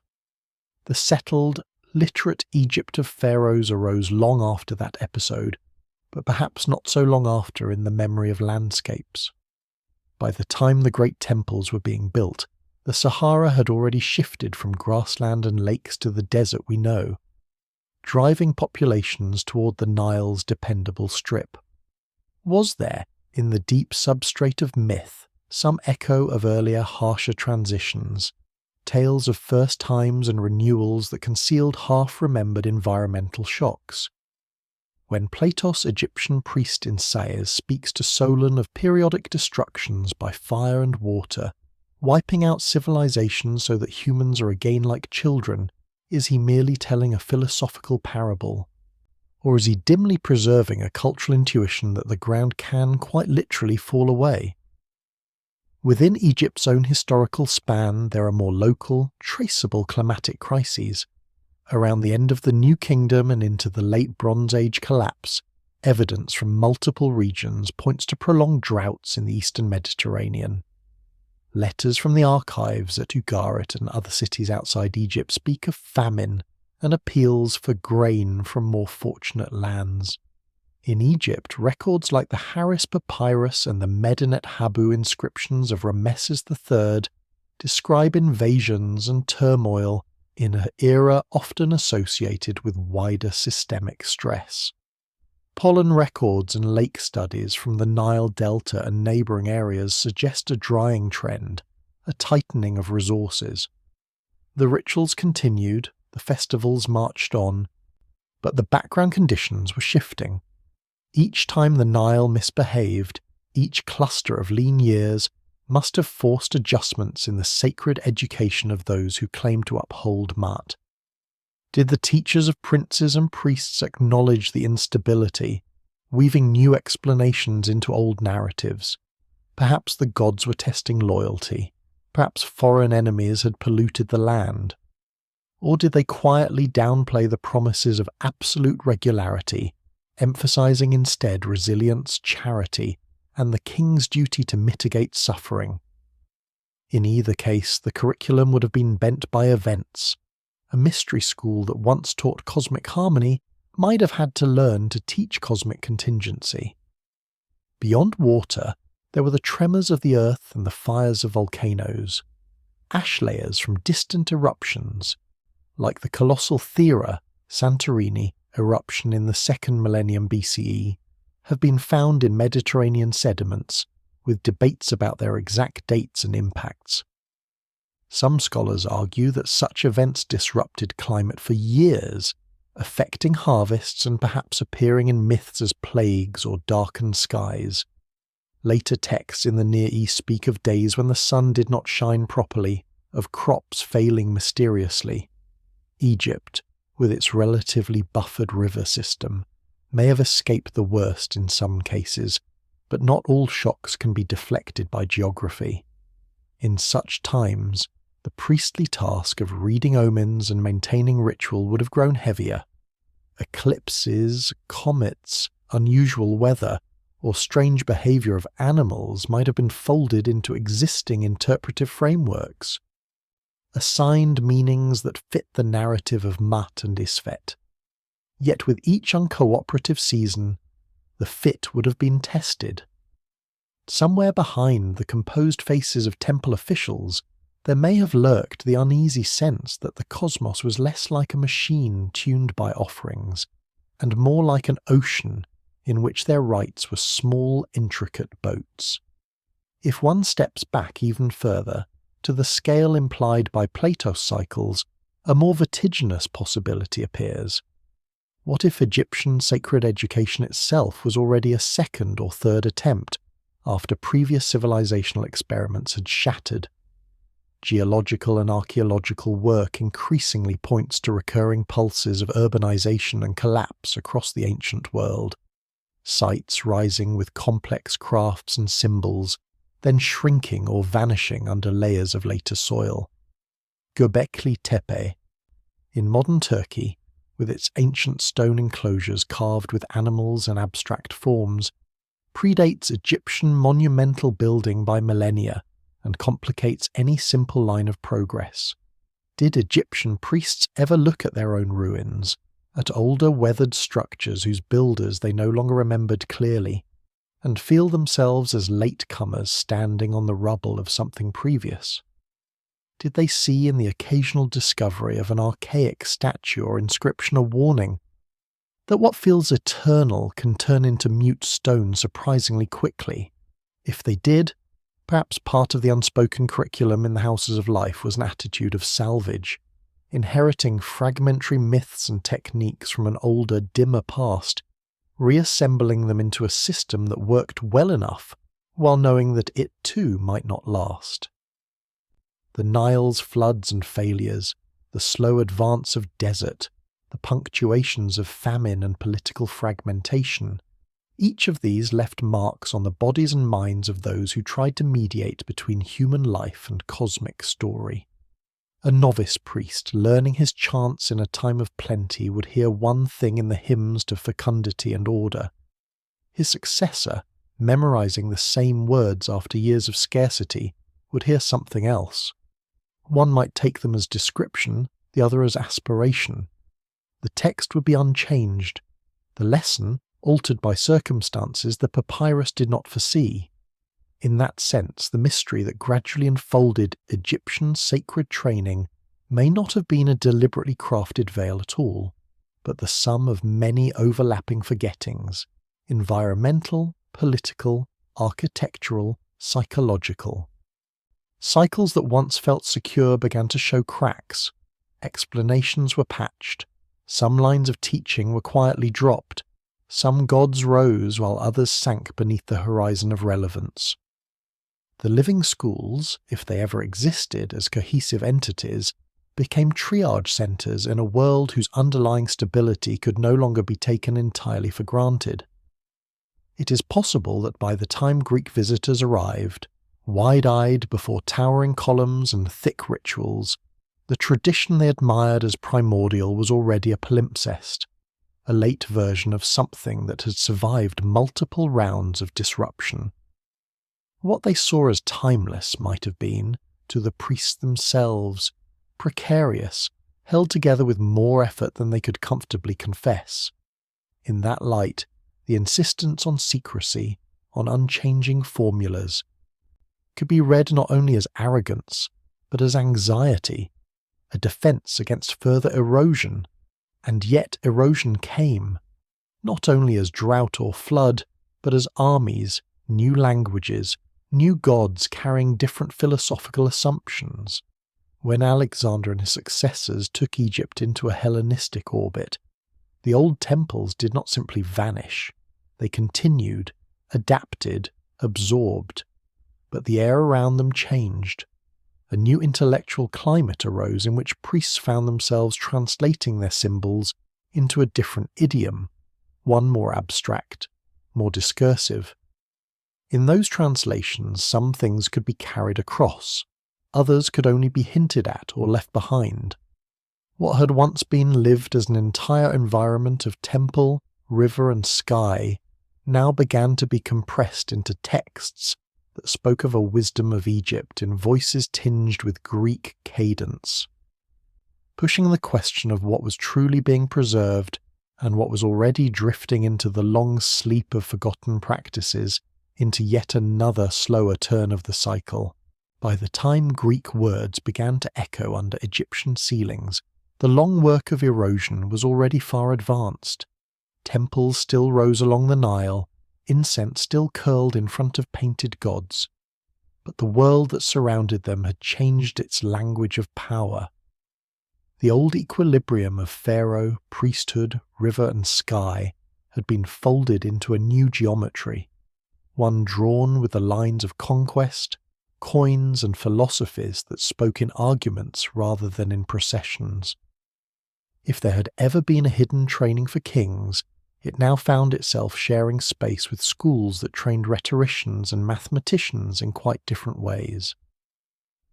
Speaker 1: The settled, literate Egypt of pharaohs arose long after that episode, but perhaps not so long after in the memory of landscapes. By the time the great temples were being built, the Sahara had already shifted from grassland and lakes to the desert we know, driving populations toward the Nile's dependable strip. Was there, in the deep substrate of myth, some echo of earlier harsher transitions, tales of first times and renewals that concealed half-remembered environmental shocks? When Plato's Egyptian priest in Sais speaks to Solon of periodic destructions by fire and water, wiping out civilization so that humans are again like children, is he merely telling a philosophical parable? Or is he dimly preserving a cultural intuition that the ground can quite literally fall away? Within Egypt's own historical span, there are more local, traceable climatic crises. Around the end of the New Kingdom and into the late Bronze Age collapse, evidence from multiple regions points to prolonged droughts in the eastern Mediterranean. Letters from the archives at Ugarit and other cities outside Egypt speak of famine and appeals for grain from more fortunate lands. In Egypt, records like the Harris Papyrus and the Medinet Habu inscriptions of Rameses III describe invasions and turmoil in an era often associated with wider systemic stress. Pollen records and lake studies from the Nile Delta and neighbouring areas suggest a drying trend, a tightening of resources. The rituals continued, the festivals marched on, but the background conditions were shifting. Each time the Nile misbehaved, each cluster of lean years must have forced adjustments in the sacred education of those who claimed to uphold Maat. Did the teachers of princes and priests acknowledge the instability, weaving new explanations into old narratives? Perhaps the gods were testing loyalty. Perhaps foreign enemies had polluted the land. Or did they quietly downplay the promises of absolute regularity, emphasizing instead resilience, charity, and the king's duty to mitigate suffering? In either case, the curriculum would have been bent by events. A mystery school that once taught cosmic harmony might have had to learn to teach cosmic contingency. Beyond water, there were the tremors of the earth and the fires of volcanoes, ash layers from distant eruptions, like the colossal Thera, Santorini, eruption in the 2nd millennium BCE, have been found in Mediterranean sediments, with debates about their exact dates and impacts. Some scholars argue that such events disrupted climate for years, affecting harvests and perhaps appearing in myths as plagues or darkened skies. Later texts in the Near East speak of days when the sun did not shine properly, of crops failing mysteriously. Egypt, with its relatively buffered river system, may have escaped the worst in some cases, but not all shocks can be deflected by geography. In such times, the priestly task of reading omens and maintaining ritual would have grown heavier. Eclipses, comets, unusual weather, or strange behaviour of animals might have been folded into existing interpretive frameworks, assigned meanings that fit the narrative of Mat and Isfet. Yet with each uncooperative season, the fit would have been tested. Somewhere behind the composed faces of temple officials, there may have lurked the uneasy sense that the cosmos was less like a machine tuned by offerings, and more like an ocean in which their rites were small, intricate boats. If one steps back even further, to the scale implied by Plato's cycles, a more vertiginous possibility appears. What if Egyptian sacred education itself was already a second or third attempt, after previous civilizational experiments had shattered? Geological and archaeological work increasingly points to recurring pulses of urbanization and collapse across the ancient world. Sites rising with complex crafts and symbols, then shrinking or vanishing under layers of later soil. Göbekli Tepe, in modern Turkey, with its ancient stone enclosures carved with animals and abstract forms, predates Egyptian monumental building by millennia and complicates any simple line of progress. Did Egyptian priests ever look at their own ruins, at older weathered structures whose builders they no longer remembered clearly, and feel themselves as latecomers standing on the rubble of something previous? Did they see in the occasional discovery of an archaic statue or inscription a warning that what feels eternal can turn into mute stone surprisingly quickly? If they did, perhaps part of the unspoken curriculum in the houses of life was an attitude of salvage, inheriting fragmentary myths and techniques from an older, dimmer past, reassembling them into a system that worked well enough, while knowing that it too might not last. The Nile's floods and failures, the slow advance of desert, the punctuations of famine and political fragmentation, each of these left marks on the bodies and minds of those who tried to mediate between human life and cosmic story. A novice priest learning his chants in a time of plenty would hear one thing in the hymns to fecundity and order. His successor, memorizing the same words after years of scarcity, would hear something else. One might take them as description, the other as aspiration. The text would be unchanged. The lesson, altered by circumstances the papyrus did not foresee. In that sense, the mystery that gradually enfolded Egyptian sacred training may not have been a deliberately crafted veil at all, but the sum of many overlapping forgettings, environmental, political, architectural, psychological. Cycles that once felt secure began to show cracks. Explanations were patched. Some lines of teaching were quietly dropped. Some gods rose while others sank beneath the horizon of relevance. The living schools, if they ever existed as cohesive entities, became triage centres in a world whose underlying stability could no longer be taken entirely for granted. It is possible that by the time Greek visitors arrived, wide-eyed before towering columns and thick rituals, the tradition they admired as primordial was already a palimpsest, a late version of something that had survived multiple rounds of disruption. What they saw as timeless might have been, to the priests themselves, precarious, held together with more effort than they could comfortably confess. In that light, the insistence on secrecy, on unchanging formulas, could be read not only as arrogance, but as anxiety, a defence against further erosion. And yet erosion came, not only as drought or flood, but as armies, new languages, new gods carrying different philosophical assumptions. When Alexander and his successors took Egypt into a Hellenistic orbit, The old temples did not simply vanish. They continued, adapted, absorbed. But the air around them changed. A new intellectual climate arose in which priests found themselves translating their symbols into a different idiom, one more abstract, more discursive. In those translations, some things could be carried across, others could only be hinted at or left behind. What had once been lived as an entire environment of temple, river, and sky now began to be compressed into texts that spoke of a wisdom of Egypt in voices tinged with Greek cadence, pushing the question of what was truly being preserved and what was already drifting into the long sleep of forgotten practices into yet another slower turn of the cycle. By the time Greek words began to echo under Egyptian ceilings, the long work of erosion was already far advanced. Temples still rose along the Nile, incense still curled in front of painted gods, but the world that surrounded them had changed its language of power. The old equilibrium of pharaoh, priesthood, river, and sky had been folded into a new geometry, one drawn with the lines of conquest, coins, and philosophies that spoke in arguments rather than in processions. If there had ever been a hidden training for kings, it now found itself sharing space with schools that trained rhetoricians and mathematicians in quite different ways.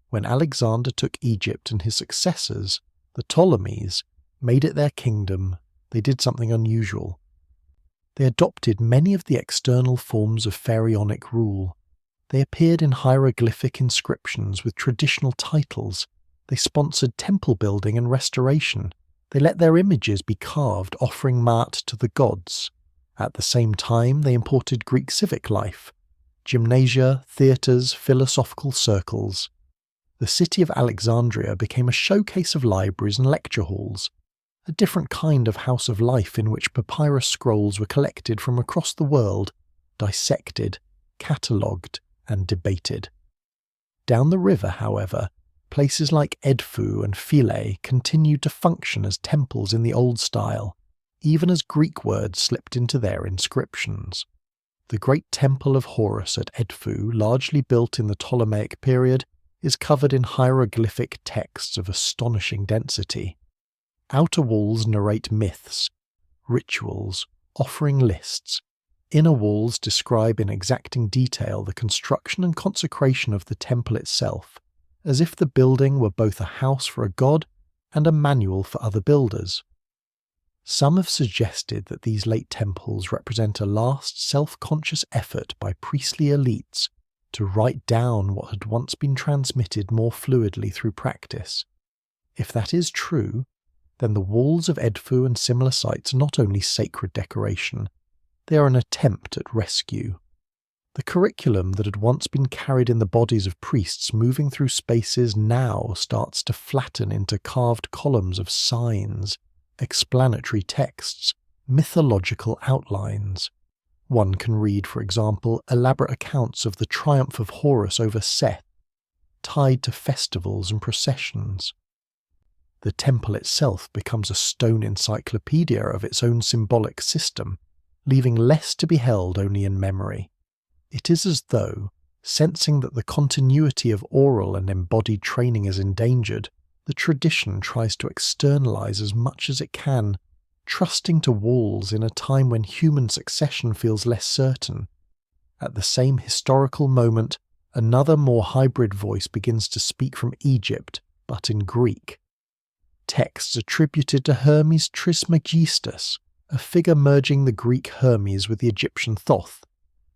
Speaker 1: When Alexander took Egypt and his successors, the Ptolemies, made it their kingdom, they did something unusual. They adopted many of the external forms of pharaonic rule. They appeared in hieroglyphic inscriptions with traditional titles. They sponsored temple building and restoration. They let their images be carved offering mart to the gods. At the same time, they imported Greek civic life, gymnasia, theatres, philosophical circles. The city of Alexandria became a showcase of libraries and lecture halls, a different kind of house of life in which papyrus scrolls were collected from across the world, dissected, catalogued, and debated. Down the river, however, places like Edfu and Philae continued to function as temples in the old style, even as Greek words slipped into their inscriptions. The great temple of Horus at Edfu, largely built in the Ptolemaic period, is covered in hieroglyphic texts of astonishing density. Outer walls narrate myths, rituals, offering lists. Inner walls describe in exacting detail the construction and consecration of the temple itself, as if the building were both a house for a god and a manual for other builders. Some have suggested that these late temples represent a last self-conscious effort by priestly elites to write down what had once been transmitted more fluidly through practice. If that is true, then the walls of Edfu and similar sites are not only sacred decoration, they are an attempt at rescue. The curriculum that had once been carried in the bodies of priests moving through spaces now starts to flatten into carved columns of signs, explanatory texts, mythological outlines. One can read, for example, elaborate accounts of the triumph of Horus over Seth, tied to festivals and processions. The temple itself becomes a stone encyclopedia of its own symbolic system, leaving less to be held only in memory. It is as though, sensing that the continuity of oral and embodied training is endangered, the tradition tries to externalize as much as it can, trusting to walls in a time when human succession feels less certain. At the same historical moment, another more hybrid voice begins to speak from Egypt, but in Greek. Texts attributed to Hermes Trismegistus, a figure merging the Greek Hermes with the Egyptian Thoth,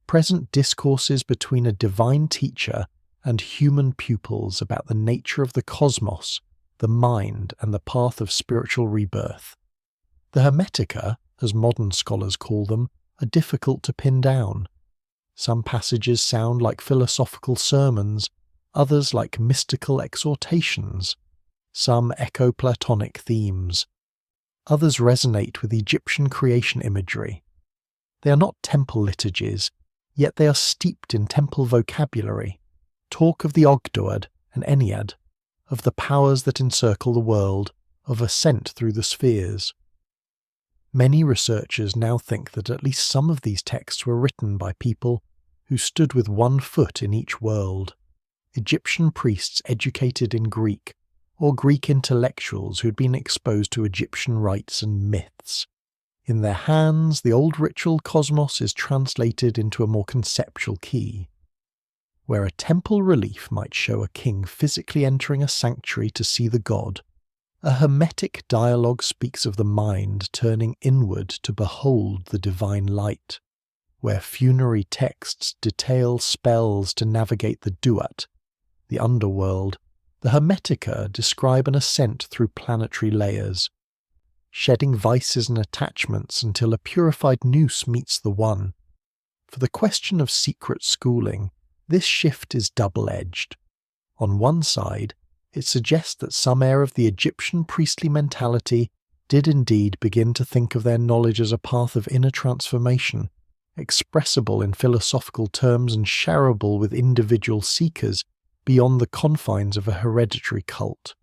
Speaker 1: present discourses between a divine teacher and human pupils about the nature of the cosmos, the mind, and the path of spiritual rebirth. The Hermetica, as modern scholars call them, are difficult to pin down. Some passages sound like philosophical sermons, others like mystical exhortations. Some echo Platonic themes. Others resonate with Egyptian creation imagery. They are not temple liturgies, yet they are steeped in temple vocabulary, talk of the Ogdoad and Ennead, of the powers that encircle the world, of ascent through the spheres. Many researchers now think that at least some of these texts were written by people who stood with one foot in each world. Egyptian priests educated in Greek, or Greek intellectuals who had been exposed to Egyptian rites and myths. In their hands, the old ritual cosmos is translated into a more conceptual key. Where a temple relief might show a king physically entering a sanctuary to see the god, a hermetic dialogue speaks of the mind turning inward to behold the divine light. Where funerary texts detail spells to navigate the duat, the underworld, the Hermetica describe an ascent through planetary layers, shedding vices and attachments until a purified nous meets the one. For the question of secret schooling, this shift is double-edged. On one side, it suggests that some heir of the Egyptian priestly mentality did indeed begin to think of their knowledge as a path of inner transformation, expressible in philosophical terms and shareable with individual seekers beyond the confines of a hereditary cult.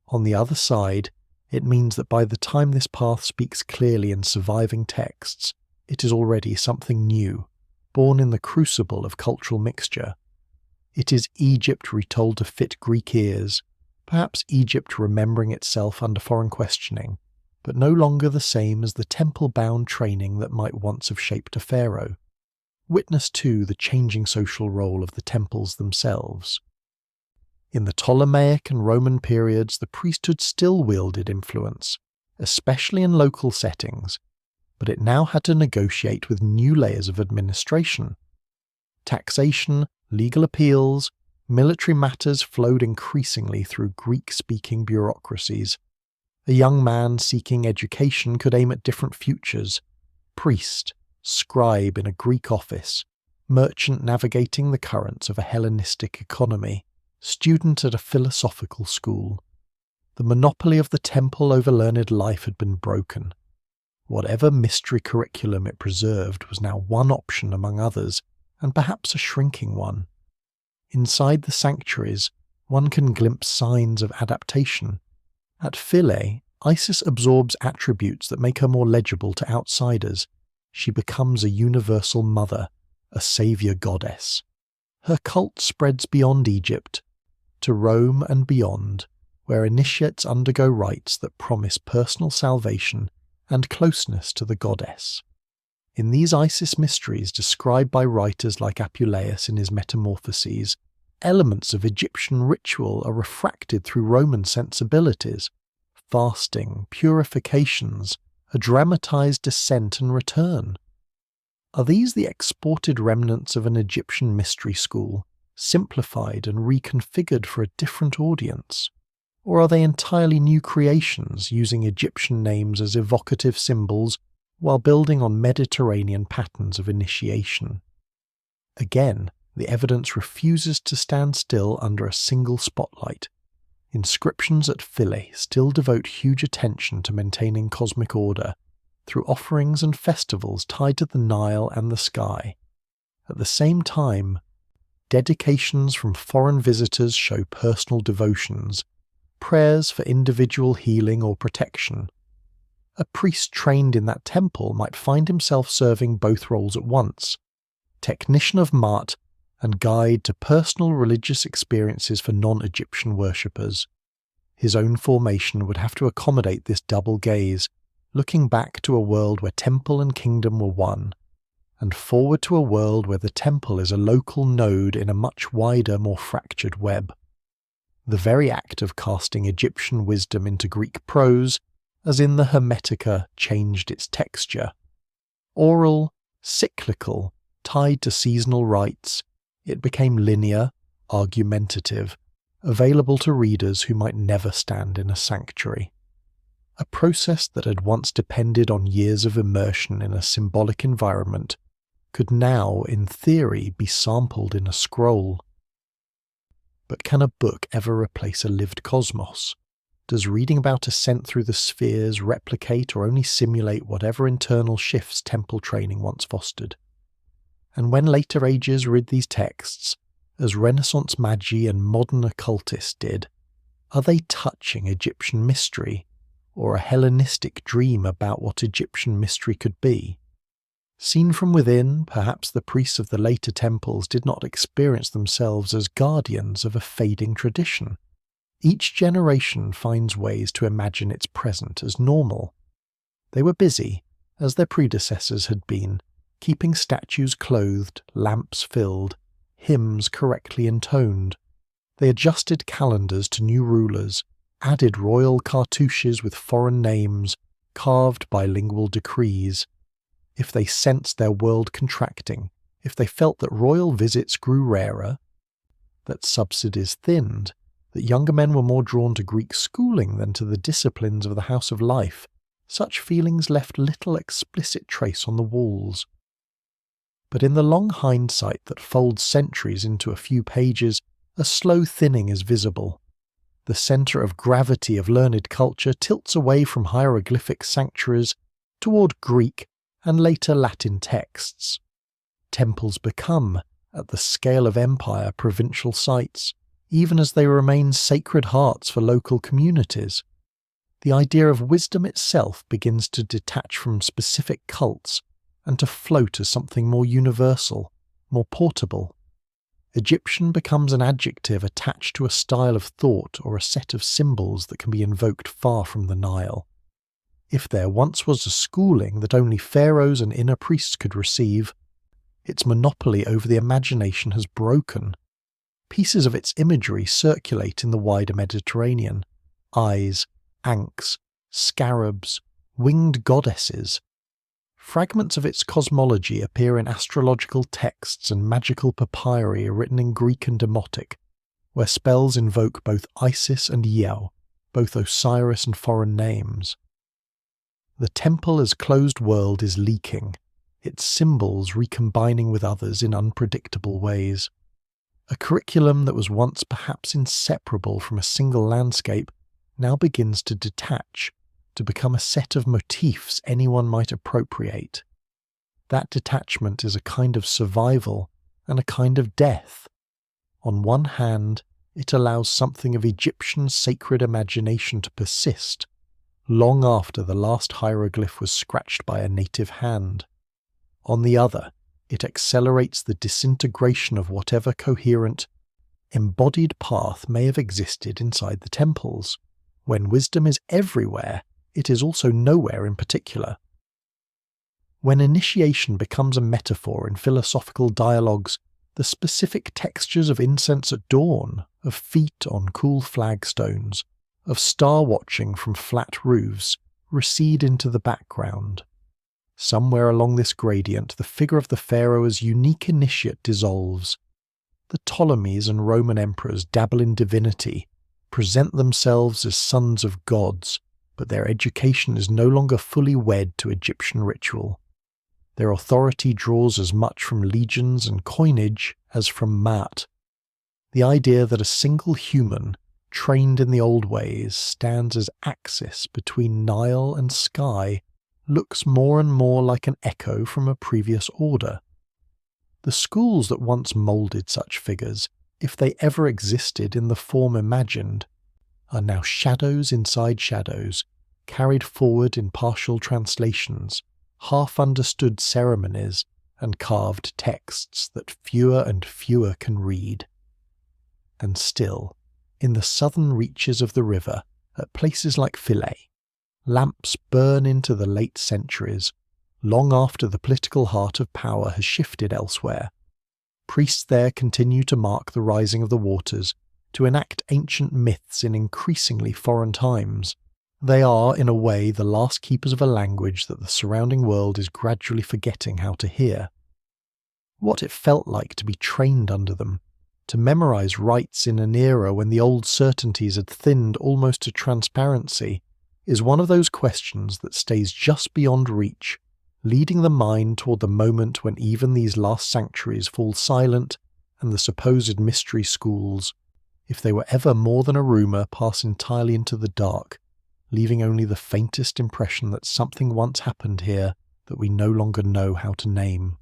Speaker 1: On the other side, it means that by the time this path speaks clearly in surviving texts, it is already something new, born in the crucible of cultural mixture. It is Egypt retold to fit Greek ears, perhaps Egypt remembering itself under foreign questioning, but no longer the same as the temple-bound training that might once have shaped a pharaoh. Witness, too, the changing social role of the temples themselves. In the Ptolemaic and Roman periods, the priesthood still wielded influence, especially in local settings, but it now had to negotiate with new layers of administration. Taxation, legal appeals, military matters flowed increasingly through Greek-speaking bureaucracies. A young man seeking education could aim at different futures: priest, scribe in a Greek office, merchant navigating the currents of a Hellenistic economy, student at a philosophical school. The monopoly of the temple over learned life had been broken. Whatever mystery curriculum it preserved was now one option among others, and perhaps a shrinking one. Inside the sanctuaries, one can glimpse signs of adaptation. At Philae, Isis absorbs attributes that make her more legible to outsiders. She becomes a universal mother, a saviour goddess. Her cult spreads beyond Egypt, to Rome and beyond, where initiates undergo rites that promise personal salvation and closeness to the goddess. In these Isis mysteries described by writers like Apuleius in his Metamorphoses, elements of Egyptian ritual are refracted through Roman sensibilities: fasting, purifications, a dramatized descent and return. Are these the exported remnants of an Egyptian mystery school, simplified and reconfigured for a different audience? Or are they entirely new creations using Egyptian names as evocative symbols while building on Mediterranean patterns of initiation? Again, the evidence refuses to stand still under a single spotlight. Inscriptions at Philae still devote huge attention to maintaining cosmic order through offerings and festivals tied to the Nile and the sky. At the same time, dedications from foreign visitors show personal devotions, prayers for individual healing or protection. A priest trained in that temple might find himself serving both roles at once: technician of Maat and guide to personal religious experiences for non-Egyptian worshippers. His own formation would have to accommodate this double gaze, looking back to a world where temple and kingdom were one, and forward to a world where the temple is a local node in a much wider, more fractured web. The very act of casting Egyptian wisdom into Greek prose, as in the Hermetica, changed its texture. Oral, cyclical, tied to seasonal rites, it became linear, argumentative, available to readers who might never stand in a sanctuary. A process that had once depended on years of immersion in a symbolic environment could now, in theory, be sampled in a scroll. But can a book ever replace a lived cosmos? Does reading about ascent through the spheres replicate or only simulate whatever internal shifts temple training once fostered? And when later ages read these texts, as Renaissance magi and modern occultists did, are they touching Egyptian mystery, or a Hellenistic dream about what Egyptian mystery could be. Seen from within, perhaps the priests of the later temples did not experience themselves as guardians of a fading tradition. Each generation finds ways to imagine its present as normal. They were busy, as their predecessors had been, keeping statues clothed, lamps filled, hymns correctly intoned. They adjusted calendars to new rulers, added royal cartouches with foreign names, carved bilingual decrees. If they sensed their world contracting, if they felt that royal visits grew rarer, that subsidies thinned, that younger men were more drawn to Greek schooling than to the disciplines of the house of life, such feelings left little explicit trace on the walls. But in the long hindsight that folds centuries into a few pages, a slow thinning is visible. The centre of gravity of learned culture tilts away from hieroglyphic sanctuaries toward Greek and later Latin texts. Temples become, at the scale of empire, provincial sites, even as they remain sacred hearts for local communities. The idea of wisdom itself begins to detach from specific cults and to float as something more universal, more portable. Egyptian becomes an adjective attached to a style of thought or a set of symbols that can be invoked far from the Nile. If there once was a schooling that only pharaohs and inner priests could receive, its monopoly over the imagination has broken. Pieces of its imagery circulate in the wider Mediterranean. Eyes, ankhs, scarabs, winged goddesses. Fragments of its cosmology appear in astrological texts and magical papyri written in Greek and Demotic, where spells invoke both Isis and Yeo, both Osiris and foreign names. The temple as closed world is leaking, its symbols recombining with others in unpredictable ways. A curriculum that was once perhaps inseparable from a single landscape now begins to detach, to become a set of motifs anyone might appropriate. That detachment is a kind of survival and a kind of death. On one hand, it allows something of Egyptian sacred imagination to persist, long after the last hieroglyph was scratched by a native hand. On the other, it accelerates the disintegration of whatever coherent, embodied path may have existed inside the temples. When wisdom is everywhere, it is also nowhere in particular. When initiation becomes a metaphor in philosophical dialogues, the specific textures of incense at dawn, of feet on cool flagstones, of star-watching from flat roofs, recede into the background. Somewhere along this gradient, the figure of the pharaoh as unique initiate dissolves. The Ptolemies and Roman emperors dabble in divinity, present themselves as sons of gods, but their education is no longer fully wed to Egyptian ritual. Their authority draws as much from legions and coinage as from Maat. The idea that a single human, trained in the old ways, stands as axis between Nile and sky looks more and more like an echo from a previous order. The schools that once moulded such figures, if they ever existed in the form imagined, are now shadows inside shadows, carried forward in partial translations, half-understood ceremonies, and carved texts that fewer and fewer can read. And still, in the southern reaches of the river, at places like Philae, lamps burn into the late centuries, long after the political heart of power has shifted elsewhere. Priests there continue to mark the rising of the waters, to enact ancient myths in increasingly foreign times. They are, in a way, the last keepers of a language that the surrounding world is gradually forgetting how to hear. What it felt like to be trained under them, to memorize rites in an era when the old certainties had thinned almost to transparency, is one of those questions that stays just beyond reach, leading the mind toward the moment when even these last sanctuaries fall silent and the supposed mystery schools, if they were ever more than a rumour, pass entirely into the dark, leaving only the faintest impression that something once happened here that we no longer know how to name.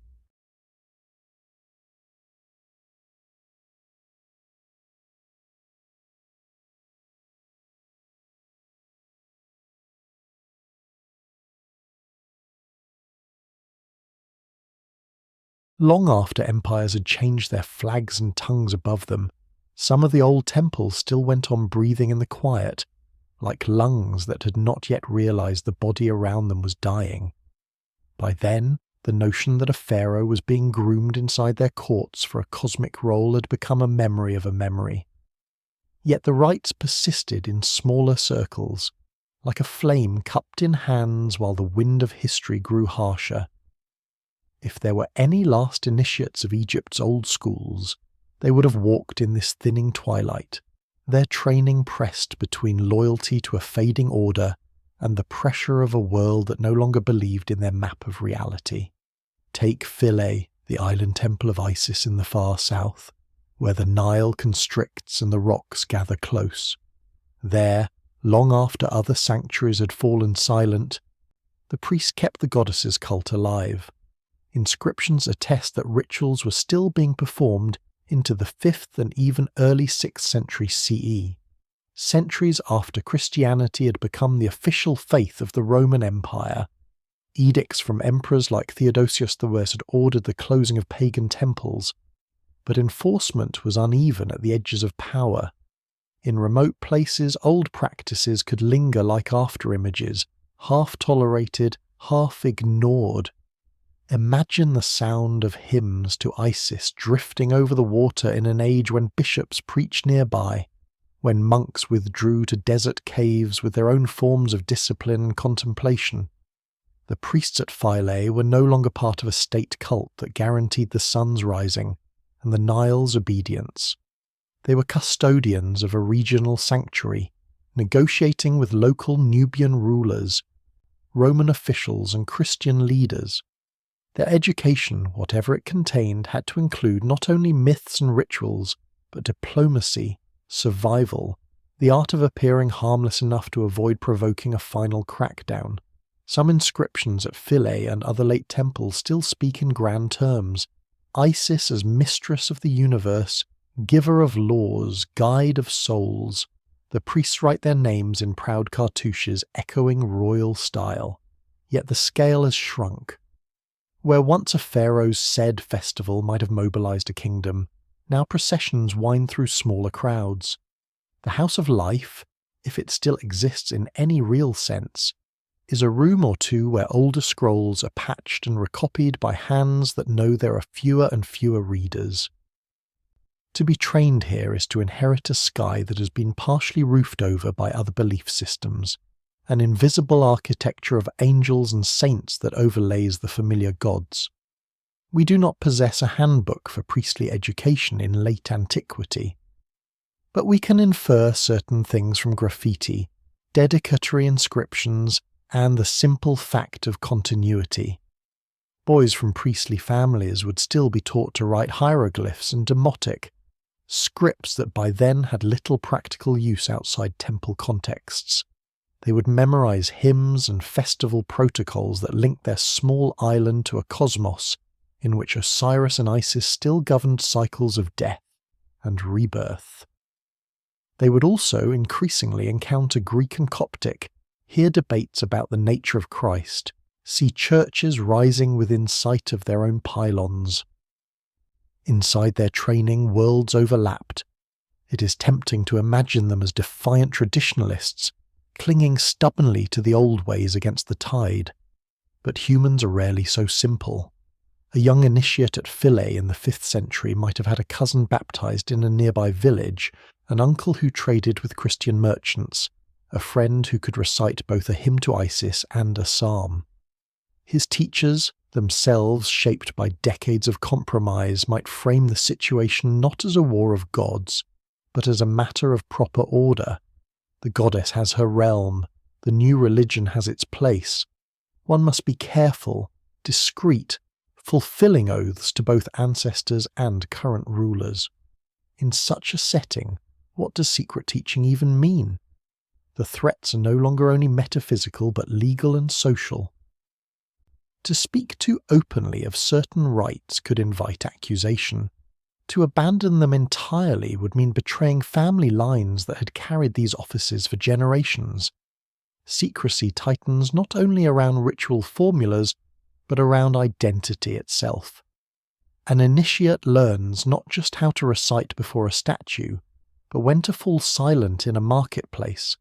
Speaker 1: Long after empires had changed their flags and tongues above them, some of the old temples still went on breathing in the quiet, like lungs that had not yet realized the body around them was dying. By then, the notion that a pharaoh was being groomed inside their courts for a cosmic role had become a memory of a memory. Yet the rites persisted in smaller circles, like a flame cupped in hands while the wind of history grew harsher. If there were any last initiates of Egypt's old schools, they would have walked in this thinning twilight, their training pressed between loyalty to a fading order and the pressure of a world that no longer believed in their map of reality. Take Philae, the island temple of Isis in the far south, where the Nile constricts and the rocks gather close. There, long after other sanctuaries had fallen silent, the priests kept the goddess's cult alive. Inscriptions attest that rituals were still being performed into the 5th and even early 6th century CE, centuries after Christianity had become the official faith of the Roman Empire. Edicts from emperors like Theodosius I had ordered the closing of pagan temples, but enforcement was uneven at the edges of power. In remote places, old practices could linger like after-images, half tolerated, half ignored. Imagine the sound of hymns to Isis drifting over the water in an age when bishops preached nearby, when monks withdrew to desert caves with their own forms of discipline and contemplation. The priests at Philae were no longer part of a state cult that guaranteed the sun's rising and the Nile's obedience. They were custodians of a regional sanctuary, negotiating with local Nubian rulers, Roman officials and Christian leaders. Their education, whatever it contained, had to include not only myths and rituals, but diplomacy, survival, the art of appearing harmless enough to avoid provoking a final crackdown. Some inscriptions at Philae and other late temples still speak in grand terms. Isis as mistress of the universe, giver of laws, guide of souls. The priests write their names in proud cartouches echoing royal style. Yet the scale has shrunk. Where once a pharaoh's said festival might have mobilized a kingdom, now processions wind through smaller crowds. The House of Life, if it still exists in any real sense, is a room or two where older scrolls are patched and recopied by hands that know there are fewer and fewer readers. To be trained here is to inherit a sky that has been partially roofed over by other belief systems, an invisible architecture of angels and saints that overlays the familiar gods. We do not possess a handbook for priestly education in late antiquity, but we can infer certain things from graffiti, dedicatory inscriptions, and the simple fact of continuity. Boys from priestly families would still be taught to write hieroglyphs and demotic, scripts that by then had little practical use outside temple contexts. They would memorize hymns and festival protocols that linked their small island to a cosmos in which Osiris and Isis still governed cycles of death and rebirth. They would also increasingly encounter Greek and Coptic, hear debates about the nature of Christ, see churches rising within sight of their own pylons. Inside their training, worlds overlapped. It is tempting to imagine them as defiant traditionalists, clinging stubbornly to the old ways against the tide. But humans are rarely so simple. A young initiate at Philae in the 5th century might have had a cousin baptized in a nearby village, an uncle who traded with Christian merchants, a friend who could recite both a hymn to Isis and a psalm. His teachers, themselves shaped by decades of compromise, might frame the situation not as a war of gods, but as a matter of proper order. The goddess has her realm, the new religion has its place. One must be careful, discreet, fulfilling oaths to both ancestors and current rulers. In such a setting, what does secret teaching even mean? The threats are no longer only metaphysical but legal and social. To speak too openly of certain rites could invite accusation. To abandon them entirely would mean betraying family lines that had carried these offices for generations. Secrecy tightens not only around ritual formulas, but around identity itself. An initiate learns not just how to recite before a statue, but when to fall silent in a marketplace,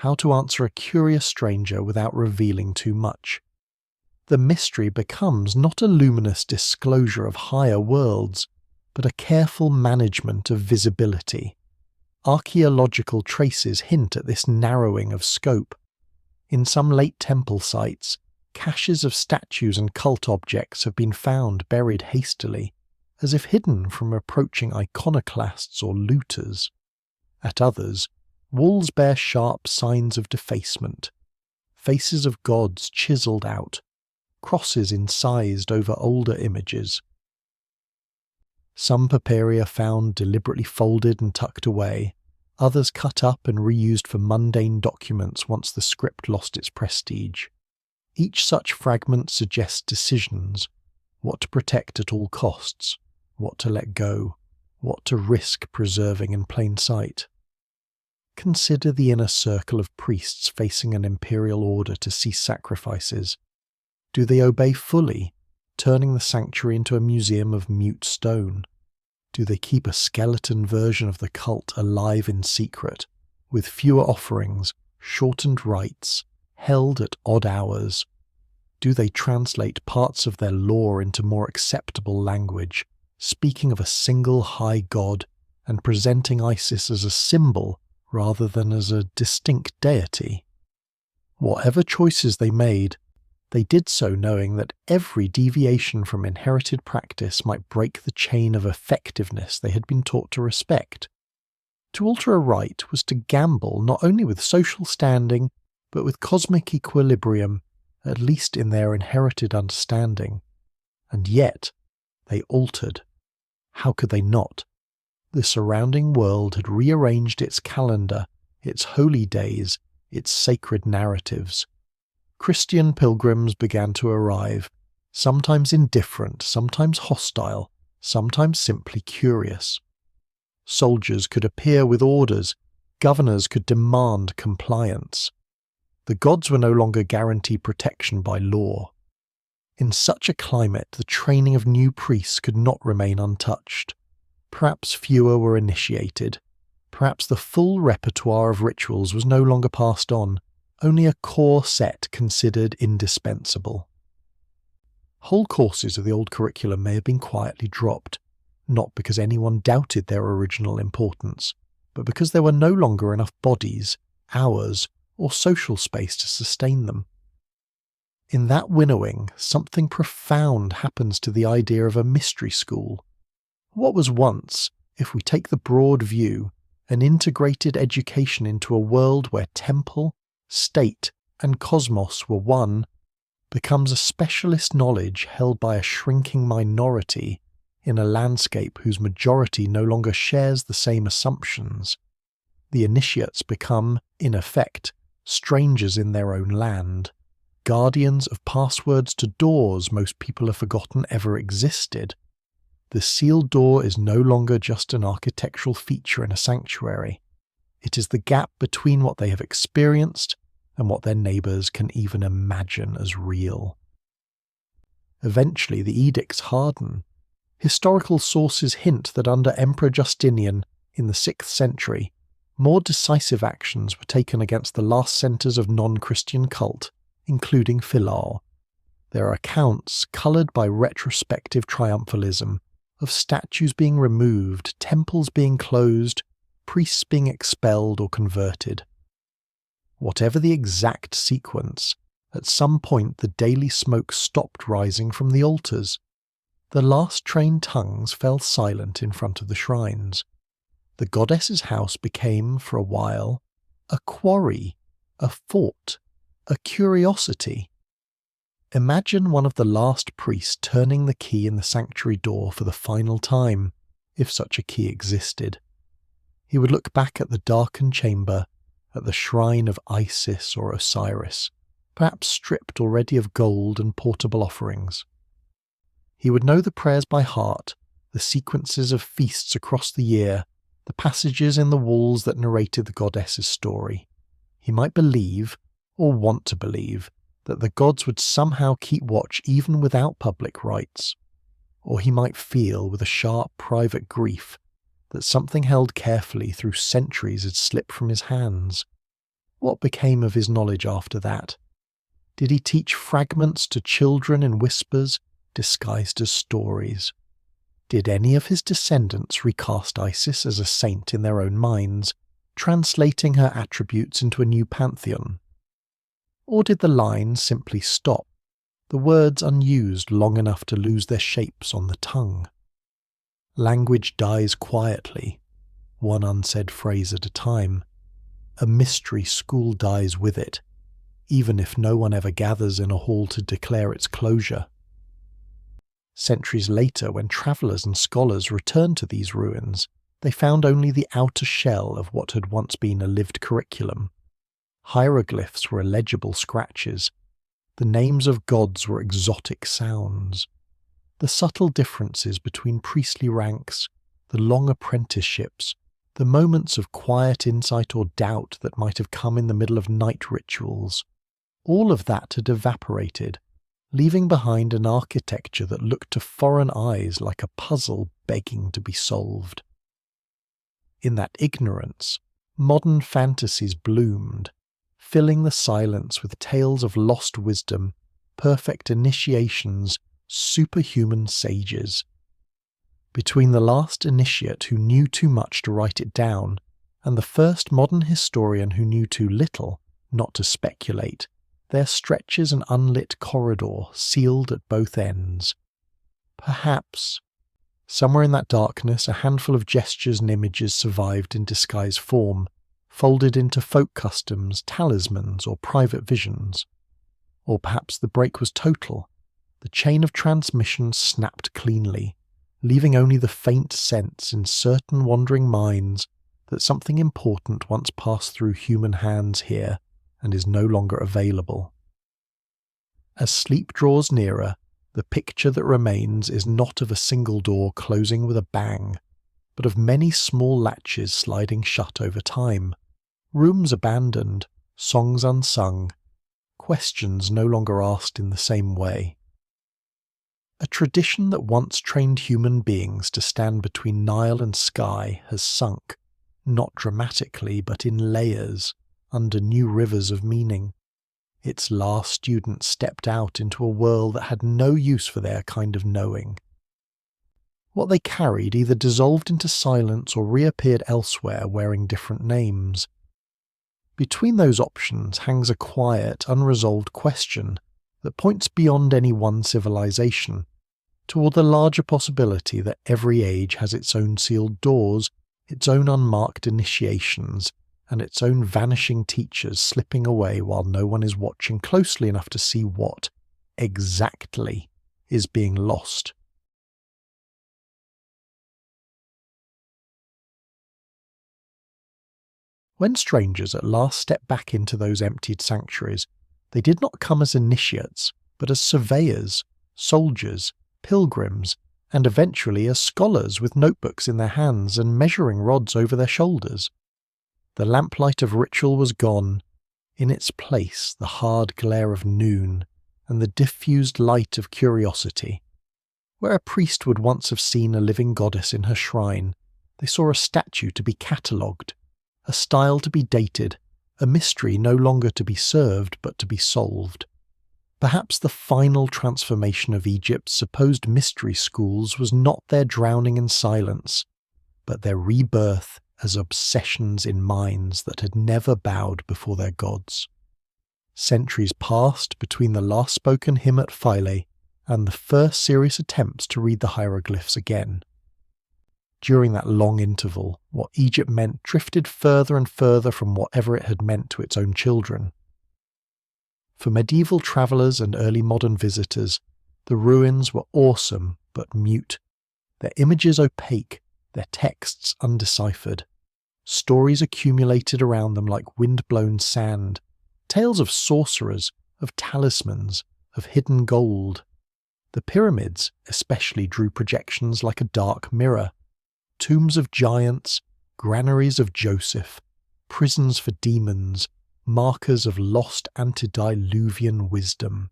Speaker 1: how to answer a curious stranger without revealing too much. The mystery becomes not a luminous disclosure of higher worlds, but a careful management of visibility. Archaeological traces hint at this narrowing of scope. In some late temple sites, caches of statues and cult objects have been found buried hastily, as if hidden from approaching iconoclasts or looters. At others, walls bear sharp signs of defacement, faces of gods chiselled out, crosses incised over older images. Some papyri are found deliberately folded and tucked away, others cut up and reused for mundane documents once the script lost its prestige. Each such fragment suggests decisions: what to protect at all costs, what to let go, what to risk preserving in plain sight. Consider the inner circle of priests facing an imperial order to cease sacrifices. Do they obey fully, turning the sanctuary into a museum of mute stone? Do they keep a skeleton version of the cult alive in secret, with fewer offerings, shortened rites, held at odd hours? Do they translate parts of their lore into more acceptable language, speaking of a single high god and presenting Isis as a symbol rather than as a distinct deity? Whatever choices they made, they did so knowing that every deviation from inherited practice might break the chain of effectiveness they had been taught to respect. To alter a rite was to gamble not only with social standing, but with cosmic equilibrium, at least in their inherited understanding. And yet, they altered. How could they not? The surrounding world had rearranged its calendar, its holy days, its sacred narratives. Christian pilgrims began to arrive, sometimes indifferent, sometimes hostile, sometimes simply curious. Soldiers could appear with orders, governors could demand compliance. The gods were no longer guaranteed protection by law. In such a climate, the training of new priests could not remain untouched. Perhaps fewer were initiated. Perhaps the full repertoire of rituals was no longer passed on, only a core set considered indispensable. Whole courses of the old curriculum may have been quietly dropped, not because anyone doubted their original importance, but because there were no longer enough bodies, hours, or social space to sustain them. In that winnowing, something profound happens to the idea of a mystery school. What was once, if we take the broad view, an integrated education into a world where temple, state, and cosmos were one, becomes a specialist knowledge held by a shrinking minority in a landscape whose majority no longer shares the same assumptions. The initiates become, in effect, strangers in their own land, guardians of passwords to doors most people have forgotten ever existed. The sealed door is no longer just an architectural feature in a sanctuary. It is the gap between what they have experienced and what their neighbours can even imagine as real. Eventually the edicts harden. Historical sources hint that under Emperor Justinian, in the 6th century, more decisive actions were taken against the last centres of non-Christian cult, including Pharaohs. There are accounts, coloured by retrospective triumphalism, of statues being removed, temples being closed, priests being expelled or converted. Whatever the exact sequence, at some point the daily smoke stopped rising from the altars. The last trained tongues fell silent in front of the shrines. The goddess's house became, for a while, a quarry, a fort, a curiosity. Imagine one of the last priests turning the key in the sanctuary door for the final time, if such a key existed. He would look back at the darkened chamber, at the shrine of Isis or Osiris, perhaps stripped already of gold and portable offerings. He would know the prayers by heart, the sequences of feasts across the year, the passages in the walls that narrated the goddess's story. He might believe, or want to believe, that the gods would somehow keep watch even without public rites. or he might feel with a sharp private grief that something held carefully through centuries had slipped from his hands. What became of his knowledge after that? Did he teach fragments to children in whispers, disguised as stories? Did any of his descendants recast Isis as a saint in their own minds, translating her attributes into a new pantheon? Or did the lines simply stop, the words unused long enough to lose their shapes on the tongue? Language dies quietly, one unsaid phrase at a time. A mystery school dies with it, even if no one ever gathers in a hall to declare its closure. Centuries later, when travellers and scholars returned to these ruins, they found only the outer shell of what had once been a lived curriculum. Hieroglyphs were illegible scratches. The names of gods were exotic sounds. The subtle differences between priestly ranks, the long apprenticeships, the moments of quiet insight or doubt that might have come in the middle of night rituals, all of that had evaporated, leaving behind an architecture that looked to foreign eyes like a puzzle begging to be solved. In that ignorance, modern fantasies bloomed, filling the silence with tales of lost wisdom, perfect initiations, superhuman sages. Between the last initiate who knew too much to write it down, and the first modern historian who knew too little not to speculate, there stretches an unlit corridor sealed at both ends. Perhaps, somewhere in that darkness, a handful of gestures and images survived in disguised form, folded into folk customs, talismans, or private visions. Or perhaps the break was total. The chain of transmission snapped cleanly, leaving only the faint sense in certain wandering minds that something important once passed through human hands here and is no longer available. As sleep draws nearer, the picture that remains is not of a single door closing with a bang, but of many small latches sliding shut over time, rooms abandoned, songs unsung, questions no longer asked in the same way. A tradition that once trained human beings to stand between Nile and sky has sunk, not dramatically but in layers, under new rivers of meaning. Its last student stepped out into a world that had no use for their kind of knowing. What they carried either dissolved into silence or reappeared elsewhere wearing different names. Between those options hangs a quiet, unresolved question that points beyond any one civilization, toward the larger possibility that every age has its own sealed doors, its own unmarked initiations, and its own vanishing teachers slipping away while no one is watching closely enough to see what, exactly, is being lost. When strangers at last stepped back into those emptied sanctuaries, they did not come as initiates, but as surveyors, soldiers, pilgrims, and eventually as scholars with notebooks in their hands and measuring rods over their shoulders. The lamplight of ritual was gone, in its place the hard glare of noon and the diffused light of curiosity. Where a priest would once have seen a living goddess in her shrine, they saw a statue to be catalogued, a style to be dated, a mystery no longer to be served but to be solved. Perhaps the final transformation of Egypt's supposed mystery schools was not their drowning in silence, but their rebirth as obsessions in minds that had never bowed before their gods. Centuries passed between the last spoken hymn at Philae and the first serious attempts to read the hieroglyphs again. During that long interval, what Egypt meant drifted further and further from whatever it had meant to its own children. For medieval travellers and early modern visitors, the ruins were awesome but mute, their images opaque, their texts undeciphered. Stories accumulated around them like wind-blown sand, tales of sorcerers, of talismans, of hidden gold. The pyramids especially drew projections like a dark mirror. Tombs of giants, granaries of Joseph, prisons for demons, markers of lost antediluvian wisdom.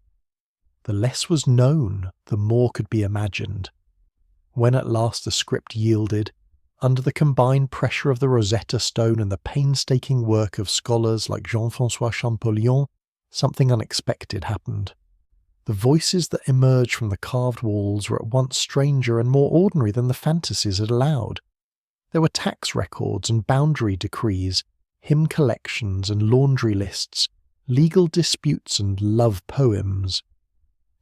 Speaker 1: The less was known, the more could be imagined. When at last the script yielded, under the combined pressure of the Rosetta Stone and the painstaking work of scholars like Jean-François Champollion, something unexpected happened. The voices that emerged from the carved walls were at once stranger and more ordinary than the fantasies had allowed. There were tax records and boundary decrees, hymn collections and laundry lists, legal disputes and love poems.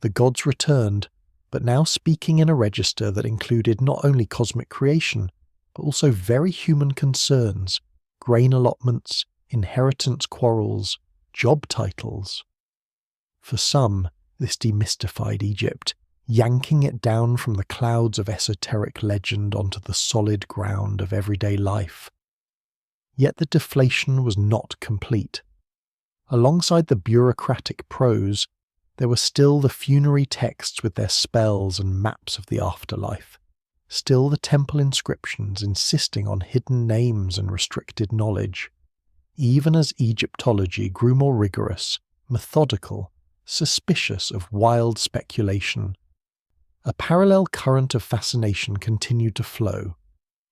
Speaker 1: The gods returned, but now speaking in a register that included not only cosmic creation, but also very human concerns, grain allotments, inheritance quarrels, job titles. For some, this demystified Egypt, yanking it down from the clouds of esoteric legend onto the solid ground of everyday life. Yet the deflation was not complete. Alongside the bureaucratic prose, there were still the funerary texts with their spells and maps of the afterlife, still the temple inscriptions insisting on hidden names and restricted knowledge. Even as Egyptology grew more rigorous, methodical, suspicious of wild speculation, a parallel current of fascination continued to flow.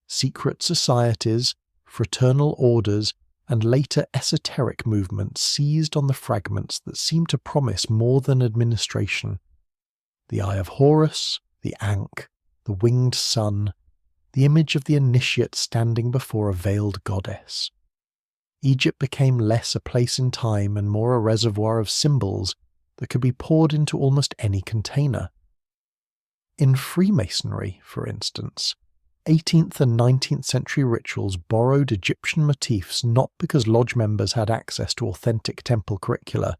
Speaker 1: Secret societies, fraternal orders, and later esoteric movements seized on the fragments that seemed to promise more than administration. The Eye of Horus, the Ankh, the winged sun, the image of the initiate standing before a veiled goddess. Egypt became less a place in time and more a reservoir of symbols that could be poured into almost any container. In Freemasonry, for instance, 18th and 19th century rituals borrowed Egyptian motifs not because lodge members had access to authentic temple curricula,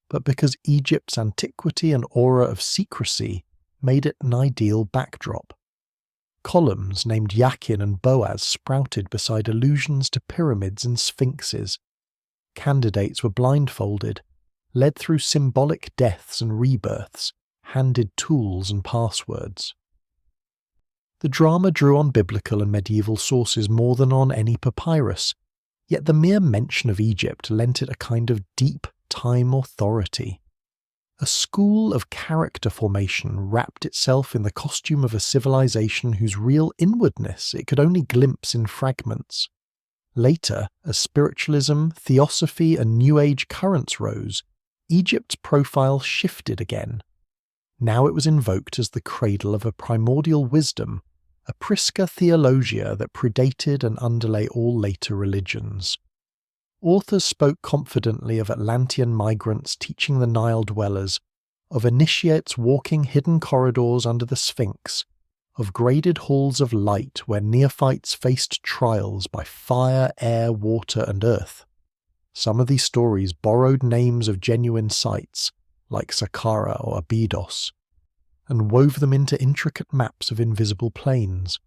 Speaker 1: but because Egypt's antiquity and aura of secrecy made it an ideal backdrop. Columns named Yakin and Boaz sprouted beside allusions to pyramids and sphinxes. Candidates were blindfolded, led through symbolic deaths and rebirths, handed tools and passwords. The drama drew on biblical and medieval sources more than on any papyrus, yet the mere mention of Egypt lent it a kind of deep time authority. A school of character formation wrapped itself in the costume of a civilization whose real inwardness it could only glimpse in fragments. Later, as spiritualism, theosophy, and New Age currents rose, Egypt's profile shifted again. Now it was invoked as the cradle of a primordial wisdom, a prisca theologia that predated and underlay all later religions. Authors spoke confidently of Atlantean migrants teaching the Nile dwellers, of initiates walking hidden corridors under the Sphinx, of graded halls of light where neophytes faced trials by fire, air, water, and earth. Some of these stories borrowed names of genuine sites, like Saqqara or Abydos, and wove them into intricate maps of invisible planes.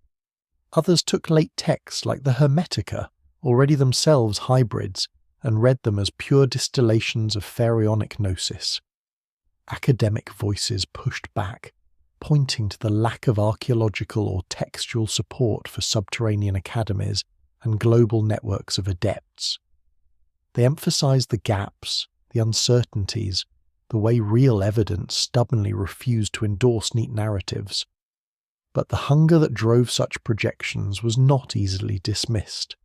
Speaker 1: Others took late texts like the Hermetica, already themselves hybrids, and read them as pure distillations of pharaonic gnosis. Academic voices pushed back, pointing to the lack of archaeological or textual support for subterranean academies and global networks of adepts. They emphasized the gaps, the uncertainties, the way real evidence stubbornly refused to endorse neat narratives. But the hunger that drove such projections was not easily dismissed.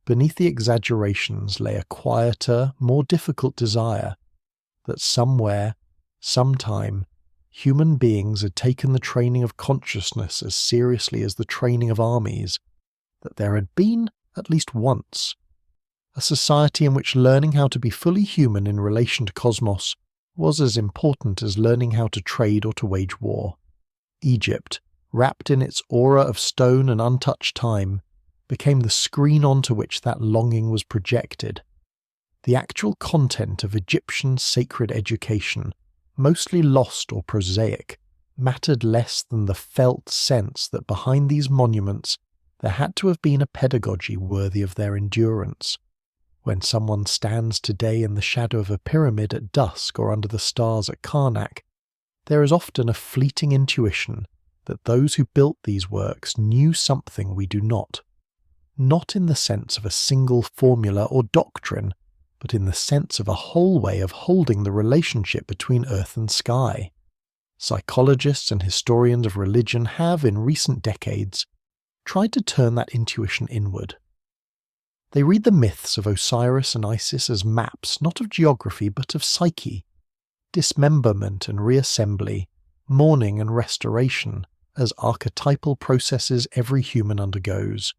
Speaker 1: Beneath the exaggerations lay a quieter, more difficult desire that somewhere, sometime, human beings had taken the training of consciousness as seriously as the training of armies, that there had been, at least once, a society in which learning how to be fully human in relation to cosmos was as important as learning how to trade or to wage war. Egypt, wrapped in its aura of stone and untouched time, became the screen onto which that longing was projected. The actual content of Egyptian sacred education, mostly lost or prosaic, mattered less than the felt sense that behind these monuments there had to have been a pedagogy worthy of their endurance. When someone stands today in the shadow of a pyramid at dusk or under the stars at Karnak, there is often a fleeting intuition that those who built these works knew something we do not. Not in the sense of a single formula or doctrine, but in the sense of a whole way of holding the relationship between earth and sky. Psychologists and historians of religion have, in recent decades, tried to turn that intuition inward. They read the myths of Osiris and Isis as maps not of geography but of psyche, dismemberment and reassembly, mourning and restoration as archetypal processes every human undergoes.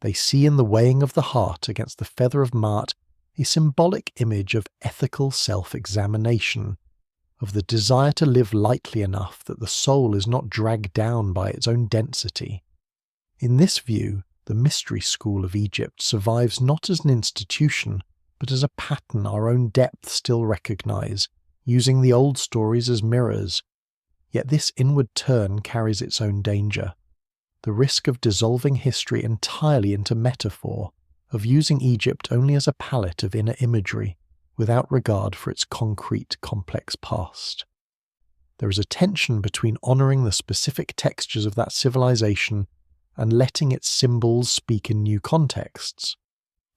Speaker 1: They see in the weighing of the heart against the feather of Mart a symbolic image of ethical self-examination, of the desire to live lightly enough that the soul is not dragged down by its own density. In this view, the mystery school of Egypt survives not as an institution, but as a pattern our own depths still recognize, using the old stories as mirrors. Yet this inward turn carries its own danger. The risk of dissolving history entirely into metaphor, of using Egypt only as a palette of inner imagery, without regard for its concrete, complex past. There is a tension between honouring the specific textures of that civilization and letting its symbols speak in new contexts.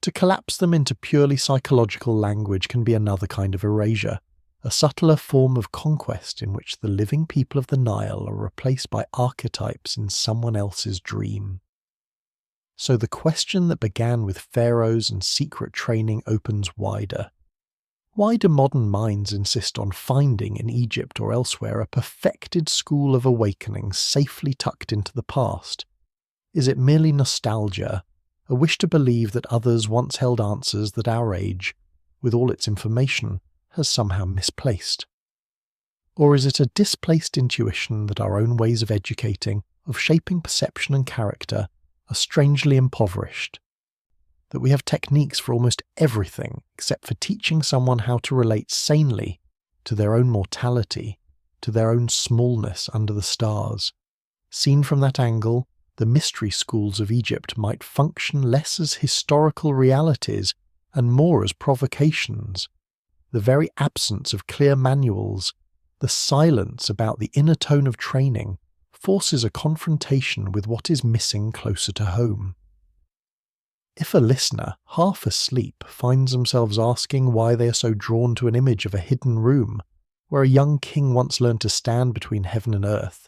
Speaker 1: To collapse them into purely psychological language can be another kind of erasure, a subtler form of conquest in which the living people of the Nile are replaced by archetypes in someone else's dream. So the question that began with pharaohs and secret training opens wider. Why do modern minds insist on finding in Egypt or elsewhere a perfected school of awakening safely tucked into the past? Is it merely nostalgia, a wish to believe that others once held answers that our age, with all its information, has somehow misplaced? Or is it a displaced intuition that our own ways of educating, of shaping perception and character, are strangely impoverished? That we have techniques for almost everything except for teaching someone how to relate sanely to their own mortality, to their own smallness under the stars. Seen from that angle, the mystery schools of Egypt might function less as historical realities and more as provocations. The very absence of clear manuals, the silence about the inner tone of training, forces a confrontation with what is missing closer to home. If a listener, half asleep, finds themselves asking why they are so drawn to an image of a hidden room, where a young king once learned to stand between heaven and earth,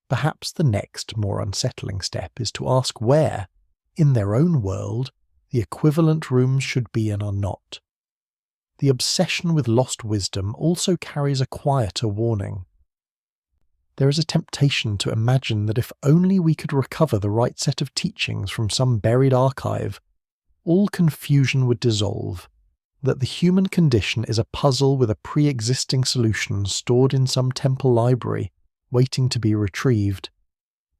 Speaker 1: perhaps the next, more unsettling step is to ask where, in their own world, the equivalent rooms should be and are not. The obsession with lost wisdom also carries a quieter warning. There is a temptation to imagine that if only we could recover the right set of teachings from some buried archive, all confusion would dissolve, that the human condition is a puzzle with a pre-existing solution stored in some temple library, waiting to be retrieved.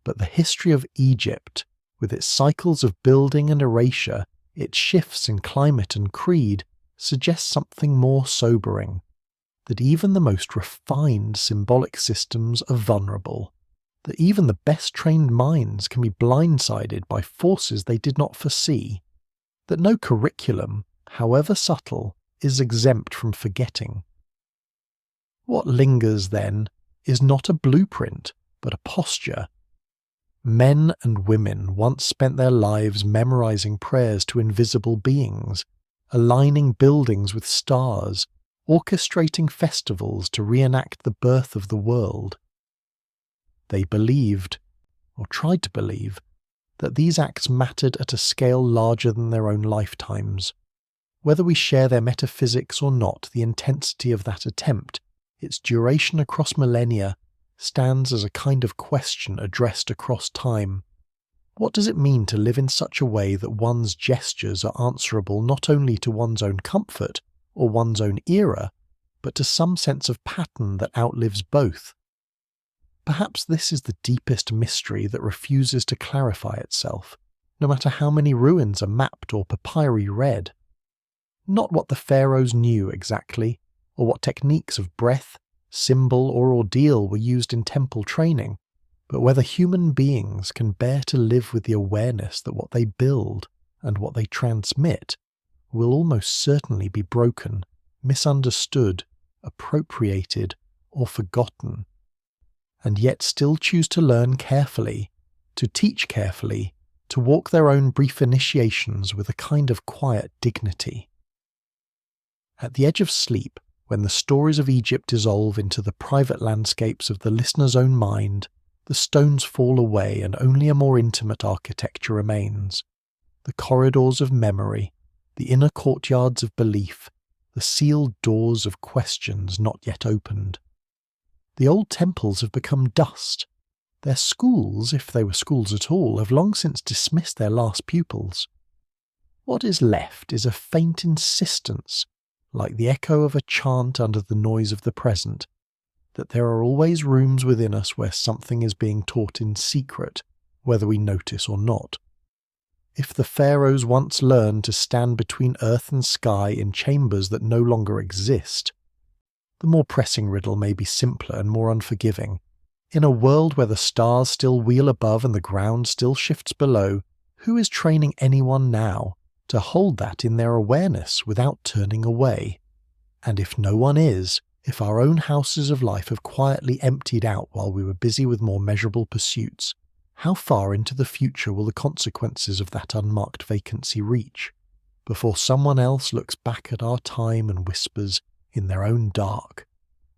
Speaker 1: But the history of Egypt, with its cycles of building and erasure, its shifts in climate and creed, suggests something more sobering. That even the most refined symbolic systems are vulnerable, that even the best trained minds can be blindsided by forces they did not foresee, that no curriculum, however subtle, is exempt from forgetting. What lingers, then, is not a blueprint, but a posture. Men and women once spent their lives memorizing prayers to invisible beings, aligning buildings with stars, orchestrating festivals to reenact the birth of the world. They believed, or tried to believe, that these acts mattered at a scale larger than their own lifetimes. Whether we share their metaphysics or not, the intensity of that attempt, its duration across millennia, stands as a kind of question addressed across time. What does it mean to live in such a way that one's gestures are answerable not only to one's own comfort, or one's own era, but to some sense of pattern that outlives both? Perhaps this is the deepest mystery that refuses to clarify itself, no matter how many ruins are mapped or papyri read. Not what the pharaohs knew exactly, or what techniques of breath, symbol, or ordeal were used in temple training, but whether human beings can bear to live with the awareness that what they build and what they transmit will almost certainly be broken, misunderstood, appropriated, or forgotten, and yet still choose to learn carefully, to teach carefully, to walk their own brief initiations with a kind of quiet dignity. At the edge of sleep, when the stories of Egypt dissolve into the private landscapes of the listener's own mind, the stones fall away and only a more intimate architecture remains. The corridors of memory, the inner courtyards of belief, the sealed doors of questions not yet opened. The old temples have become dust. Their schools, if they were schools at all, have long since dismissed their last pupils. What is left is a faint insistence, like the echo of a chant under the noise of the present, that there are always rooms within us where something is being taught in secret, whether we notice or not. If the pharaohs once learned to stand between earth and sky in chambers that no longer exist, the more pressing riddle may be simpler and more unforgiving. In a world where the stars still wheel above and the ground still shifts below, who is training anyone now to hold that in their awareness without turning away? And if no one is, if our own houses of life have quietly emptied out while we were busy with more measurable pursuits, how far into the future will the consequences of that unmarked vacancy reach, before someone else looks back at our time and whispers, in their own dark,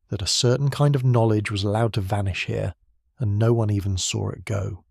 Speaker 1: that a certain kind of knowledge was allowed to vanish here, and no one even saw it go?